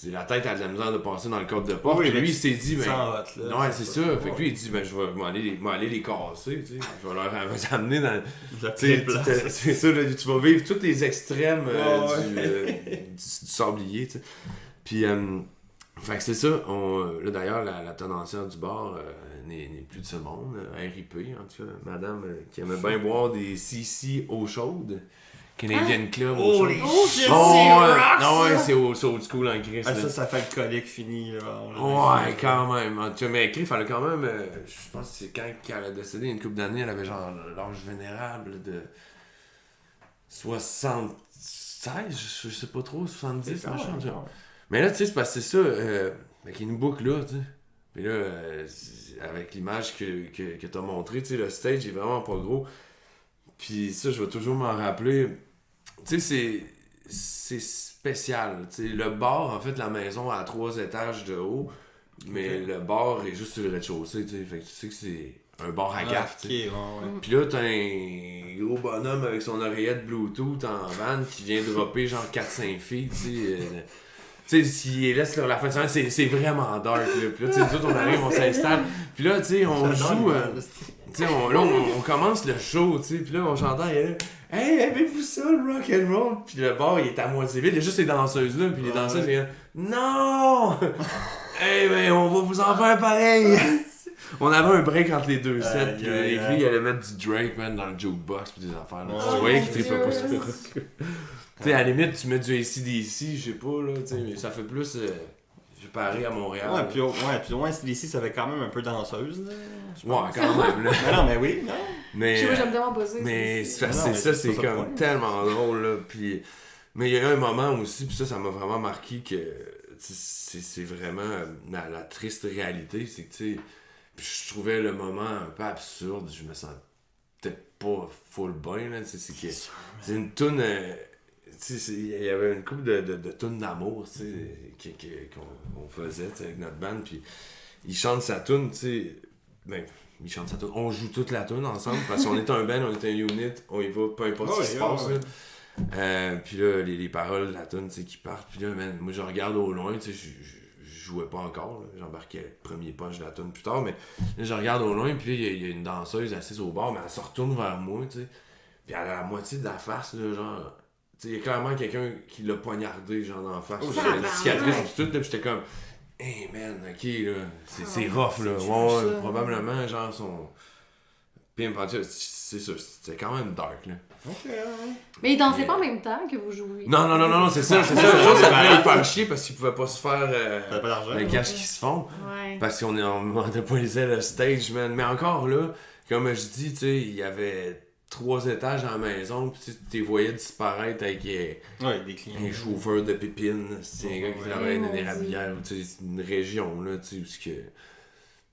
la tête a de la misère de passer dans le cadre de porte. Oui, lui, il s'est dit, ouais, c'est ça. Fait que lui, il dit, je vais aller les casser, tu sais. Je vais leur amener dans... C'est ça, là, tu vas vivre tous les extrêmes du sablier, tu sais. Puis, fait que c'est ça. Là, d'ailleurs, la tenancière du bar... n'est plus de ce monde, RIP en tout cas, madame qui aimait bien boire des CC eau chaude, Canadian Club eau chaude. Non, ouais, c'est old school en Christ. Ça fait le colique fini. Ouais, quand même. En tout cas, mais Chris, elle a quand même, je pense que c'est quand elle a décédé, une couple d'années, elle avait genre l'âge vénérable de 76, je sais pas trop, 70, machin. Mais là, tu sais, c'est parce que c'est ça, avec une boucle là, tu sais. Puis là, avec l'image que t'as montré, tu sais, le stage est vraiment pas gros. Puis ça, je vais toujours m'en rappeler. Tu sais, c'est spécial. Tu sais, le bar, en fait, la maison a 3 étages de haut, mais le bar est juste sur le rez-de-chaussée, tu sais. Fait que tu sais que c'est un bar à gaffe, tu sais. Puis là, t'as un gros bonhomme avec son oreillette Bluetooth en van qui vient dropper genre 4-5 filles, tu sais. Tu sais, s'il laisse sur la fin de semaine, c'est vraiment dark, là. Puis là, tu sais, nous autres, on arrive, on s'installe. Puis là, tu sais, on joue... tu sais, on commence le show, tu sais. Puis là, on chante, il est là, « Hey, aimez-vous ça, le rock and roll? » Puis le bar, il est à moitié vide. Il y a juste les danseuses là. Puis les danseuses, ils sont là, « Non! Eh ben, on va vous en faire pareil! » On avait un break entre les deux sets. Puis les filles, ils allaient mettre du Drake, man, dans le jukebox. Puis des affaires, là. Tu voyais qu'ils tripaient pas sur le rock. Tu sais, à la limite, tu mets du AC/DC, je sais pas, là, tu sais, mais ça fait plus... J'ai paré à Montréal. Ouais, puis au moins, AC/DC, ça avait quand même un peu danseuse, là. Ouais, quand même, là. Non, mais oui, non. Mais, je sais pas, j'aime tellement pas ça. Mais c'est comme tellement drôle, là. Puis, mais il y a eu un moment aussi, puis ça m'a vraiment marqué que c'est vraiment la triste réalité, c'est que, tu sais, je trouvais le moment un peu absurde, je me sentais pas full bien, là, c'est que c'est une toune... il y avait une couple de tunes d'amour, qu'on faisait, avec notre band, puis il chante sa tune, il chante sa tune. On joue toute la tune ensemble, parce qu'on est un band, on est un unit, on y va, peu importe ce qui se passe, là. Puis là, les paroles de la tune, qui partent, puis là, moi je regarde au loin, je jouais pas encore, là. J'embarquais le premier punch de la tune plus tard, mais là, je regarde au loin, puis là, il y a une danseuse assise au bar, mais elle se retourne vers moi, puis elle a la moitié de la face, là, genre... Il y a clairement quelqu'un qui l'a poignardé, genre, dans la face. Une cicatrice et tout, là, pis j'étais comme, hey man, ok, là, c'est rough, là. Ouais, probablement, genre, son. Pimp, c'est ça, c'était quand même dark, là. Ok, Mais ils dansaient pas en même temps que vous jouiez. Non, c'est ça. Ça devait les faire chier parce qu'ils pouvaient pas se faire le cash qui se font. Ouais. Parce qu'on monopolisait le stage, man. Mais encore là, comme je dis, tu sais, il y avait 3 étages dans la maison, pis tu les voyais disparaître avec des clients. un chauffeur de pépines, c'est un gars qui travaille dans des rabières, c'est une région, là, tu sais, où que,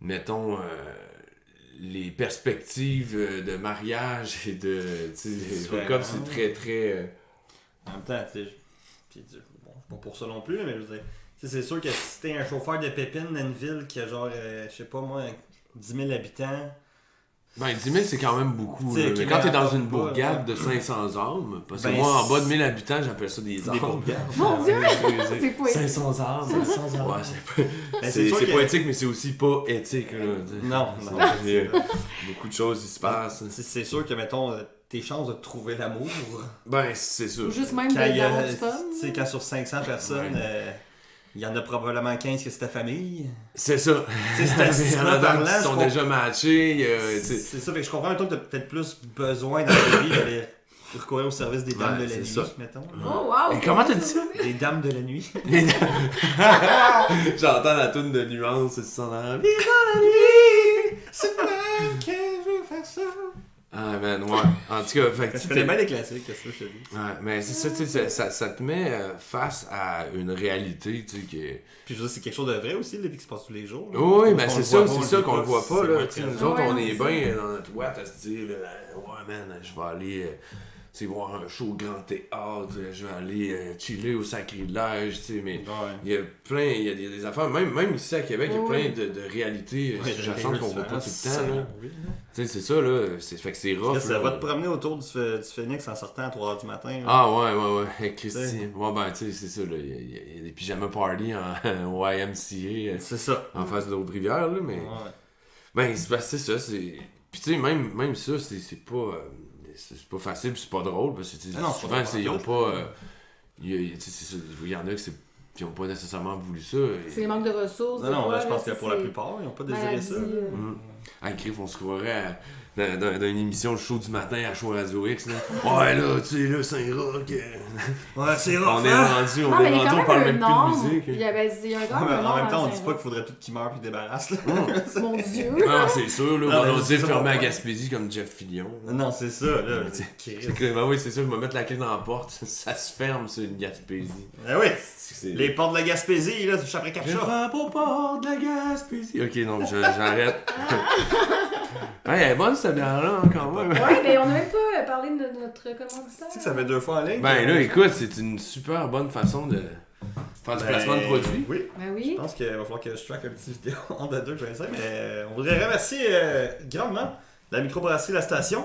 mettons, les perspectives de mariage et de, tu sais, comme c'est très, très... En même temps, tu sais, bon, pas pour ça non plus, mais je veux dire, c'est sûr que si t'es un chauffeur de pépines dans une ville qui a genre, je sais pas moi, 10 000 habitants... Ben, 10 000, c'est quand même beaucoup. Là. Mais quand t'es dans une bourgade de 500 âmes, parce que moi, en bas de 1000 habitants, j'appelle ça des âmes. Mon Dieu! C'est poétique. 500 âmes. Ouais, c'est poétique, mais c'est aussi pas éthique. Là, non. Beaucoup de choses qui se passent. C'est sûr que, mettons, tes chances de trouver l'amour. Ben, c'est ça. Ou juste même Quand il y a, d'avoir du fun. tu sais, quand sur 500 personnes, il y en a probablement 15 que c'est ta famille. C'est ça. Tu sais, statistiquement parlant, qui sont je déjà matchés. c'est ça, fait que je comprends maintenant que t'as peut-être plus besoin dans ta vie d'aller recourir au service des dames Ouais, de la c'est nuit, ça. mettons. Oh wow! Et comment t'as dit ça? Des dames de la nuit. J'entends la toune de nuance, c'est ça dans la vie. C'est moi que je veux faire ça. Ah, man, ouais. En tout cas, fait que Je connais bien les classiques, c'est ça que je te dis. Ouais, mais c'est ça, tu sais, ça te met face à une réalité, tu sais, qui est... Puis je veux dire, c'est quelque chose de vrai aussi, là, puis qui se passe tous les jours. Oui, On mais le c'est voit ça, pas, c'est ça qu'on le voit pas, c'est là. moins Tu sais, présent. nous autres, Ouais, on non, est c'est bien dans notre ouate à se dire, ouais, man, je vais aller... tu sais, voir un show au Grand Théâtre, je vais aller chiller au Sacrilège, tu sais, mais Ouais. il y a plein, il y a des affaires, même ici à Québec, il y a Oui. plein de réalités Ouais, sous-jacentes qu'on voit pas tout le temps, là. Oui. Tu sais, c'est ça, là, fait que c'est rough, Ça là. va te promener autour du Phoenix en sortant à 3h du matin. là. Ah ouais, hey, Christy. Ouais. Ouais, ben, tu sais, c'est ça, là, il y a des pyjama parties en YMCA C'est ça. en face de l'Autre-Rivière, là, mais... Ouais. Ben, c'est parce que c'est ça, c'est... Puis tu sais, même ça, c'est pas... c'est pas facile pis c'est pas drôle, parce que tu sais, Ah non, c'est souvent, pas ils ont drôle. pas... tu sais, c'est ça, il y en a qui ont pas nécessairement voulu ça. C'est les manques de ressources. Non, non, des fois, je pense là, que pour la plupart, ils n'ont pas désiré ça. maladie, Ah, Criff, on se croirait dans une émission, le show du matin à Show Radio X, là. Ouais, là, tu sais, là, Saint-Roch... Ouais, c'est on rough, est hein? rendu, Non, mais il y a on quand parle même même un plus de nombre. musique. Il y a quand Ouais, même mais un en nombre même temps, on à dit pas Saint-Roch. qu'il faudrait tout qu'ils meurent puis qu'ils débarrassent. Là. Mon Dieu! Non, c'est sûr, là, Non, mais on c'est dit ça, fermer à ouais. Gaspésie comme Jeff Fillion. Non, c'est ça, là. C'est que, ben oui, c'est ça, je vais mettre la clé dans la porte, ça se ferme, c'est une Gaspésie. Ah oui, C'est... les portes de la Gaspésie, là, je après Je Capcha. frappe aux portes de la Gaspésie. Ok, non, j'arrête. Ouais, elle est bonne cette bière-là, quand même. Ouais, mais on n'a même pas parlé de notre commanditaire. Tu sais que ça fait 2 fois en ligne. Ben là, écoute, c'est une super bonne façon de faire du placement de produit. Oui. Ben oui. Je pense qu'il va falloir que je track un petit vidéo en de deux que je vais essayer, mais on voudrait remercier grandement la microbrasserie La Station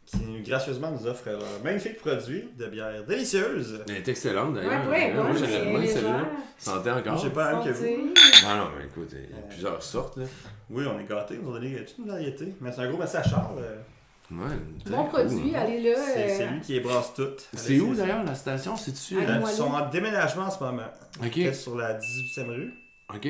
qui gracieusement nous offre un magnifique produit de bière délicieuse. Elle est excellente d'ailleurs. Ouais, Moi, ouais, j'aime bien c'est celle-là. légère. Sentez encore. Moi, j'ai pas la même que vous. Non, non, mais écoute, il y a plusieurs sortes, là. Oui, on est gâtés, ils nous ont donné toutes nos variétés. Mais c'est un gros merci à Charles. Ouais, Bon produit, allez là. C'est lui qui les brasse toutes. C'est où d'ailleurs la station? C'est-tu? À Ils sont en déménagement en ce moment. Ok. Ils sont sur la 18e rue. Ok.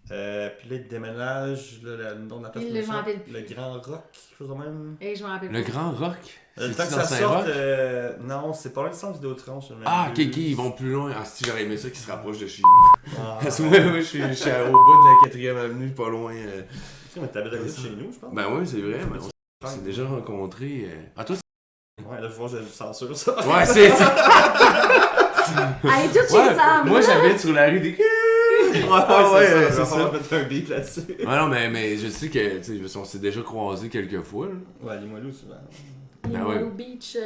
Puis là, ils déménagent, là, le nom de la place. Il de le ça, rappelle plus. le Grand Rock, quelque chose de même. Et je m'en rappelle Le pas. Grand Rock? Le C'est-tu temps que dans ça sorte, Saint-Roch? non, c'est pas loin du centre Vidéotron. je me Ah, ok, rappelle ok, plus. ils vont plus loin. Ah, si j'aurais aimé ça qu'ils se rapprochent de chez nous. Ah, Parce que moi, je suis au bout de la 4e avenue, pas loin. mais t'habites à côté de chez nous, je pense. Ben oui, c'est vrai, mais on s'est déjà rencontrés. Ah, toi, Ouais, là, je vois, je censure ça. c'est... Ouais, c'est ça. Allez, tout chez Ouais, Sam! moi, j'habite sur la rue des... ouais, c'est ça. On va mettre un beat là-dessus. Ouais, non, mais je sais que, tu sais, on s'est déjà croisés quelques fois, là. Ouais, Limoilou, souvent. Ben Limoilou ouais. Beach.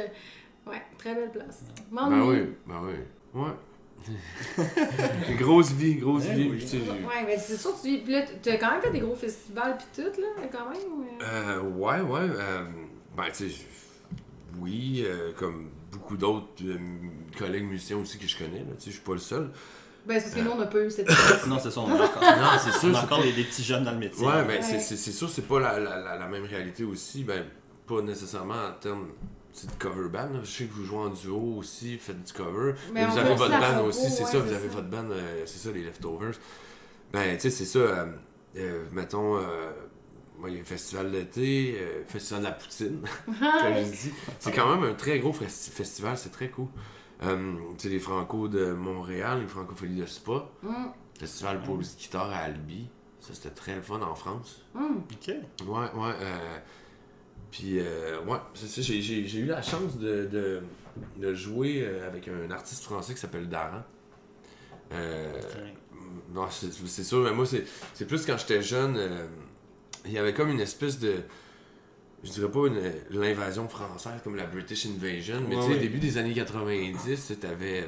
Ouais, très belle place. Ben M'ennuie. oui, ben oui. Ouais. Grosse vie, grosse Eh vie. oui. Puis, tu sais, j'ai- Ouais, mais c'est sûr, puis là, t'as quand même fait des gros festivals pis tout, là, quand même. Ouais. Ben, tu sais, oui, comme beaucoup d'autres collègues musiciens aussi que je connais, là. Tu sais, je suis pas le seul. Ben, c'est parce que nous, on n'a pas eu cette Non, c'est ça, on a encore, Non, c'est sûr. on a c'est encore pas- des petits jeunes dans le métier. Ouais, mais Ouais. c'est sûr, c'est pas la même réalité aussi. Ben, pas nécessairement en termes tu sais, de cover band. Là. Je sais que vous jouez en duo aussi, faites du cover. Mais Et on vous fait avez aussi votre la band compo, aussi, c'est ouais, ça, vous c'est avez ça. votre band, c'est ça, les Leftovers. Ben, tu sais, c'est ça. Mettons, moi, il y a le festival d'été, festival de la poutine, comme je dis. C'est quand même un très gros festival, c'est très cool. Tu sais, les Franco de Montréal, les Francopholies de Spa, festival pour guitare à Albi. Ça, c'était très le fun en France. Ok. Ouais. Puis, ouais, c'est ça. J'ai eu la chance de jouer avec un artiste français qui s'appelle Daran. Non, c'est sûr, mais moi, c'est plus quand j'étais jeune, il y avait comme une espèce de. Je dirais pas l'invasion française comme la British Invasion, mais Ouais, tu sais, ouais. début des années 90, t'avais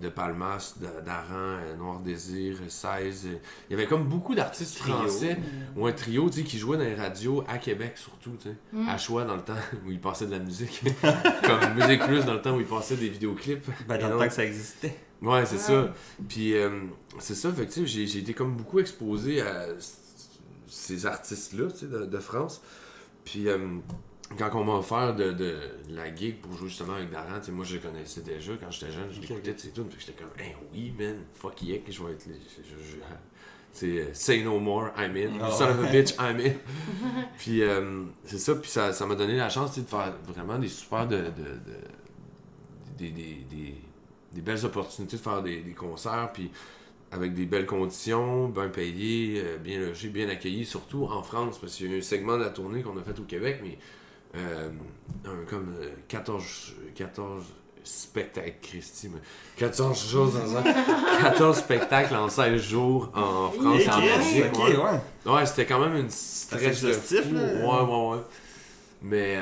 De Palmas, Daran, Noir Désir, 16. Il y avait comme beaucoup d'artistes Trio. français, ou un trio, tu sais, qui jouaient dans les radios à Québec surtout, tu sais. À Choix dans le temps où ils passaient de la musique. Comme Musique Plus dans le temps où ils passaient des vidéoclips. Ben, dans Et le non, temps que ça existait. Ouais, c'est Ouais. ça. Puis c'est ça, fait que tu sais, j'ai été comme beaucoup exposé à ces artistes-là, tu sais, de France. Puis quand on m'a offert de la gig pour jouer justement avec Daran, moi je le connaissais déjà quand j'étais jeune, je l'écoutais de ses tunes, puis j'étais comme, hey, oui, man, fuck yeah, que je vais être. C'est Say No More, I'm in. Son of a bitch, I'm in. Puis c'est ça, puis ça m'a donné la chance de faire vraiment des super des belles opportunités de faire des concerts, puis avec des belles conditions, bien payés, bien logés, bien accueillis, surtout en France, parce qu'il y a eu un segment de la tournée qu'on a fait au Québec, mais comme 14 spectacles, Christy, 14 choses dans un 14 spectacles en 16 jours en France et en Belgique. Ouais, c'était quand même une stress de fou. Ouais. Mais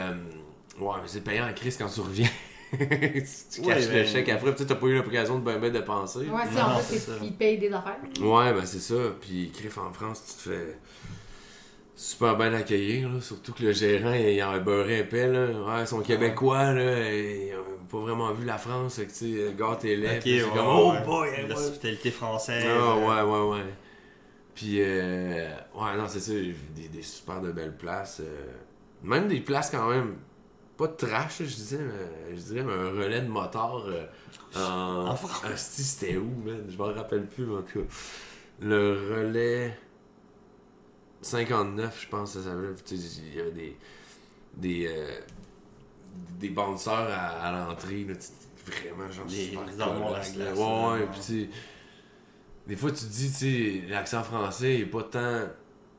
c'est payant en crise quand tu reviens. Tu caches le chèque après, tu t'as pas eu l'occasion de ben dépenser. Ouais, c'est en plus, ils payent des affaires. Ouais, ben c'est ça. Puis, crif en France, tu te fais super bien accueillir, là. Surtout que le gérant, il a un beurré épais, là. Ouais, ils sont québécois, là. Et ils ont pas vraiment vu la France, fait que tu sais, gâte et lait. C'est comme, oh boy! L'hospitalité française. Ah, ouais. Puis, non, c'est ça, j'ai vu des super de belles places. Même des places quand même. Pas de trash, je dirais, mais un relais de motard en France. C'était où, man? Je m'en rappelle plus, en tout cas. Le relais 59, je pense que ça s'appelait. Il y avait des bouncers à l'entrée, là, vraiment, genre, des armoires à glace. Ouais, puis des fois, tu te dis, tu sais, l'accent français est pas tant,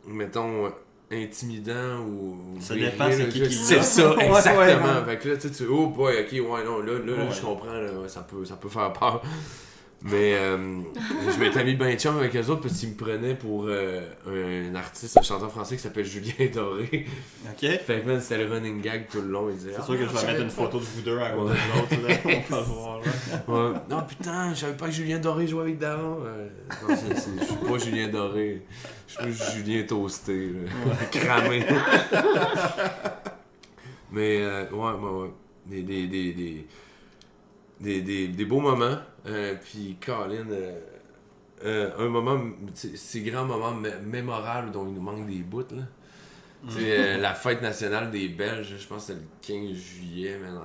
mettons, intimidant ou ça dépend c'est qui c'est ça exactement fait que là tu oh boy ok ouais non là je comprends là, ça peut faire peur mais je m'étais mis ben chum avec eux autres parce qu'ils me prenaient pour un artiste, un chanteur français qui s'appelle Julien Doré. Ok. Fait que man, c'était le running gag tout le long. Il disait, c'est sûr que je vais mettre une photo de vous deux à côté de l'autre là, on va le voir là. Ouais. Non putain, je savais pas que Julien Doré jouait avec Daron. Non, je suis pas Julien Doré, je suis plus Julien Toasté là. Cramé. Mais ouais. Des beaux moments. Puis Colin, un moment, ces grands moments mémorables dont il nous manque des bouts là. La fête nationale des Belges, je pense que c'était le 15 juillet, man,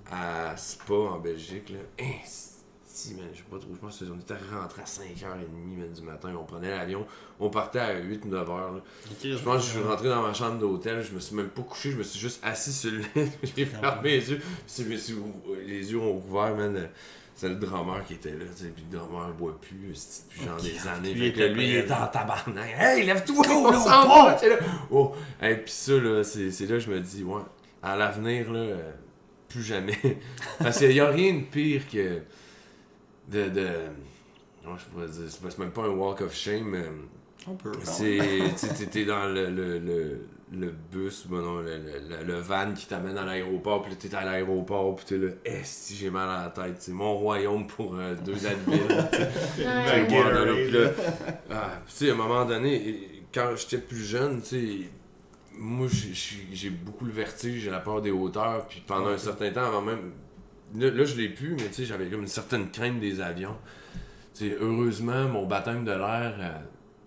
à Spa en Belgique là. Man, je sais pas trop, je pense qu'on était rentré à 5h30 du matin, on prenait l'avion, on partait à 8 ou 9h. Là. Okay, je pense que je suis rentré dans ma chambre d'hôtel, je me suis même pas couché, je me suis juste assis sur le lit, j'ai fermé les yeux, puis les yeux ont ouvert, man. C'est le drummer qui était là, tu sais, puis le drummer boit plus, depuis genre des années. Lui, il était en tabarnak. Hey, lève-toi, on s'en va! Oh, et puis ça, là, c'est là que je me dis, ouais, à l'avenir, là, plus jamais. Parce qu'il y a rien de pire que non, je pourrais dire, c'est même pas un walk of shame, mais t'es dans le bus, le van qui t'amène à l'aéroport, puis là t'es à l'aéroport, puis t'es là, si j'ai mal à la tête, c'est mon royaume pour 2 Advil. Puis là, à un moment donné, quand j'étais plus jeune, tu sais, moi j'ai beaucoup le vertige, j'ai la peur des hauteurs, puis pendant un certain temps, avant même, là je l'ai plus, mais tu sais, j'avais comme une certaine crainte des avions. Tu sais, heureusement, mon baptême de l'air,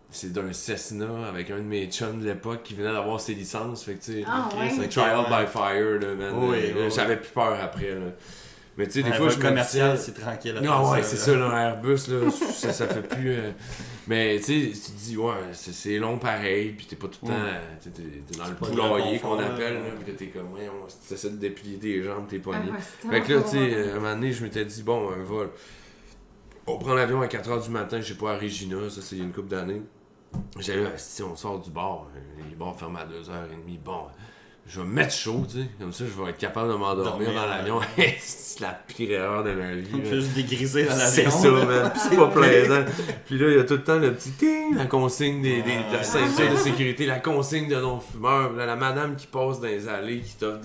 c'est d'un Cessna avec un de mes chums de l'époque qui venait d'avoir ses licences. Fait que tu sais, c'est un trial by fire, là, man. J'avais plus peur après, là. Mais tu sais, des fois, je commercial, c'est tranquille. Non, ouais, c'est ça, là, un Airbus, là, ça fait plus... Mais tu sais, tu te dis, ouais, c'est long pareil, pis t'es pas tout le temps... T'es dans le poulailler qu'on appelle, là, pis t'es comme, ouais, t'essaies de déplier tes jambes, t'es poignets. Fait que là, tu sais, à un moment donné, je m'étais dit, bon, un vol. On prend l'avion à 4h du matin, je sais pas, à Regina, ça, c'est il y a une couple d'années. J'allais là, si on sort du bar, les bars ferment à 2h30, bon... Je vais me mettre chaud, tu sais. Comme ça, je vais être capable de m'endormir dans l'avion. C'est la pire erreur de ma vie. Tu fais juste dégriser dans l'avion. C'est ça, man. Puis c'est pas plaisant. Puis là, il y a tout le temps le petit ting, la consigne de la ceinture de sécurité, la consigne de non-fumeurs. La madame qui passe dans les allées, qui t'offre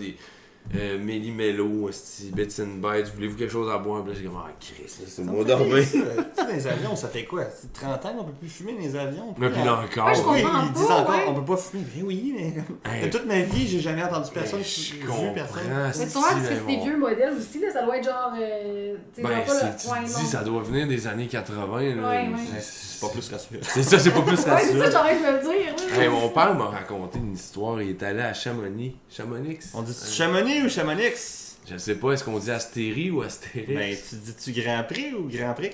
Méli Mello, Bits and Bites, voulez-vous quelque chose à boire? Puis là, j'ai comme, Chris, c'est moi dormir. Tu sais, dans les avions, ça fait quoi? C'est 30 ans qu'on peut plus fumer dans les avions. Mais puis là encore. je Oui, comprends ils disent pas, encore, ouais. on peut pas fumer. Mais oui, mais Hey. toute ma vie, j'ai jamais entendu personne Je vu comprends. personne. Mais sûrement parce que c'est des vieux modèles aussi, là, ça doit être genre. Tu sais, Ben, genre pas tu le. Ouais, te non. dis, ça doit venir des années 80. Là. Ouais, ouais. C'est pas plus rassurant. C'est ça, c'est pas plus Ouais, c'est ça, rassurant. j'aurais pu le dire. Là. Hey, mon père m'a raconté une histoire. Il est allé à Chamonix. Chamonix? On dit-tu Chamonix ou Chamonix? Je sais pas, est-ce qu'on dit Astérie ou Astérix? Ben, tu dis-tu Grand Prix ou Grand Prix?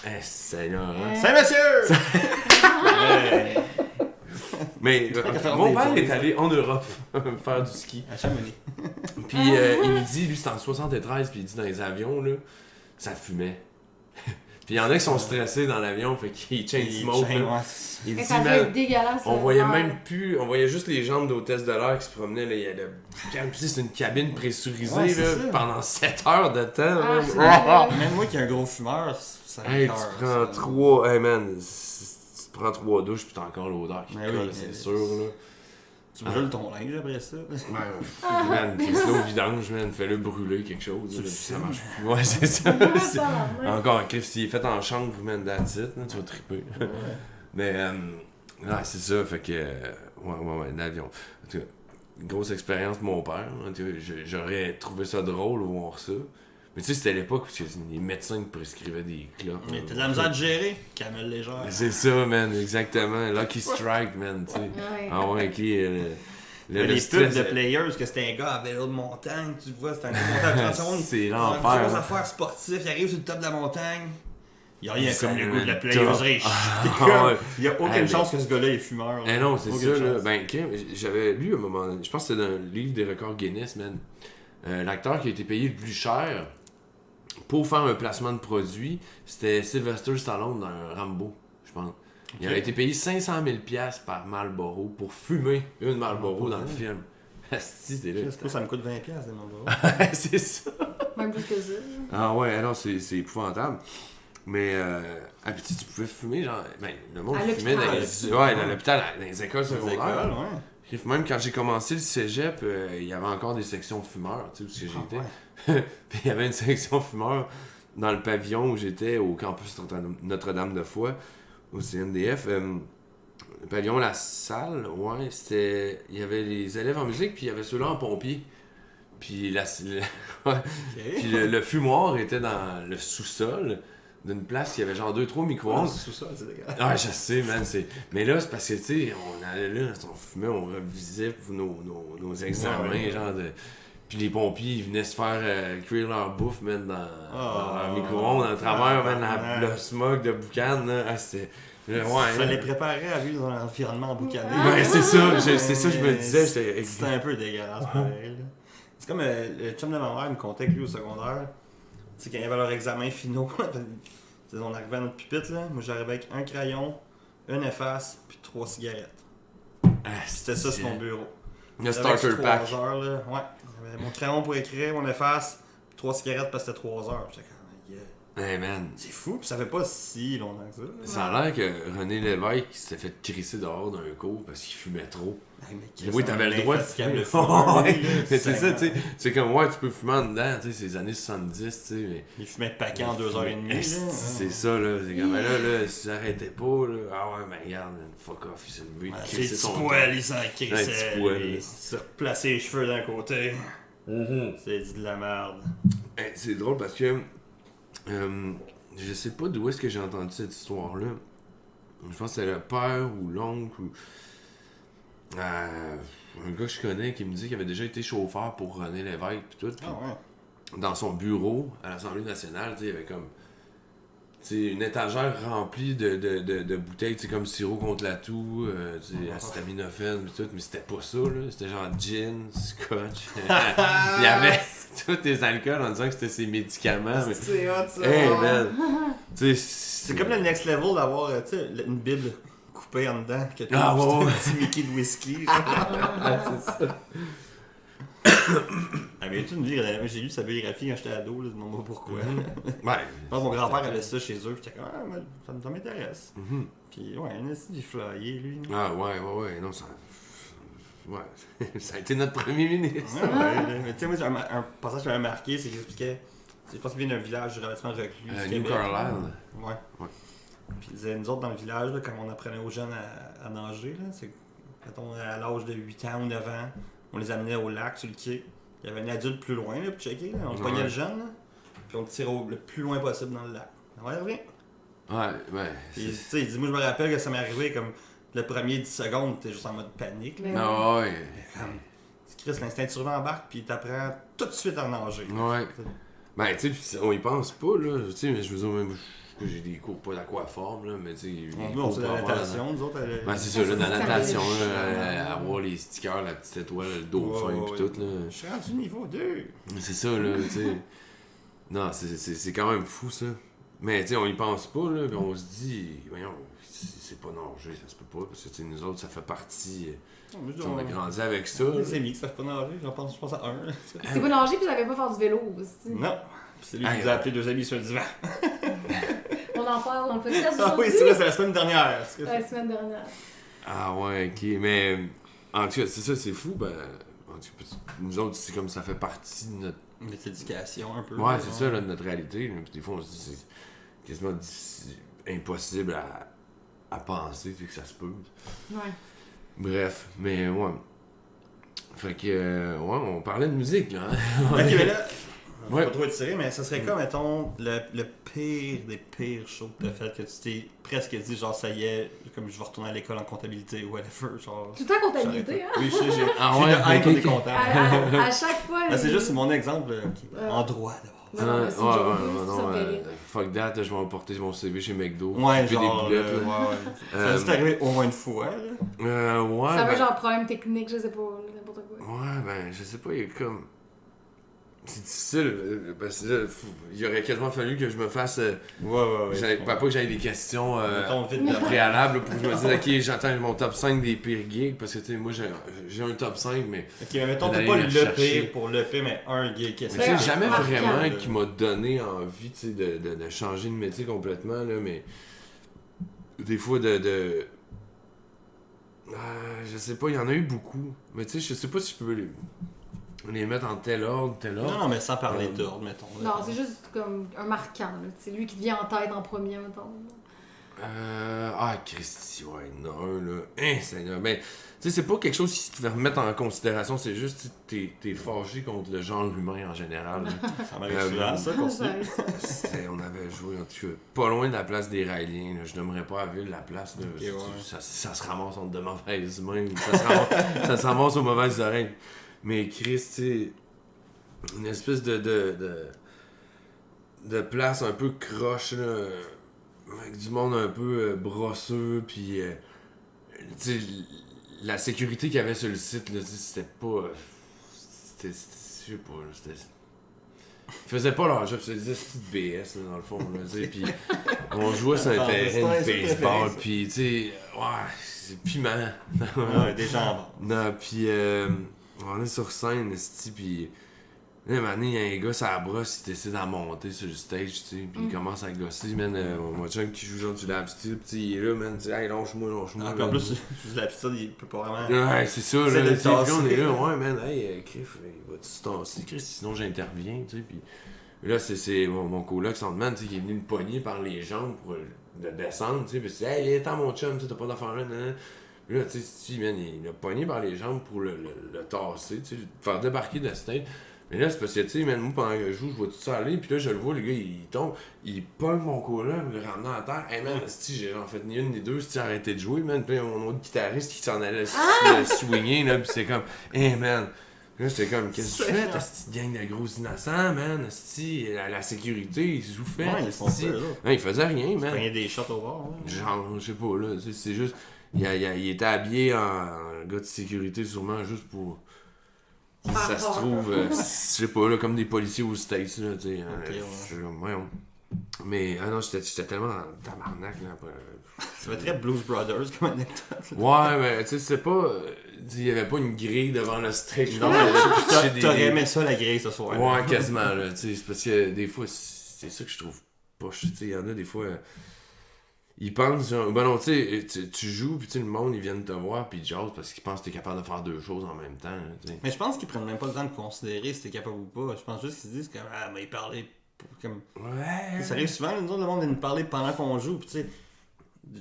Eh, Seigneur, hein? Saint-Monsieur! Ouais. Mais faire mon des père tours. est allé en Europe faire du ski. À Chamonix. Puis il me dit, lui c'était en 73, puis il dit dans les avions, là, ça fumait. Puis il y en a qui sont stressés dans l'avion, fait qu'ils chain smoke. Là. Il Mais dit, ça fait man, dégueulasse. on là. voyait Ouais. même plus, on voyait juste les jambes d'hôtesse de l'air qui se promenaient, là, il y a le boucan, puis c'est une cabine pressurisée, Ouais, c'est là, ça. pendant 7 heures de temps. Ah, là. c'est vrai. Même moi qui est un gros fumeur, ça Hey, m'écoeure, tu prends ça. 3, hey man, tu prends 3 douches, puis t'as encore l'odeur qui te Ben colle, oui, c'est mais- sûr, là. Tu brûles ton linge après ça. Man, fais ça au vidange, man, fais-le brûler quelque chose, là, puis ça marche plus. Ouais, c'est ça. C'est- Ah, Encore, Chris, s'il est fait en chambre, man, that's it, là, tu vas triper. Mais, ouais, c'est ça, fait que, ouais, l'avion. En tout cas, grosse expérience de mon père, hein, tu vois, j'aurais trouvé ça drôle de voir ça. Mais tu sais, c'était l'époque où les médecins te prescrivaient des clopes. Mais là. t'as de la misère à te gérer. Camel légère. C'est ça, man, exactement. Lucky Strike, man, tu sais. Ouais. Ah ouais, ok. Les pubs stress, de players, que c'était un gars à vélo de montagne, tu vois, c'était un gars montagne à 30 secondes. C'est Des l'enfer. grosses hein. affaires sportives, il arrive sur le top de la montagne. Il y a rien C'est comme le un goût de la top. playeuse riche. Ah, ouais. Il y a Ah, aucune mais- chance que ce gars-là est fumeur. Eh non, c'est Aucune ça, là. chance. Ben, j'avais lu à un moment donné, je pense que c'était dans le livre des records Guinness, man. L'acteur qui a été payé le plus cher pour faire un placement de produit, c'était Sylvester Stallone dans Rambo, je pense. Il avait été payé 500 000 $ par Marlboro pour fumer une Marlboro dans le film. Asti, c'était là. Est-ce que ça me coûte 20$, des membres? C'est ça. Même plus que ça. Ah ouais, non, c'est épouvantable. Mais, puis tu pouvais fumer, genre, ben, le monde À fumait dans l'hôpital. à l'hôpital, dans les écoles Les secondaires. écoles, ouais. Puis même quand j'ai commencé le cégep, il y avait encore des sections fumeurs, tu sais, où ce que Ah, j'étais. ouais. Puis il y avait une section fumeur dans le pavillon où j'étais, au campus Notre-Dame-de-Foy, au CNDF. Le pavillon, la salle, ouais, c'était... Il y avait les élèves en musique, puis il y avait ceux-là en pompier. Puis, ouais. Puis le fumoir était dans le sous-sol d'une place qui avait genre 2-3 micro-ondes. Sous ça, c'est dégueulasse. Ah, je sais, man. Mais là, c'est parce que, tu sais, on allait là, on fumait, on revisait nos examens, Ouais. genre de. Puis les pompiers, ils venaient se faire cuire leur bouffe, man, dans leur micro-ondes, à travers, man, le smog de boucan, là. Ah, c'était. Ouais, Ça hein. les préparait à vivre dans un environnement boucané. Ouais, c'est ça, c'est ça, je me disais. C'était un peu dégueulasse, pareil. là. C'est comme le chum de ma mère me contait que lui au secondaire. Tu sais, quand il y avait leurs examens finaux, on arrivait à notre pupitre, là. Moi j'arrivais avec un crayon, une efface, puis 3 cigarettes. Ah, C'était ça sur mon bureau. Le J'avais starter 3 pack. heures, là. Ouais. J'avais mon crayon pour écrire, mon efface, puis 3 cigarettes parce que c'était 3 heures. J'étais comme, yeah. Hey, man. C'est fou, puis ça fait pas si longtemps que ça. là. Ça a l'air que René Lévesque s'était fait crisser dehors d'un cours parce qu'il fumait trop. Hey, mais Mais oui, t'avais le droit de infatigable fumer. fumeur, Ouais, lui, là, mais c'est ça, saignant. tu sais. C'est comme, ouais, tu peux fumer en dedans, tu sais, c'est les années 70, tu sais, mais... Il fumait de paquet en 2h30. Esti, c'est ça, là. C'est comme, là, si j'arrêtais pas, là... Ah ouais, mais regarde, man, fuck off, il s'est levé, C'est crissé petit son poil, il s'en Ouais, crissait. petit poil, Il là. s'est replacé les cheveux d'un côté. camp. C'est dit de la merde. Hey, c'est drôle parce que... je sais pas d'où est-ce que j'ai entendu cette histoire-là. Je pense que c'est le père ou l'oncle ou... un gars que je connais qui me dit qu'il avait déjà été chauffeur pour René Lévesque pis tout. Pis Ah ouais. dans son bureau à l'Assemblée nationale, tu sais, il y avait comme... tu sais, une étagère remplie de bouteilles, tu sais, comme sirop contre la toux, tu sais, acétaminophène et tout, mais c'était pas ça, là. C'était genre gin, scotch. Il y avait tous les alcools en disant que c'était ses médicaments. Mais... C'est hot ça. Hey, man! Tu sais, C'est comme le next level d'avoir tu sais, une bible coupée en dedans. Que tu Ah, ouais, ouais. un petit Mickey de whisky. c'est ça. Mais j'ai lu sa biographie quand j'étais ado, là, demande-moi pourquoi. Ouais. Je pense que mon grand-père avait ça chez eux, puis j'étais comme, ah, mais ça m'intéresse. Mhm. Puis ouais, un esti du flyer, lui. Ah, ouais, non, ça... ouais, ça a été notre premier ministre. Ouais, mais tu sais, moi, un passage qui m'avait marqué, c'est qu'il expliquait. Je pense qu'il vient d'un village relativement reclus. New Carlisle. Ouais. Puis il disait, nous autres, dans le village, là, quand on apprenait aux jeunes à nager, là, c'est mettons, à l'âge de 8 ans ou 9 ans, on les amenait au lac, sur le quai. Il y avait un adulte plus loin, là, pour checker. Là. On pognait le jeune, là, puis on le tirait le plus loin possible dans le lac. Ouais, reviens. Ouais. Puis, tu sais, il dit, moi, je me rappelle que ça m'est arrivé comme le premier 10 secondes, t'es juste en mode panique. Là. Non, ouais. Chris, l'instinct de survie embarque, puis il t'apprend tout de suite à nager. Ouais. Ben, tu sais, on y pense pas, là. Tu sais, mais je veux dire, même, j'ai des cours pas d'aquaforme, là, mais tu sais. Nous, on fait de la natation, nous autres. Ben, c'est ça, là, dans la natation, là, avoir les stickers, la petite étoile, le dauphin, pis tout, là. Je suis rendu niveau 2. C'est ça, là, tu sais. Non, c'est quand même fou, ça. Mais, tu sais, on y pense pas, là, pis on se dit, voyons, c'est pas nager, ça se peut pas, parce que, tu sais, nous autres, ça fait partie. On a grandi avec ça. Les amis qui savent pas nager, je pense à un. C'est pas nager, puis ça savait pas faire du vélo aussi. Non. C'est lui qui nous a appelé 2 amis sur le divan. On en parle dans le podcast. Ah oui, c'est vrai, c'est la semaine dernière. La semaine dernière. Ah ouais, ok, mais en tout cas, c'est ça, c'est fou, ben, en tout cas, nous autres, c'est comme ça fait partie de notre éducation un peu. Ouais, c'est ça, là, de notre réalité, là. Puis des fois, on se dit, c'est quasiment impossible à penser, que ça se peut. Ouais. Bref, mais ouais. Fait que, ouais, on parlait de musique, là. Hein? Ok, mais là, on va Ouais. pas trop étirer, mais ça serait quoi, mettons, le pire des pires shows que t'as fait, que tu t'es presque dit, genre, ça y est, comme je vais retourner à l'école en comptabilité ou whatever, genre. Tout en comptabilité, hein? Oui, j'ai Ah j'ai ouais, le haine ok, pour les ok. comptables. À chaque fois. Ben, c'est juste, c'est mon exemple, en droit d'abord. Non, mais c'est une joke, ça me fait rire. Fuck that, là, je vais emporter mon CV chez McDo. Ouais, puis genre, des boulettes, là. ouais. Ça t'est arrivé au moins une fois, là. Ouais. Ça ben- veut genre problème technique, je sais pas, n'importe quoi. Ouais, ben, je sais pas, il y a comme. C'est difficile, parce que là, il aurait quasiment fallu que je me fasse. Pas que j'aille des questions Mettons vite de préalables pour que je me dise, ok, j'attends mon top 5 des pires gigs, parce que tu sais, moi j'ai un top 5, mais. Ok, mais mettons, t'as d'aller pas le le chercher. pire pour le pire, mais un gay qui Mais tu sais, jamais marquant, vraiment là. qui m'a donné envie, tu sais, de changer de métier complètement, là, mais. Des fois, je sais pas, il y en a eu beaucoup, mais tu sais, je sais pas si je peux les mettre en tel ordre. Non, mais sans parler d'ordre, mettons. Non, c'est juste comme un marquant, là. C'est lui qui te vient en tête en premier, mettons. Christy, ouais, il y en a un, là. Hein, Seigneur. Ben, tu sais, c'est pas quelque chose qui te fait remettre en considération, c'est juste, t'es fâché contre le genre humain en général. Là. Ça m'arrive souvent, ça, continue. On avait joué, en tout cas, pas loin de la place des Railiens, là. Je n'aimerais pas à ville la place, là. Okay, ouais. Ça se ramasse entre de mauvaises mains, ou ça se ramasse aux mauvaises oreilles. Mais Chris, tu sais, une espèce de place un peu croche, là, avec du monde un peu brosseux, puis tu sais, la sécurité qu'il y avait sur le site, là, c'était pas... C'était... Je sais pas, là, c'était... Ils faisaient pas leur job, c'était des petites BS, là, dans le fond, là, tu sais, puis on jouait sur un terrain de baseball, puis tu sais, ouais, c'est piment. Ouais, des jambes. Non, puis on est sur scène, pis là, un moment donné, il y a un gars sur la brosse, il décide d'en monter sur le stage, tu sais, pis il commence à gosser, man, mon chum qui joue genre du lap style, pis il est là, man, tu sais, hey, lâche-moi. Ah, puis en plus, la petite, il peut pas vraiment. Ouais, c'est ça, C'est là, de tu sais, puis on tasser. est là, ouais, man, hey, Criff, va-tu se tasser, Chris, sinon j'interviens, tu sais, pis là, c'est mon coloc, Sandman, tu sais, qui est venu me pogner par les jambes pour le descendre, tu sais, pis c'est, hey, attends, mon chum, tu sais, t'as pas d'affaire là, nan. Là, tu sais, man, il l'a pogné par les jambes pour le tasser, tu sais, le faire débarquer de la stage. Mais là, c'est parce que, tu sais, man, moi, pendant que je joue, je vois tout ça aller, puis là, je le vois, le gars, il tombe, il pogne mon coloc, le ramenant à terre. Hey, man, j'ai en fait ni une ni deux, si arrêté de jouer, man. Puis là, mon autre guitariste qui s'en allait swinger, là, puis c'est comme, hey, man. Là, j'étais comme, qu'est-ce que tu fais, ta petite gang de gros innocents, man? La sécurité, ils se fait. Ouais, ils font ça, là. Non, il faisait rien, man. Prenez des shots au bord, hein. Genre, je sais pas, là, c'est juste. Il était habillé en gars de sécurité, sûrement, juste pour. Si ça se trouve, je sais pas, là, comme des policiers aux States, là, tu sais. Ok, ouais. Je suis comme, voyons. Mais, non, j'étais tellement dans le tabarnak, là. Ça fait très Blues Brothers comme anecdote. Ouais, mais, tu sais, c'est pas. Il y avait pas une grille devant le stage. Non, mais t'aurais aimé ça, la grille, ce soir. Ouais, quasiment, là, tu sais. C'est parce que des fois, c'est ça que je trouve poche, tu sais. Il y en a des fois. ils pensent, genre, ben non, tu joues, puis le monde, ils viennent te voir, puis ils jasent parce qu'ils pensent que t'es capable de faire deux choses en même temps. T'sais. Mais je pense qu'ils prennent même pas le temps de considérer si t'es capable ou pas. Je pense juste qu'ils se disent comme, ah, mais parler. Comme... Ouais. Ça arrive souvent, nous autres, le monde vient nous parler pendant qu'on joue, puis tu sais.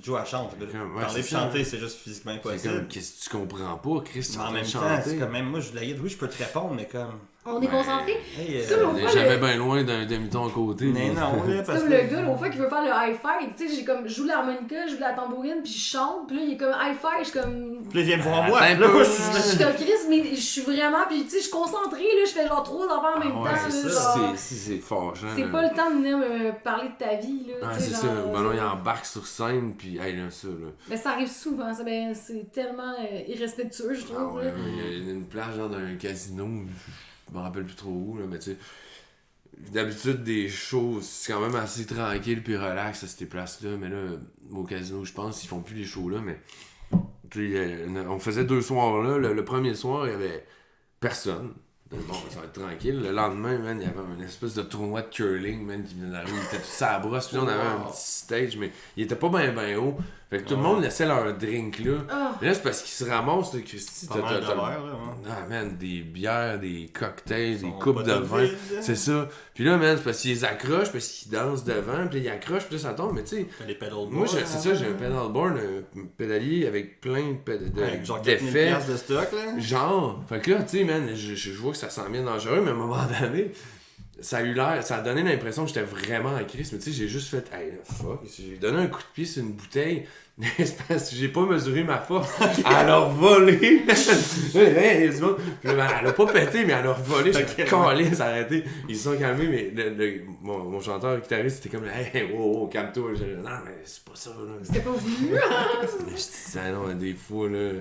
Jouer à chanter. Parler et chanter, c'est juste physiquement impossible. C'est comme, qu'est-ce que tu comprends pas, Chris? Tu en même temps, c'est comme même moi, je la guide, oui, je peux te répondre, mais comme. On est concentré. Hey, on est jamais bien loin d'un demi-ton à côté. Mais non, là, parce que. C'est comme le gars, l'autre fois, qui veut faire le hi-fi. Tu sais, j'ai comme, je joue l'harmonica, je joue la tambourine, puis je chante, puis là, il est comme hi-fi, je suis comme. Puis là, il vient me voir moi. Je suis comme Chris, mais je suis vraiment, puis tu sais, je suis concentrée, là, je fais genre 3 enfants en même temps. C'est fâchant. C'est pas le temps de venir me parler de ta vie, là. Ah, c'est ça. Ben là, il embarque sur scène, puis hey, là, ça, là. Ben, ça arrive souvent, ça. Ben, c'est tellement irrespectueux, je trouve. Ah ouais, il y a une plage genre d'un casino. Je me rappelle plus trop où, là, mais tu sais, d'habitude, des shows, c'est quand même assez tranquille puis relax à ces places-là, mais là, au casino, je pense, ils font plus les shows là, mais on faisait 2 soirs là, le premier soir, il y avait personne. Bon, ça va être tranquille. Le lendemain, man, il y avait une espèce de tournoi de curling, man, qui venait d'arriver. Il était tout ça à brosse. Puis là, on avait un petit stage, mais il était pas bien haut. Fait que tout le monde laissait leur drink là. Mais là, c'est parce qu'ils se ramassent, là, Christy. Ah, man, des bières, des cocktails, des coupes de vin. C'est ça. Puis là, man, c'est parce qu'ils les accrochent, parce qu'ils dansent devant. Puis là, ils accrochent, puis là, ça tombe. Mais tu sais, moi, c'est ça, j'ai un pedalboard, un pédalier avec plein d'effets. De stock, là. Genre. Fait que là, tu sais, man, je vois que ça sent bien dangereux, mais à un moment donné, ça a donné l'impression que j'étais vraiment en crise, mais tu sais, j'ai juste fait, hey, là, fuck, j'ai donné un coup de pied sur une bouteille, c'est parce que j'ai pas mesuré ma force, elle a volé, elle a pas pété, mais elle a volé, j'ai calé, ça a arrêté, ils se sont calmés, mais mon chanteur, le guitariste, c'était comme, hey, wow, calme-toi, non, mais c'est pas ça, là. C'était pas voulu, Mais je dis ça, non, des fois, là,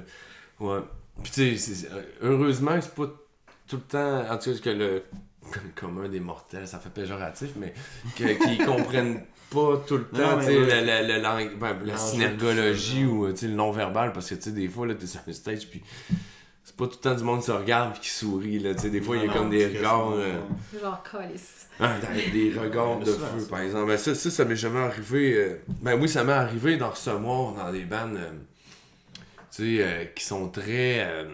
ouais, pis tu sais, heureusement que c'est pas tout le temps, en tout cas, que le commun des mortels, ça fait péjoratif, mais qu'ils comprennent pas tout le temps la synergologie ou le non-verbal, parce que tu sais, des fois, là, t'es sur un stage, puis c'est pas tout le temps du monde qui se regarde et qui sourit, là, tu sais, des fois, il y a comme des regards... genre calice. Des regards de feu, par exemple. Ben, ça m'est jamais arrivé... Ben oui, ça m'est arrivé d'en recevoir dans des bandes, tu sais, qui sont très...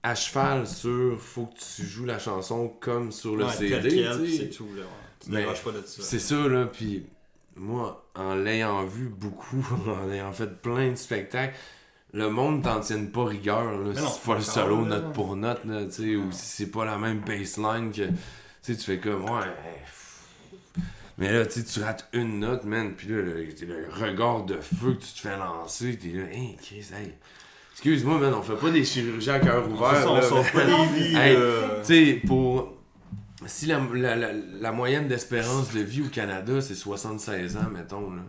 à cheval sur faut que tu joues la chanson comme sur le CD, c'est tout là. Tu déranges pas de ça. C'est ça là, puis moi en l'ayant vu beaucoup, en ayant fait plein de spectacles, le monde t'en tienne pas rigueur là, si c'est pas le solo là, note pour note là, tu sais, ou si c'est pas la même baseline que tu sais, tu fais comme mais là tu rates une note, man, puis là le regard de feu que tu te fais lancer, t'es là, hey Chris, hey. Excuse-moi, man, on fait pas des chirurgies à cœur ouvert. On sauve pas des vies. Hey, tu sais, si la moyenne d'espérance de vie au Canada, c'est 76 ans, mettons, là.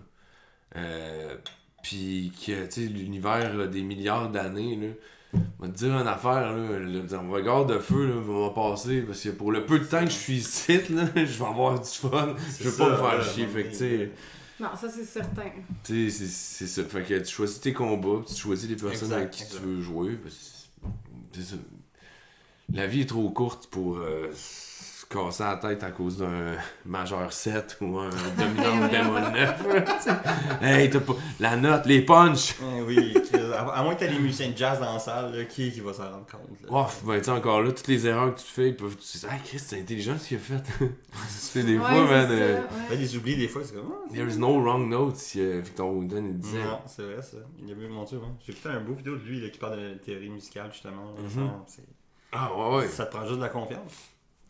Puis que, tu sais, l'univers a des milliards d'années, là. On va te dire une affaire, là. Le regard de feu, là, va m'en passer. Parce que pour le peu de temps que je suis ici, là, je vais avoir du fun. Je veux pas me faire chier. Fait que, tu sais. Non, ça c'est certain. Tu sais, c'est ça. Fait que tu choisis tes combats, tu choisis les personnes avec qui tu veux jouer. C'est ça. La vie est trop courte pour se casser la tête à cause d'un majeur 7 ou un dominant bémol 9. Hey, t'as pas... La note, les punchs! Oui, à moins que t'aies des musiciens de jazz dans la salle, là, qui va s'en rendre compte? Là? Oh, ben tu sais, encore là, toutes les erreurs que tu fais, ils peuvent... Tu dis, ah, Chris, c'est intelligent ce qu'il a fait. C'est des fois, man... Les oublis, des fois, c'est comme... There is no wrong note, si Victor Wooten, il disait. Non, c'est vrai, ça. Il y a même mon Dieu, hein. J'ai écouté un beau vidéo de lui, là, qui parle de théorie musicale, justement. Ah, ouais. Ça te prend juste de la confiance.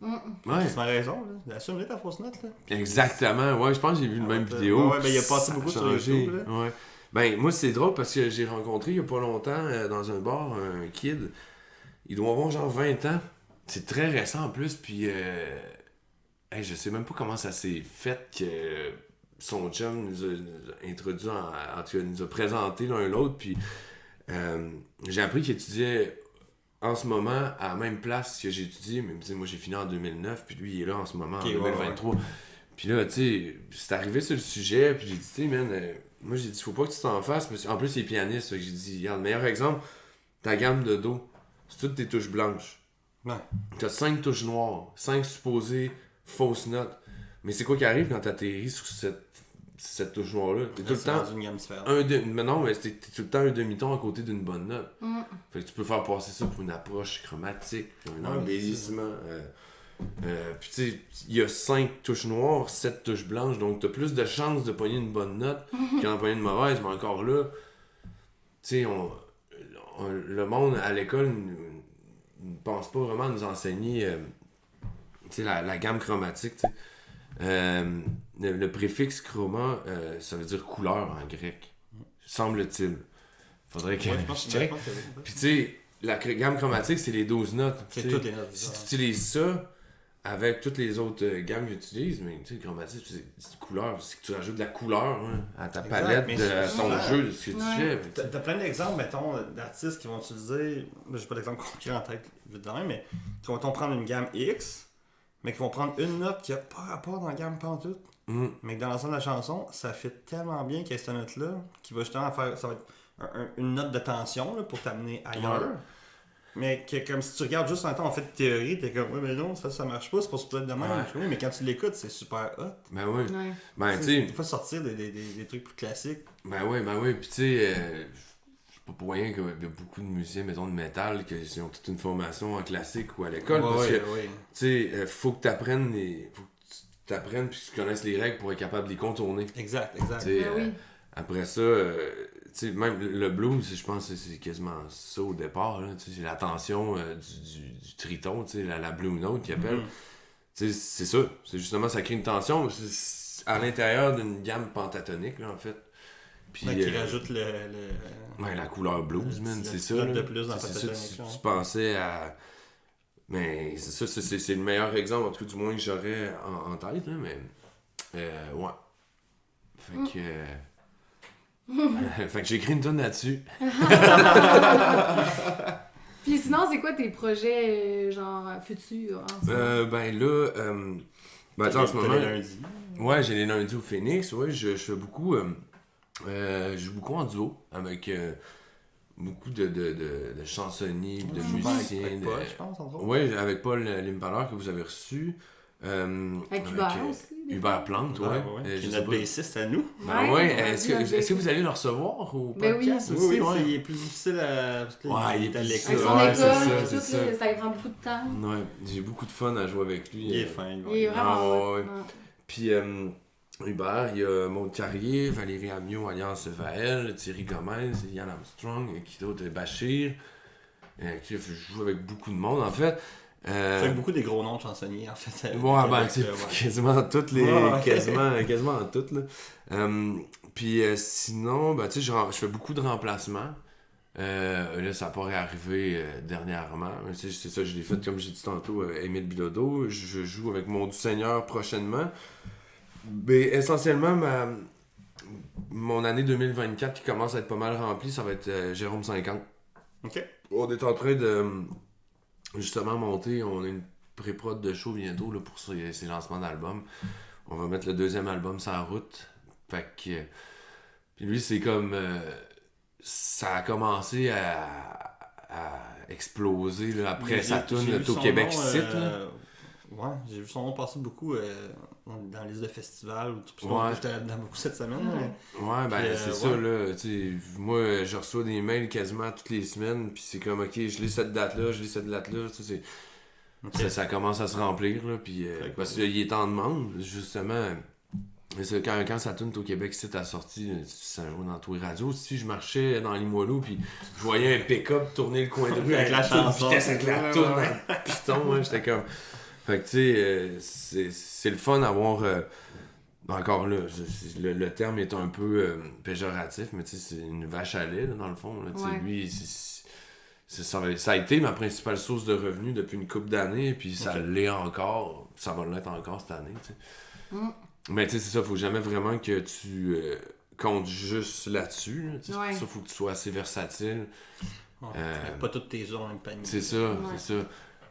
Ouais. C'est ma raison, là. Assumerais ta fausse note, là. Exactement, ouais, je pense que j'ai vu une même vidéo. Ouais, ben il a passé beaucoup sur YouTube, là. Ouais. Ben, moi, c'est drôle parce que j'ai rencontré il y a pas longtemps dans un bar un kid. Il doit avoir genre 20 ans. C'est très récent en plus, puis je sais même pas comment ça s'est fait que son chum nous a introduit, en tout cas, nous a présenté l'un l'autre, puis j'ai appris qu'il étudiait en ce moment à la même place que j'ai étudié, mais moi j'ai fini en 2009, puis lui il est là en ce moment en 2023. Ouais. Puis là, tu sais, c'est arrivé sur le sujet, puis j'ai dit, tu sais, man, moi j'ai dit, faut pas que tu t'en fasses, mais en plus il est pianiste, fait que j'ai dit, regarde, meilleur exemple, ta gamme de Do, c'est toutes tes touches blanches. Ouais. T'as 5 touches noires, 5 supposées fausses notes. Mais c'est quoi qui arrive quand t'atterris sur cette cette touche noire-là. T'es tout le C'est temps... rendu une gamme différente. Mais non, mais t'es tout le temps un demi-ton à côté d'une bonne note. Fait que tu peux faire passer ça pour une approche chromatique, un embellissement. Puis tu sais, il y a 5 touches noires, 7 touches blanches, donc t'as plus de chances de pogner une bonne note qu'en pogner une mauvaise, mais encore là, tu sais, le monde à l'école ne pense pas vraiment à nous enseigner tu sais, la gamme chromatique, tu sais. Le préfixe chroma, ça veut dire couleur en grec, semble-t-il. Faudrait que Je pense je check. Puis tu sais, la gamme chromatique, c'est les 12 notes. C'est t'sais. toutes les notes. Si tu utilises ça avec toutes les autres gammes que j'utilise, mais tu sais, le chromatique, c'est couleur, c'est que tu rajoutes de la couleur à ta palette, à ton jeu, de ce que tu fais. T'as plein d'exemples, mettons, d'artistes qui vont utiliser, j'ai pas d'exemple concret en tête, vite de même, mais qui vont prendre une gamme X, mais qui vont prendre une note qui a pas rapport dans la gamme pantoute, mais que dans l'ensemble de la chanson, ça fait tellement bien qu'il y ait cette note-là, qui va justement faire, ça va être une note de tension là, pour t'amener ailleurs. Ouais. Mais que, comme si tu regardes juste en temps, en fait, de théorie, t'es comme, ouais, mais non, ça marche pas, c'est pas supposé être de même. Ouais. Mais quand tu l'écoutes, c'est super hot. Ben oui. Ouais. Ben, tu sais. Des fois, sortir des trucs plus classiques. Ben oui. Puis, tu sais, c'est pas pour rien qu'il y a beaucoup de musiciens, mettons, de métal, qui ont toute une formation en classique ou à l'école. Parce que, tu sais, faut que t'apprennes puis que tu connaisses les règles pour être capable de les contourner. Exact. Oui. Après ça, tu sais, même le blues, je pense que c'est quasiment ça au départ. C'est la tension du triton, la blue note qu'ils appellent. C'est ça. C'est justement, ça crée une tension à l'intérieur d'une gamme pentatonique, là, en fait. Puis, qui rajoute la couleur blues, man, c'est ça. De plus dans c'est ça, tu pensais à... Mais c'est ça, c'est le meilleur exemple, en tout cas, du moins que j'aurais en tête, là, mais... ouais. Fait que... fait que j'ai écrit une tonne là-dessus. Puis sinon, c'est quoi tes projets, genre, futurs? Ben là... en ce moment... les lundis. Ouais, j'ai les lundis au Phoenix. Ouais, je fais beaucoup... je joue beaucoup en duo avec... beaucoup de chansonniers, de musiciens. Avec Paul, je pense, en gros. Oui, avec Paul Limpaler que vous avez reçu. Avec Hubert aussi. Hubert Plante, ouais. Qui est notre bassiste à nous. Ben ouais, est-ce que vous allez le recevoir au podcast aussi? Oui, il est plus difficile à... il est à Avec l'école. son école, ça prend beaucoup de temps. Ouais, j'ai beaucoup de fun à jouer avec lui. Il est fin. Il est vraiment Puis Hubert, il y a Maud Carrier, Valérie Amiot, Alliance Vaël, Thierry Gomez, Yann Armstrong, qui d'autre, Bachir. Je joue avec beaucoup de monde, en fait. C'est avec beaucoup des gros noms de chansonniers, en fait. Quasiment toutes les... quasiment toutes, là. Puis sinon, tu sais, je fais beaucoup de remplacements. Là, ça n'a pas réarrivé dernièrement. C'est ça, je l'ai fait, comme j'ai dit tantôt, Émile Bilodeau. Je joue avec Mon Doux Seigneur prochainement. Mais essentiellement, mon année 2024 qui commence à être pas mal remplie, ça va être Jérôme 50. OK. On est en train de justement monter, on a une pré-prod de show bientôt là, pour ces lancements d'albums. On va mettre le deuxième album sur la route. Fait que... Puis lui, c'est comme... ça a commencé à exploser là, après sa tourne au Québec City. Ouais, j'ai vu son nom passer beaucoup dans les listes de festivals ou tout ça. J'étais là-dedans beaucoup cette semaine. Ouais, ben c'est ça, là. Moi, je reçois des mails quasiment toutes les semaines, puis c'est comme, ok, je lis cette date-là. Ça commence à se remplir, là, puis parce qu'il est en demande, justement. Quand ça tourne au Québec, c'est à sortie, ça joue dans tous les radios. Si je marchais dans Limoilou, puis je voyais un pick-up tourner le coin de rue avec la chanson, avec la tourne, piton, j'étais comme... Fait que tu sais, c'est le fun d'avoir... encore là, le terme est un peu péjoratif, mais tu sais, c'est une vache à lait, là, dans le fond. Là, lui, ça a été ma principale source de revenus depuis une couple d'années, puis ça l'est encore, ça va l'être encore cette année, tu sais. Mais tu sais, c'est ça, faut jamais vraiment que tu comptes juste là-dessus. Là, c'est pour ça, faut que tu sois assez versatile. Pas toutes tes œufs dans le panier. C'est ça, c'est ça.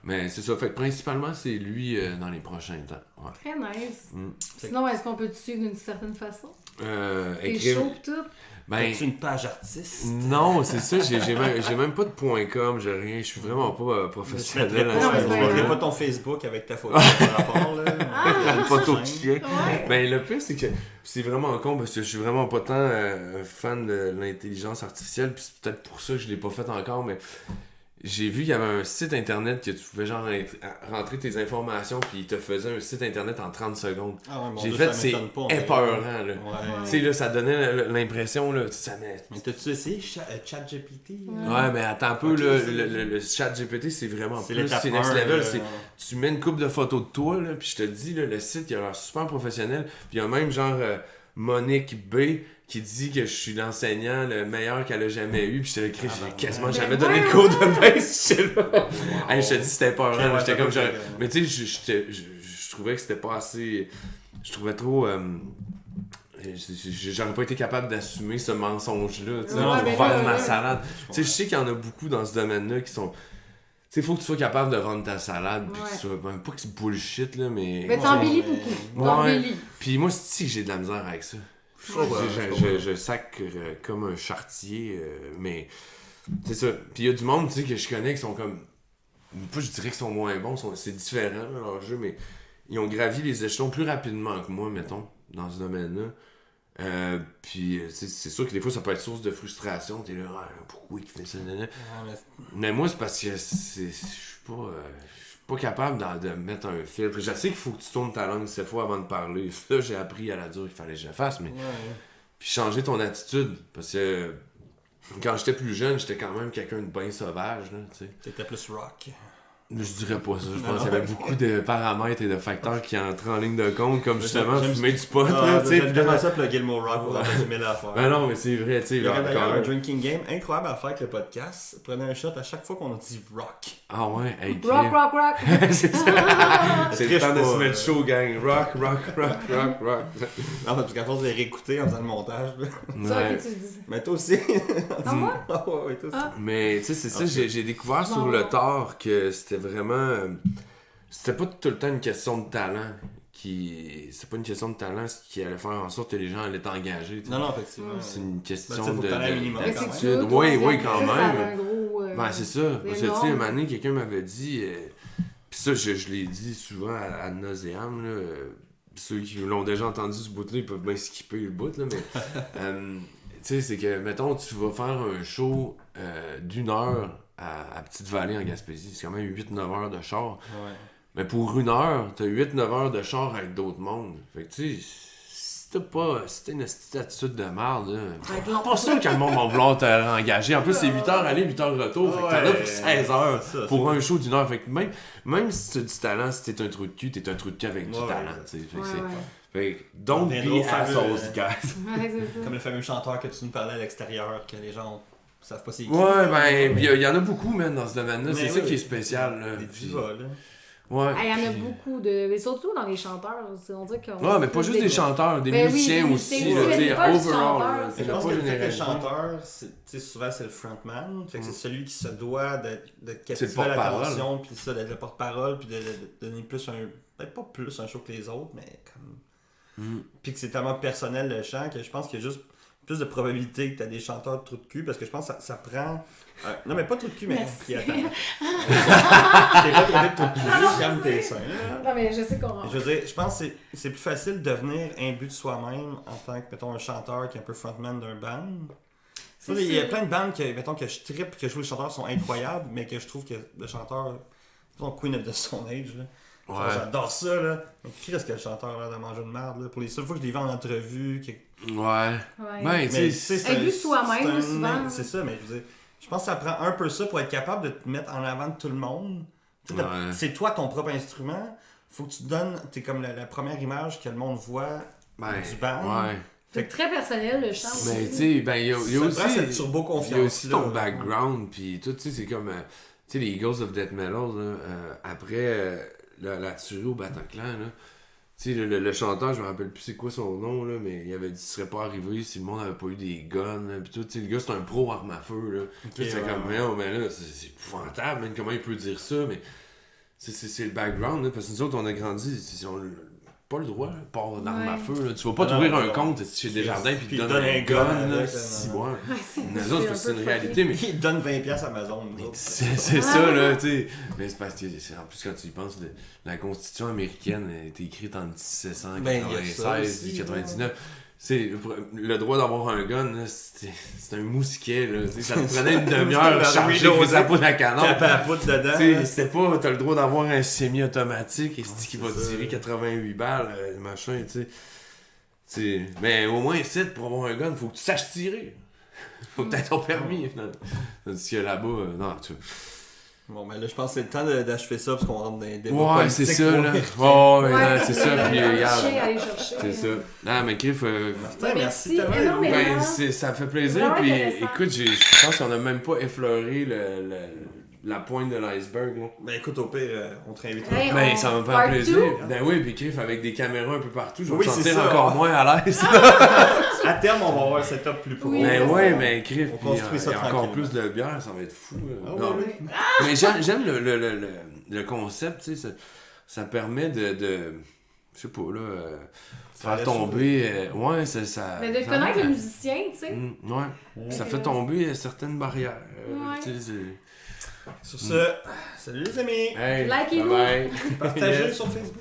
Mais c'est ça, fait que principalement, c'est lui dans les prochains temps. Ouais. Très nice. Sinon, est-ce qu'on peut te suivre d'une certaine façon? T'es Écrire... chaud pis tout? Ben, As-tu une page artiste? non, c'est ça, j'ai même pas de .com, j'ai rien, je suis vraiment pas professionnel. Je mettrais pas ton Facebook avec ta photo par rapport, là. Une photo de chien. Ouais. Ben, le pire, c'est que c'est vraiment con parce que je suis vraiment pas tant un fan de l'intelligence artificielle, puis c'est peut-être pour ça que je l'ai pas fait encore, mais j'ai vu qu'il y avait un site internet que tu pouvais genre rentrer tes informations, puis il te faisait un site internet en 30 secondes. Ah ouais, J'ai fait, c'est épeurant, là. Ouais. Tu sais, là, ça donnait l'impression, là, ça met... Mais t'as-tu essayé ChatGPT? Ouais, mais attends un peu, Ok, là, c'est- le chat GPT, c'est vraiment C'est plus, l'étape c'est next 1, level, là. c'est tu mets une coupe de photos de toi, là, puis je te dis, là, le site, il a l'air super professionnel, puis il y a même genre Monique B qui dit que je suis l'enseignant le meilleur qu'elle a jamais eu, puis je te crie, j'ai quasiment jamais donné de cours de baisse, hey, je te dis, c'était pas vrai, Ouais, j'étais comme, ouais. mais tu sais, je trouvais que c'était pas assez, je trouvais trop... J'aurais pas été capable d'assumer ce mensonge-là, tu sais, Ouais, pour mais vendre là, ma ouais. salade. Tu sais, je sais qu'il y en a beaucoup dans ce domaine-là qui sont... Tu sais, faut que tu sois capable de vendre ta salade, puis que Ouais. tu sois... Ben, pas que c'est bullshit, là, mais... Mais t'embellis Ouais. beaucoup. Ouais. T'embellis. Puis moi, si j'ai de la misère avec ça. Je sacre comme un charretier, mais... C'est ça. Puis il y a du monde, tu sais, que je connais qui sont comme... Pas je dirais qu'ils sont moins bons, c'est différent, là, leur jeu, mais... Ils ont gravi les échelons plus rapidement que moi, mettons, dans ce domaine-là. Puis c'est sûr que des fois ça peut être source de frustration. T'es là, ah, pourquoi il fait ça? Mais moi, c'est parce que je suis pas capable de mettre un filtre. Je sais qu'il faut que tu tournes ta langue 7 fois avant de parler. Ça, j'ai appris à la dure qu'il fallait que je le fasse. Mais... Puis changer ton attitude. Parce que quand j'étais plus jeune, j'étais quand même quelqu'un de bien sauvage. Là, tu sais. T'étais plus rock. Je dirais pas ça. Je pense qu'il y avait beaucoup de paramètres et de facteurs qui entraient en ligne de compte, comme justement J'aime- fumer du pot. Ah, là, tu sais, j'aime puis là- tellement ça plugger le mot rock pour résumer l'affaire. Ben non, mais c'est vrai, tu sais. Il y aurait genre, d'ailleurs quand un même. drinking game incroyable à faire avec le podcast. Prenez un shot à chaque fois qu'on a dit rock. Ah ouais, hey, Rock, Kim. rock, rock. C'est ça. C'est le Triche temps de pas, se mettre chaud, gang. Rock, rock, rock, rock, rock. Non, parce qu'à force de les réécouter en faisant le montage. là. Ça, Ouais. que tu dis. Mais toi aussi. Ah, moi? Ah ouais, toi aussi. Ah. Mais tu sais, c'est ça, Ok. j'ai découvert sur Non. le tard que c'était vraiment. C'était pas tout le temps une question de talent. C'est pas une question de talent qui allait faire en sorte que les gens allaient t'engager. tu sais. Non, effectivement. C'est une question Ben, tu sais, faut de, que t'en aies un minimum, Mais quand c'est même. cute. Oui, toi, oui, quand ça, même. Ça a un gros. Ben, c'est ça. Parce que, tu sais, un moment donné, quelqu'un m'avait dit. Puis ça, je l'ai dit souvent à nauséam, là. Ceux qui l'ont déjà entendu ce bout-là, ils peuvent bien skipper le bout, là. Mais. Tu sais, c'est que, mettons, tu vas faire un show d'1 heure à Petite-Vallée en Gaspésie. C'est quand même 8-9 heures de char. Ouais. Mais pour 1 heure, t'as 8-9 heures de char avec d'autres mondes. Fait que, tu sais, si t'as une petite attitude de merde, là. Avec long- Pas sûr que le monde va vouloir te engager. En plus, c'est 8 heures aller, 8 heures retour. Fait que t'en as pour 16 heures c'est ça, pour c'est un show d'1 heure. Fait que même si t'as du talent, si t'es un trou de cul, t'es un trou de cul avec du Ouais, talent, tu sais. Fait que Ouais, c'est... ouais. Fait que don't On be reviendra au fameux, assholes, guys. Ouais, c'est ça. Comme le fameux chanteur que tu nous parlais à l'extérieur, que les gens savent pas c'est qui. Ouais, ben, il y en a beaucoup, man, dans ce domaine-là. C'est Mais ça oui, qui est spécial, là. Des Puis- divas, là. Ouais. Il y en a puis- beaucoup de. Mais surtout dans les chanteurs. On dirait qu'on. Ouais, mais pas juste des chanteurs, des Ben oui, musiciens des aussi, musiciens là, aussi, tu sais, mais pas juste overall, chanteurs, là, c'est c'est Je pense pas que le fait que le généralisé. chanteur, souvent c'est le frontman. Fait que c'est celui qui se doit de captiver porte-parole. l'attention, puis ça, d'être le porte-parole, puis de donner plus un. Peut-être pas plus un show que les autres, mais comme. Puis que c'est tellement personnel le chant que je pense qu'il y a juste plus de probabilité que tu as des chanteurs de trou de cul, parce que je pense que ça prend. Non, mais pas trou de cul, mais. Merci. Puis attends. T'es pas trouvé de trou de cul, calme tes seins. là. Non, mais je sais qu'on. Je veux dire, je pense que c'est plus facile de devenir imbu de soi-même en tant que, mettons, un chanteur qui est un peu frontman d'un band. C'est Il y a ça. plein de bandes que, mettons, que je trippe, que je trouve les chanteurs sont incroyables, mais que je trouve que le chanteur, mettons, Queen of the Stone Age, là. Ouais. J'adore ça, là. Mais qu'est-ce que le chanteur a l'air de manger de merde, là. Pour les seules fois que je l'ai vu en entrevue, Ouais. Ouais. Ben, mais tu tu sais, sais, c'est Imbu de c'est soi-même, un- souvent. C'est ça, mais je veux dire, je pense que ça prend un peu ça pour être capable de te mettre en avant de tout le monde. Tu sais, Ouais. c'est toi ton propre instrument. Faut que tu te donnes, t'es comme la première image que le monde voit ben, du band. ouais. C'est très personnel le chant. Mais aussi. tu sais, ben, il y a Ça aussi. prend cette turbo-confiance, Il y a aussi ton là. background, puis tout, tu sais, c'est comme. Tu sais, les Eagles of Death Metal, là, après la tuerie au Bataclan, là. Tu sais, le chanteur, je me rappelle plus c'est quoi son nom, là, mais il avait dit qu'il serait pas arrivé si le monde avait pas eu des guns, là, pis tout. Tu sais, le gars, c'est un pro arme à feu, là. Puis c'est ouais, comme, ouais. non, mais là, c'est épouvantable, même comment il peut dire ça, mais. c'est le background, là, parce que nous autres, on a grandi, on n'a pas le droit, port d'armes à Ouais. feu. Là. Tu vas pas Ah t'ouvrir non, un non. compte chez Desjardins puis Puis te il donner donne un un gun. gun Là, avec, si, non. ouais. Ouais, Nous autres, c'est un une peu réalité, mais Il donne 20$ à Amazon. nous autres. c'est ça, là, tu sais. Mais c'est parce que, en plus, quand tu y penses, la Constitution américaine a été écrite en 1796 Ben, il y a ça aussi, 99. C'est le droit d'avoir un gun, là, c'est un mousquet, là. Tu sais, ça te prenait une demi-heure chargé aux apôts à canon. Tape à la poudre dedans. Tu sais, là. c'était pas, t'as le droit d'avoir un semi-automatique et qui va c'est ça. tirer 88 balles, machin, tu sais. Mais au moins, ici, pour avoir un gun, faut que tu saches tirer. Faut que t'aies ton permis. Tandis que là-bas, non, tu vois. Bon, ben là, je pense que c'est le temps d'achever ça parce qu'on rentre dans les débats Ouais, politiques. c'est ça, là. pour- Ouais, non, c'est ça, puis regarde. Aller chercher. C'est ça. Non, mais Griff, Martin, Merci tellement. énormément. ben, ça fait plaisir, Vraiment puis intéressant. écoute, je pense qu'on a même pas effleuré la pointe de l'iceberg, là. Ben écoute, au pire, on te réinvite. Hey, Ben, on- ça va me faire part plaisir. two? Ben oui, puis Griff, avec des caméras un peu partout, je vais Oui, me c'est sentir ça. encore moins à l'aise. À terme, on va avoir un setup plus pro. Oui, Ben c'est ouais, ça. mais Griff, On puis construit ça il y a encore tranquillement. plus de bière, ça va être fou. Ah Non. oui, Ouais. Mais j'aime le concept, tu sais, ça permet de je sais pas, là, Ça faire laisse tomber, ouais, ça... Mais de ça connaître rend- le musicien, tu sais. Ouais, ça fait tomber certaines barrières. Ouais. Tu sais, Sur ce, salut les amis. Hey, Likez-nous. bye-bye. Partagez sur Facebook.